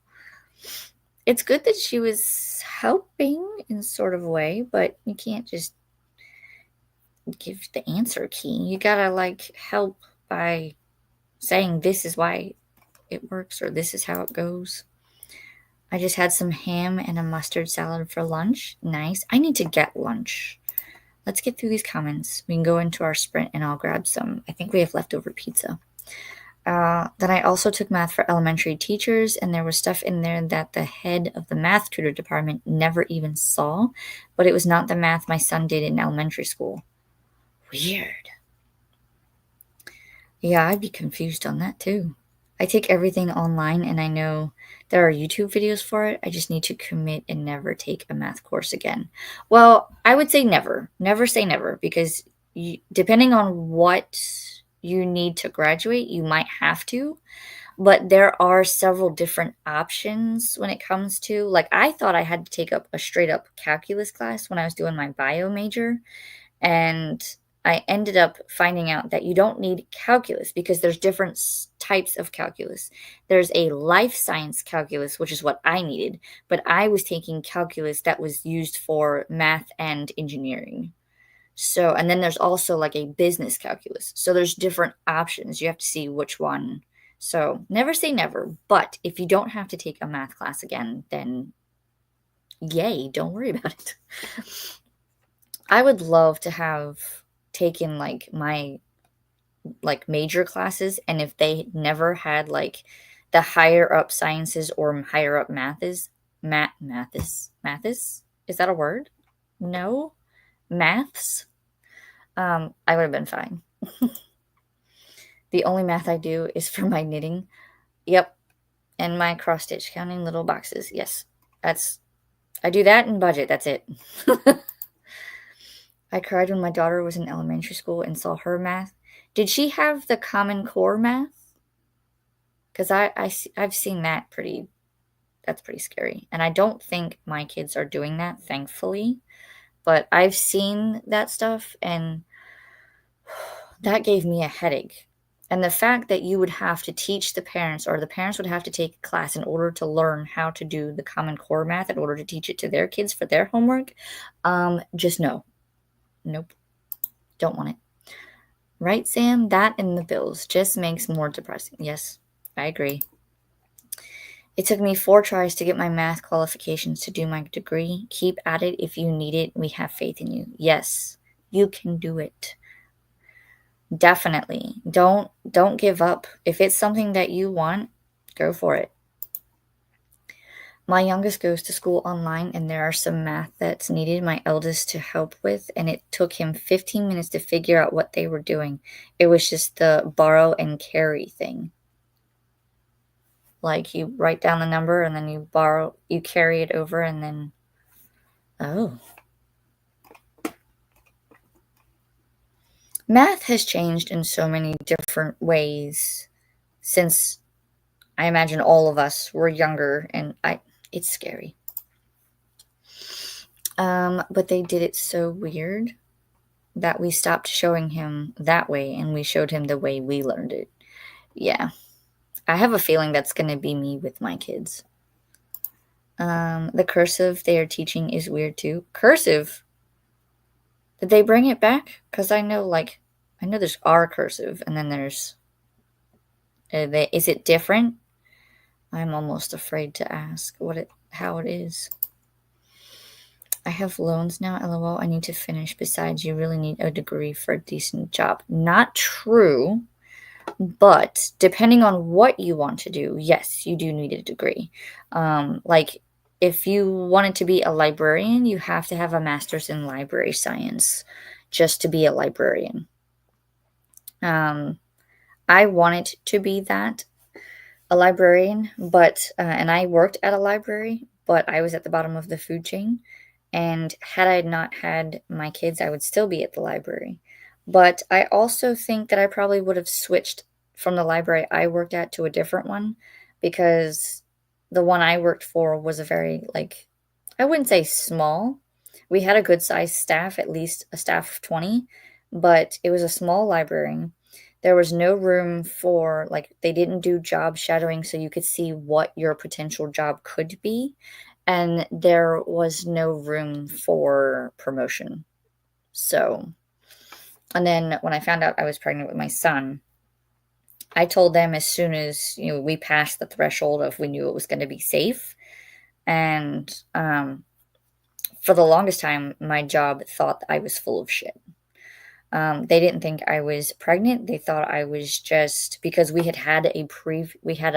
Speaker 1: It's good that she was helping in sort of a way, but you can't just give the answer key. You gotta like help by saying this is why it works or this is how it goes. I just had some ham and a mustard salad for lunch. Nice. I need to get lunch. Let's get through these comments. We can go into our sprint and I'll grab some. I think we have leftover pizza. Then I also took math for elementary teachers, and there was stuff in there that the head of the math tutor department never even saw, but it was not the math my son did in elementary school. Weird. Yeah, I'd be confused on that too. I take everything online and I know there are YouTube videos for it. I just need to commit and never take a math course again. Well, I would say never. Never say never because depending on what you need to graduate, you might have to. But there are several different options when it comes to, like, I thought I had to take up a straight up calculus class when I was doing my bio major. And I ended up finding out that you don't need calculus because there's different types of calculus. There's a life science calculus, which is what I needed, but I was taking calculus that was used for math and engineering. So, and then there's also like a business calculus. So there's different options. You have to see which one. So never say never, but if you don't have to take a math class again, then yay, don't worry about it. I would love to have taken like my like major classes, and if they never had like the higher up sciences or higher up maths is that a word? No, maths. I would have been fine. The only math I do is for my knitting. Yep, and my cross stitch, counting little boxes. Yes, I do that and budget. That's it. I cried when my daughter was in elementary school and saw her math. Did she have the Common Core math? Because I've seen that that's pretty scary. And I don't think my kids are doing that, thankfully. But I've seen that stuff and that gave me a headache. And the fact that you would have to teach the parents or the parents would have to take a class in order to learn how to do the Common Core math in order to teach it to their kids for their homework, just no. Nope. Don't want it. Right, Sam? That and the bills just makes more depressing. Yes, I agree. It took me 4 tries to get my math qualifications to do my degree. Keep at it if you need it. We have faith in you. Yes, you can do it. Definitely. Don't give up. If it's something that you want, go for it. My youngest goes to school online, and there are some math that's needed my eldest to help with, and it took him 15 minutes to figure out what they were doing. It was just the borrow and carry thing. Like, you write down the number and then you carry it over and then, oh. Math has changed in so many different ways since I imagine all of us were younger, and it's scary. But they did it so weird that we stopped showing him that way and we showed him the way we learned it. Yeah. I have a feeling that's going to be me with my kids. The cursive they are teaching is weird too. Cursive? Did they bring it back? Because I know there's R cursive and then there's. Is it different? I'm almost afraid to ask how it is. I have loans now, lol. I need to finish. Besides, you really need a degree for a decent job. Not true. But depending on what you want to do, yes, you do need a degree. Like, if you wanted to be a librarian, you have to have a master's in library science just to be a librarian. I wanted to be a librarian, but and I worked at a library, but I was at the bottom of the food chain. And had I not had my kids, I would still be at the library. But I also think that I probably would have switched from the library I worked at to a different one, because the one I worked for was a very, I wouldn't say small. We had a good sized staff, at least a staff of 20, but it was a small library. There was no room for, they didn't do job shadowing so you could see what your potential job could be. And there was no room for promotion. So, and then when I found out I was pregnant with my son, I told them as soon as, we passed the threshold of we knew it was going to be safe. And for the longest time, my job thought I was full of shit. They didn't think I was pregnant. They thought I was just, because we had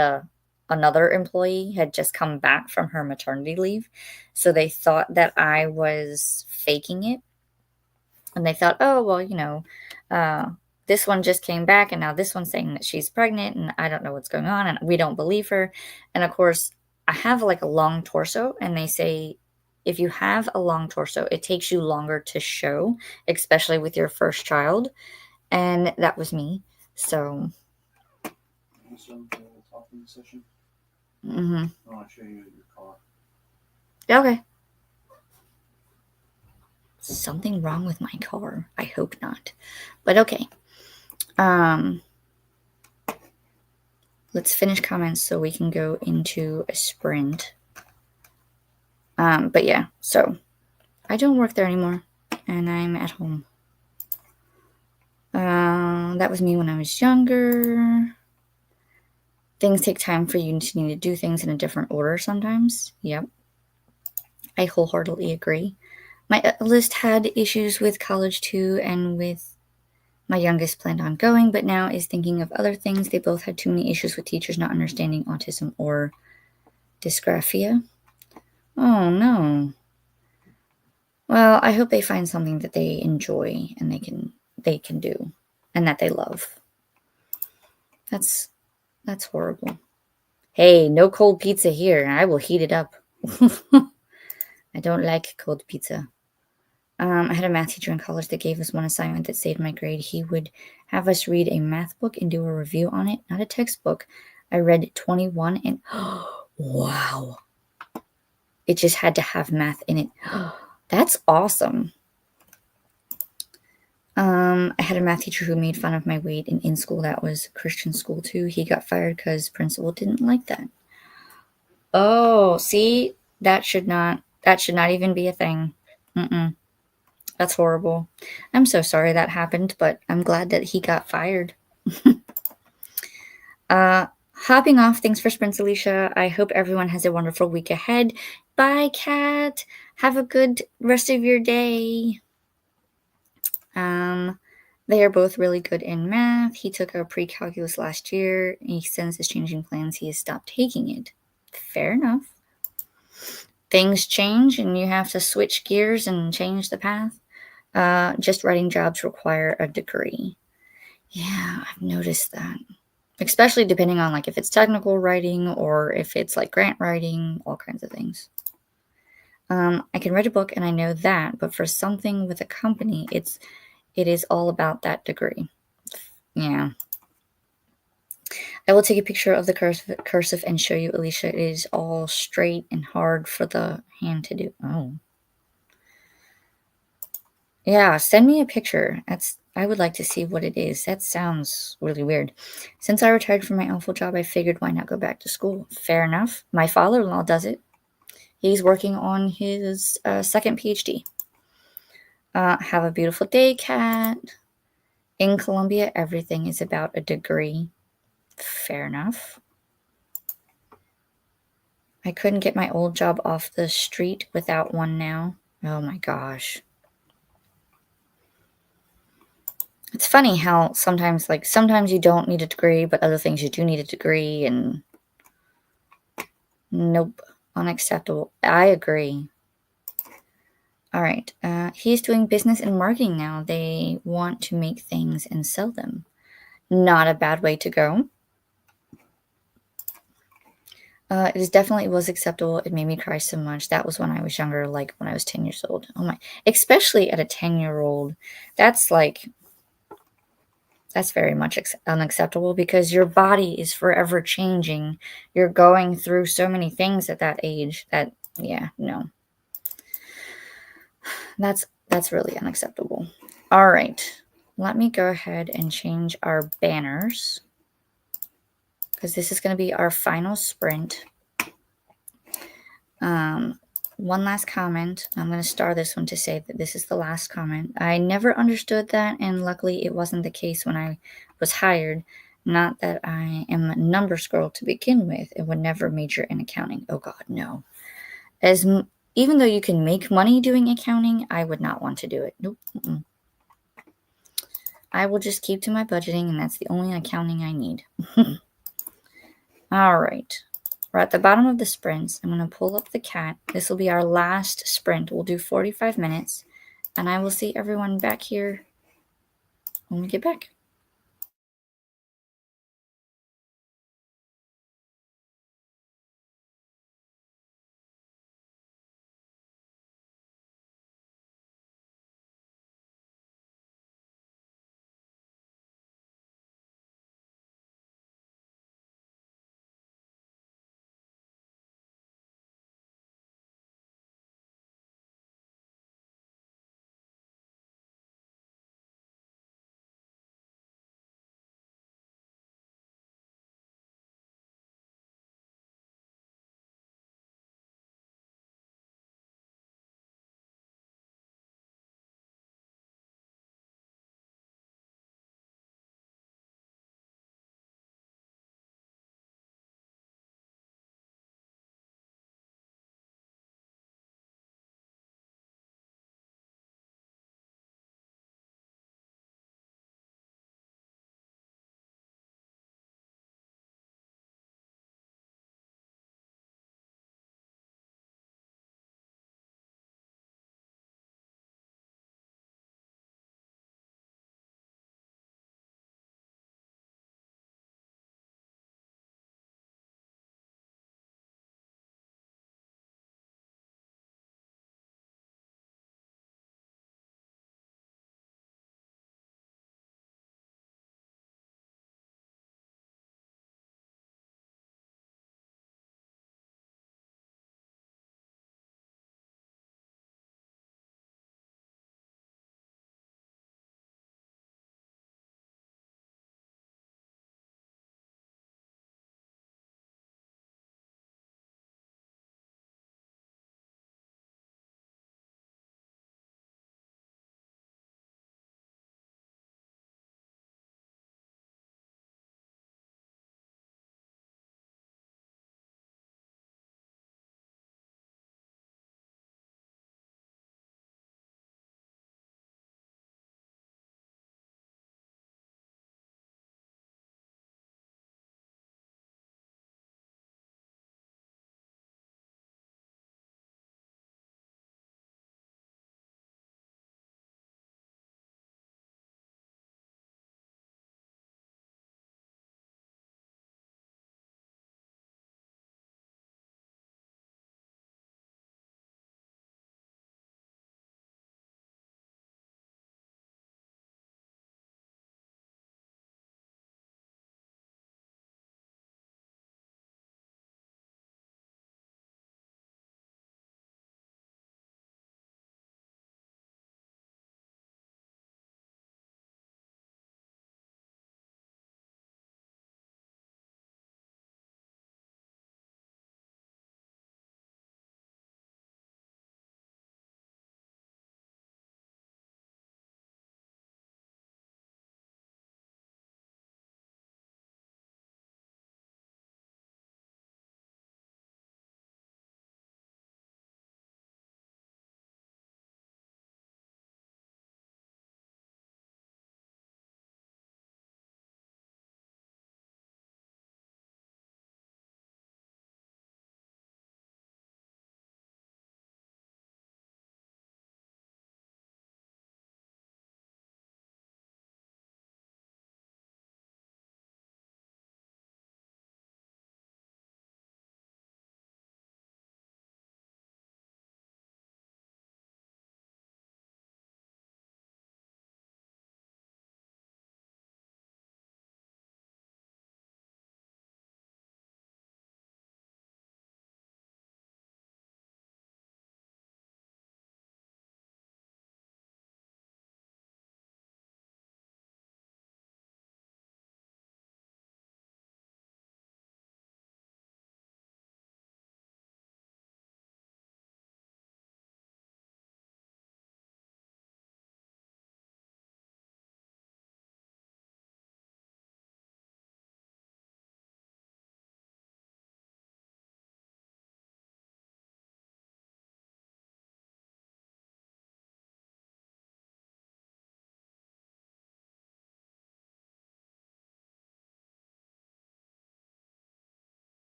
Speaker 1: another employee had just come back from her maternity leave. So they thought that I was faking it. And they thought, oh, well, this one just came back and now this one's saying that she's pregnant and I don't know what's going on and we don't believe her. And of course, I have a long torso, and they say if you have a long torso, it takes you longer to show, especially with your first child. And that was me. So.
Speaker 2: Talking session.
Speaker 1: Mm-hmm.
Speaker 2: I want to show you your car.
Speaker 1: Okay. Something wrong with my car? I hope not. But okay. Let's finish comments so we can go into a sprint. But yeah, so I don't work there anymore, and I'm at home. That was me when I was younger. Things take time for you to need to do things in a different order sometimes. Yep. I wholeheartedly agree. My list had issues with college too, and with my youngest planned on going, but now is thinking of other things. They both had too many issues with teachers not understanding autism or dysgraphia. Oh no. Well, I hope they find something that they enjoy and they can do and that they love. That's horrible. Hey, no cold pizza here. I will heat it up. I don't like cold pizza. I had a math teacher in college that gave us one assignment that saved my grade. He would have us read a math book and do a review on it, not a textbook. I read 21 and wow. It just had to have math in it. That's awesome. I had a math teacher who made fun of my weight, and in school that was Christian school too. He got fired because principal didn't like that. Oh, see, that should not even be a thing. That's horrible. I'm so sorry that happened, but I'm glad that he got fired. Hopping off, thanks for sprints, Alicia. I hope everyone has a wonderful week ahead. Bye, Kat. Have a good rest of your day. They are both really good in math. He took a pre-calculus last year. He since is changing plans. He has stopped taking it. Fair enough. Things change and you have to switch gears and change the path. Just writing jobs require a degree. Yeah, I've noticed that. especially depending on like if it's technical writing or if it's like grant writing, all kinds of things. I can write a book and I know that, but for something with a company, it is all about that degree. Yeah. I will take a picture of the cursive and show you, Alicia. It is all straight and hard for the hand to do. Oh. Yeah, send me a picture. I would like to see what it is. That sounds really weird. Since I retired from my awful job, I figured why not go back to school. Fair enough. My father-in-law does it. He's working on his second PhD. Have a beautiful day, Kat. In Colombia, everything is about a degree. Fair enough. I couldn't get my old job off the street without one now. Oh my gosh. It's funny how sometimes you don't need a degree, but other things you do need a degree, and nope, unacceptable. I agree. All right. He's doing business and marketing now. They want to make things and sell them. Not a bad way to go. It was acceptable. It made me cry so much. That was when I was younger, like when I was 10 years old. Oh my, especially at a 10-year-old. That's very much unacceptable because your body is forever changing. You're going through so many things at that age that, yeah, no. That's really unacceptable. All right. Let me go ahead and change our banners because this is going to be our final sprint. One last comment. I'm going to star this one to say that this is the last comment. I never understood that, and luckily it wasn't the case when I was hired. Not that I am a numbers girl to begin with and would never major in accounting. Oh God, no. Even though you can make money doing accounting, I would not want to do it. Nope. Mm-mm. I will just keep to my budgeting, and that's the only accounting I need. All right. We're at the bottom of the sprints. I'm going to pull up the cat. This will be our last sprint. We'll do 45 minutes, and I will see everyone back here when we get back.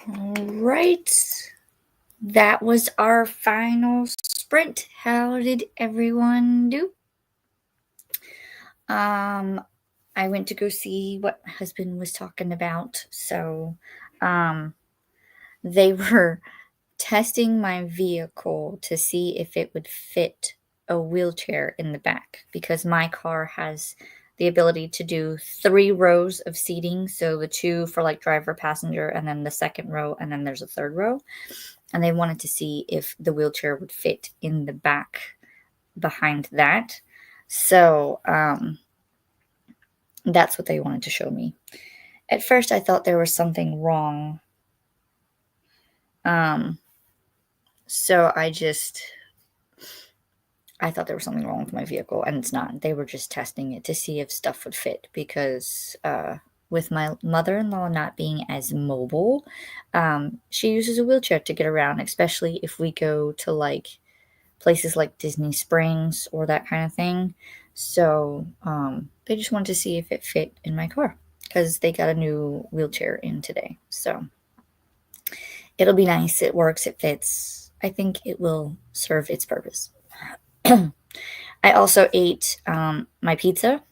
Speaker 1: All right. That was our final sprint. How did everyone do? I went to go see what my husband was talking about. So, they were testing my vehicle to see if it would fit a wheelchair in the back because my car has the ability to do 3 rows of seating. So the 2 for like driver, passenger, and then the second row, and then there's a third row. And they wanted to see if the wheelchair would fit in the back behind that. So that's what they wanted to show me. At first, I thought there was something wrong. So I thought there was something wrong with my vehicle, and it's not. They were just testing it to see if stuff would fit because with my mother-in-law not being as mobile, she uses a wheelchair to get around, especially if we go to like places like Disney Springs or that kind of thing. So they just wanted to see if it fit in my car because they got a new wheelchair in today. So it'll be nice. It works. It fits. I think it will serve its purpose. I also ate my pizza,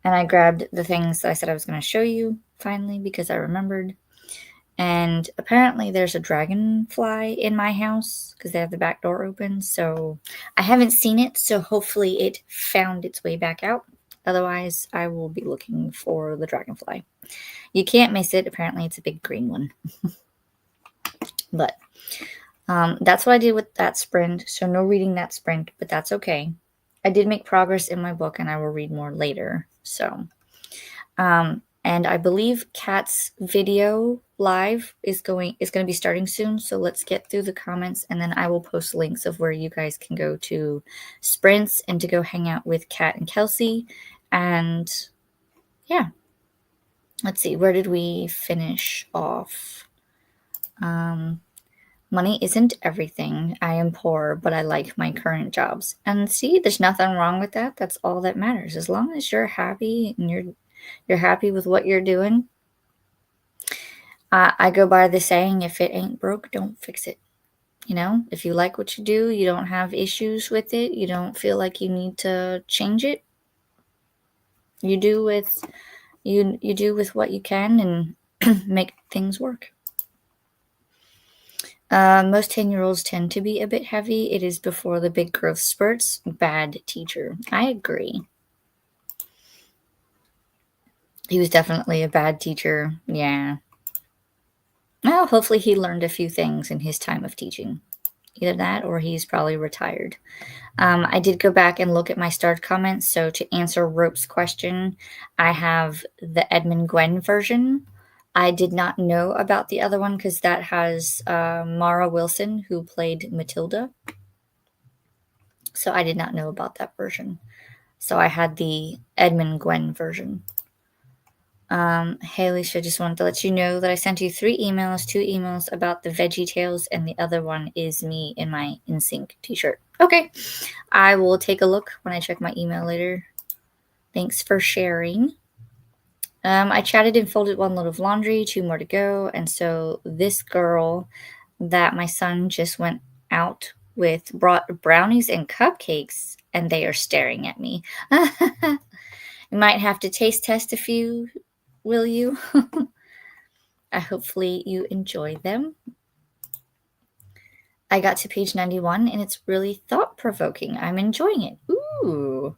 Speaker 1: and I grabbed the things that I said I was going to show you finally because I remembered. And apparently there's a dragonfly in my house because they have the back door open. So I haven't seen it, so hopefully it found its way back out. Otherwise, I will be looking for the dragonfly. You can't miss it. Apparently it's a big green one. But that's what I did with that sprint. So no reading that sprint, but that's okay. I did make progress in my book, and I will read more later. So, and I believe Kat's video live is going to be starting soon. So let's get through the comments, and then I will post links of where you guys can go to sprints and to go hang out with Kat and Kelsey. And yeah, let's see, where did we finish off? Money isn't everything. I am poor, but I like my current jobs. And see, there's nothing wrong with that. That's all that matters. As long as you're happy and you're happy with what you're doing. I go by the saying, if it ain't broke, don't fix it. You know, if you like what you do, you don't have issues with it, you don't feel like you need to change it. You do with what you can and make things work. Most 10-year-olds tend to be a bit heavy. It is before the big growth spurts. Bad teacher. I agree. He was definitely a bad teacher. Yeah. Well, hopefully he learned a few things in his time of teaching. Either that or he's probably retired. I did go back and look at my starred comments. So to answer Rope's question, I have the Edmund Gwen version. I did not know about the other one because that has Mara Wilson, who played Matilda. So I did not know about that version. So I had the Edmund Gwen version. Hey, Alicia, just wanted to let you know that I sent you 3 emails, 2 emails about the Veggie Tales, and the other one is me in my NSYNC t-shirt. Okay, I will take a look when I check my email later. Thanks for sharing. I chatted and folded 1 load of laundry, 2 more to go, and so this girl that my son just went out with brought brownies and cupcakes, and they are staring at me. You might have to taste test a few, will you? Hopefully you enjoy them. I got to page 91 and it's really thought-provoking. I'm enjoying it. Ooh.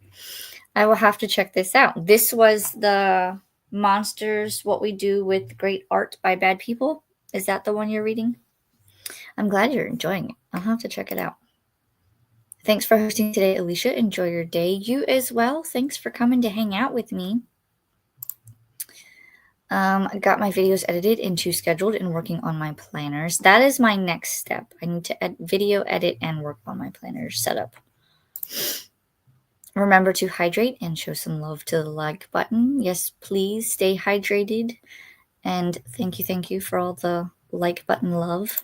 Speaker 1: I will have to check this out. This was the Monsters, What We Do with Great Art by Bad People. Is that the one you're reading? I'm glad you're enjoying it. I'll have to check it out. Thanks for hosting today, Alicia. Enjoy your day. You as well. Thanks for coming to hang out with me. I got my videos edited into scheduled and working on my planners. That is my next step. I need to video edit and work on my planners setup. Remember to hydrate and show some love to the like button. Yes, please stay hydrated. And thank you for all the like button love.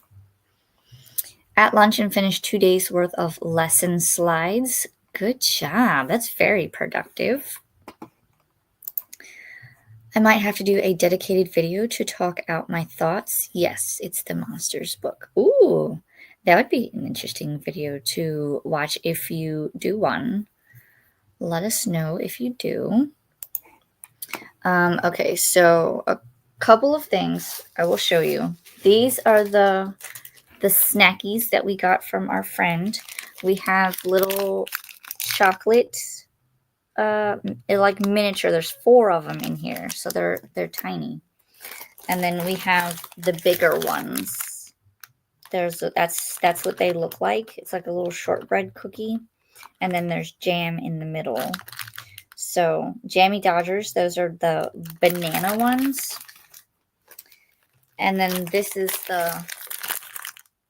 Speaker 1: At lunch and finished 2 days worth of lesson slides. Good job. That's very productive. I might have to do a dedicated video to talk out my thoughts. Yes, it's the Monsters book. Ooh, that would be an interesting video to watch if you do one. Let us know if you do. Okay, so a couple of things I will show you. These are the snackies that we got from our friend. We have little chocolate, like miniature. There's 4 of them in here, so they're tiny. And then we have the bigger ones. That's what they look like. It's like a little shortbread cookie, and then there's jam in the middle. So Jammy Dodgers, those are the banana ones. And then this is the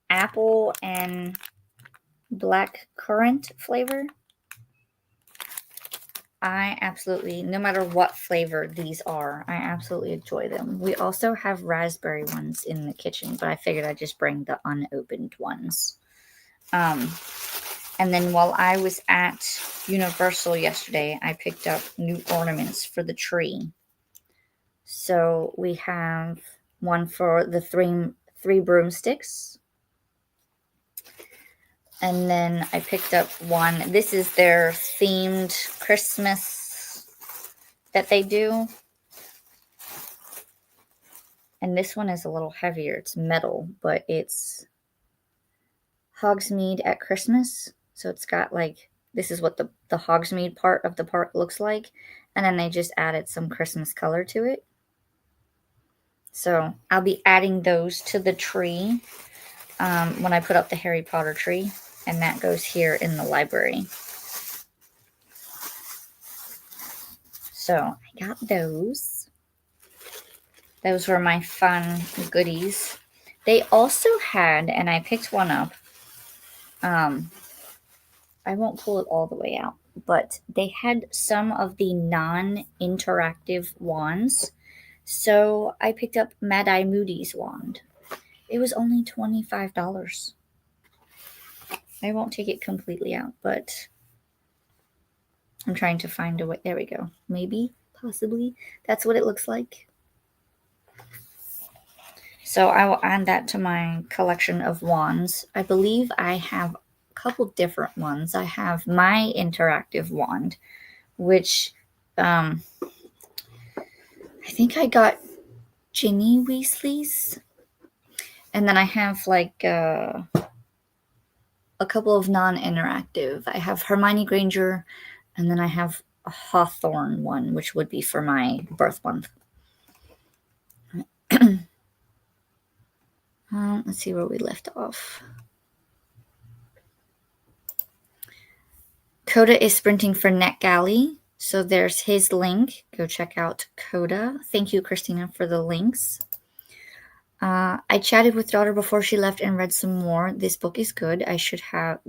Speaker 1: apple and black currant flavor. I absolutely, no matter what flavor these are, I absolutely enjoy them. We also have raspberry ones in the kitchen, but I figured I'd just bring the unopened ones. And then while I was at Universal yesterday, I picked up new ornaments for the tree. So we have one for the three broomsticks. And then I picked up one. This is their themed Christmas that they do. And this one is a little heavier. It's metal, but it's Hogsmeade at Christmas. So it's got like, this is what the Hogsmeade part of the park looks like. And then they just added some Christmas color to it. So I'll be adding those to the tree when I put up the Harry Potter tree. And that goes here in the library. So I got those. Those were my fun goodies. They also had, and I picked one up. I won't pull it all the way out, but they had some of the non-interactive wands. So I picked up Mad Eye Moody's wand. It was only $25. I won't take it completely out, but I'm trying to find a way. There we go. Maybe, possibly, that's what it looks like. So I will add that to my collection of wands. I believe I have a couple different ones. I have my interactive wand, which I think I got Ginny Weasley's. And then I have like a couple of non-interactive. I have Hermione Granger, and then I have a Hawthorne one, which would be for my birth month. Let's see where we left off. Coda is sprinting for NetGalley, so there's his link. Go check out Coda. Thank you, Christina, for the links. I chatted with daughter before she left and read some more. This book is good. I should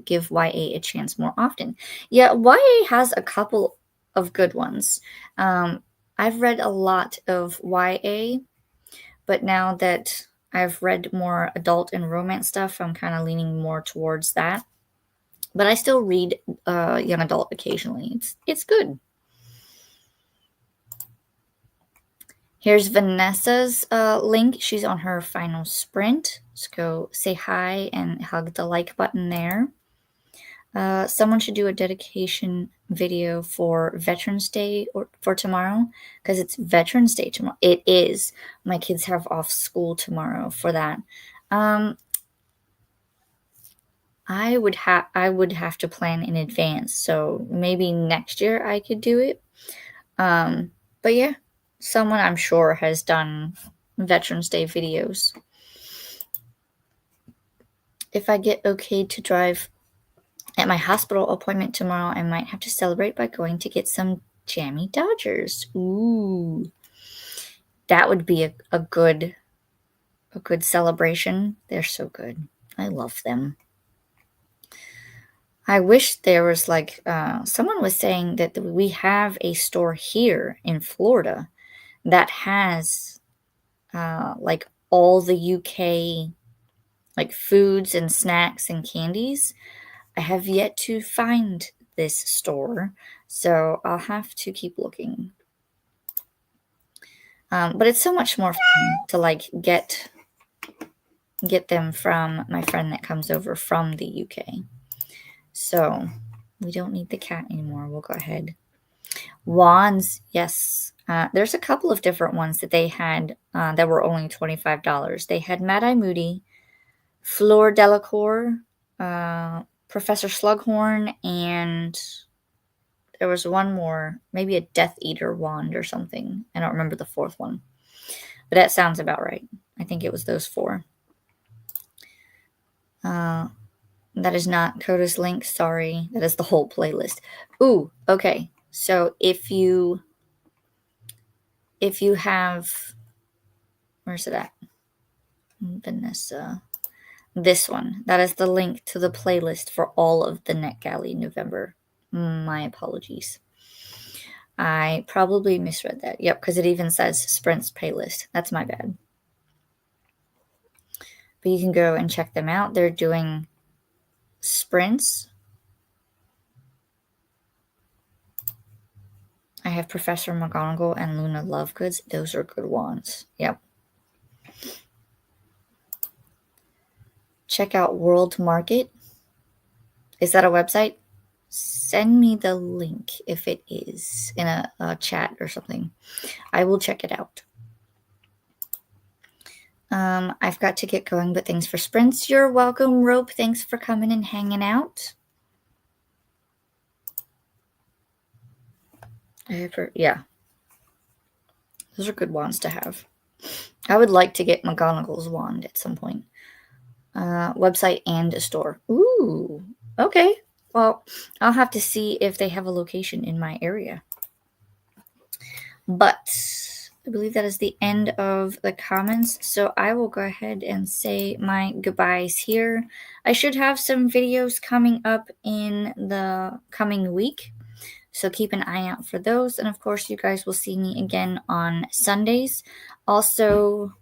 Speaker 1: give YA a chance more often. Yeah, YA has a couple of good ones. I've read a lot of YA, but now that I've read more adult and romance stuff, I'm kind of leaning more towards that. But I still read young adult occasionally. It's good. Here's Vanessa's link. She's on her final sprint. Just go say hi and hug the like button there. Someone should do a dedication video for Veterans Day or for tomorrow, because it's Veterans Day tomorrow. It is. My kids have off school tomorrow for that. I would have to plan in advance, so maybe next year I could do it. But yeah, someone I'm sure has done Veterans Day videos. If I get okay to drive at my hospital appointment tomorrow, I might have to celebrate by going to get some Jammy Dodgers. Ooh, that would be a good celebration. They're so good. I love them. I wish there was like, someone was saying that we have a store here in Florida that has like all the UK like foods and snacks and candies. I have yet to find this store, so I'll have to keep looking. But it's so much more fun to like get them from my friend that comes over from the UK. So we don't need the cat anymore. We'll go ahead. Wands, yes. There's a couple of different ones that they had that were only $25. They had Mad-Eye Moody, Fleur Delacour, Professor Slughorn, and there was one more, maybe a Death Eater wand or something. I don't remember the fourth one. But that sounds about right. I think it was those four. That is not Coda's link. Sorry. That is the whole playlist. Ooh, okay. So if you have, where's it at? Vanessa. This one. That is the link to the playlist for all of the NetGalley November. My apologies. I probably misread that. Yep, because it even says Sprints playlist. That's my bad. But you can go and check them out. They're doing Sprints. I have Professor McGonagall and Luna Lovegoods. Those are good ones. Yep. Check out World Market. Is that a website? Send me the link if it is in a chat or something. I will check it out. I've got to get going, but thanks for Sprints. You're welcome, Rope. Thanks for coming and hanging out. Yeah. Those are good wands to have. I would like to get McGonagall's wand at some point. Website and a store. Ooh, okay. Well, I'll have to see if they have a location in my area. But I believe that is the end of the comments. So I will go ahead and say my goodbyes here. I should have some videos coming up in the coming week. So keep an eye out for those. And of course, you guys will see me again on Sundays. Also,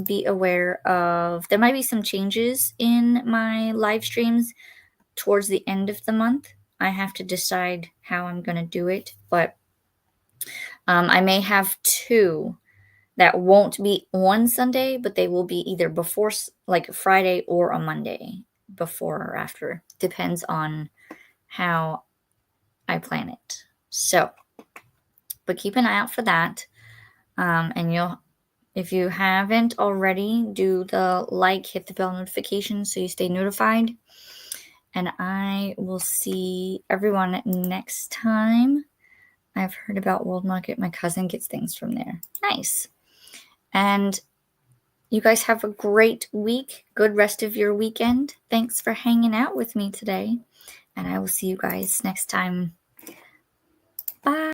Speaker 1: be aware of there might be some changes in my live streams towards the end of the month. I have to decide how I'm going to do it, but I may have two that won't be on Sunday, but they will be either before, like Friday, or a Monday, before or after. Depends on how I plan it. So, but keep an eye out for that. And if you haven't already, do the like, hit the bell notification so you stay notified. And I will see everyone next time. I've heard about World Market. My cousin gets things from there. Nice. And you guys have a great week. Good rest of your weekend. Thanks for hanging out with me today. And I will see you guys next time. Bye.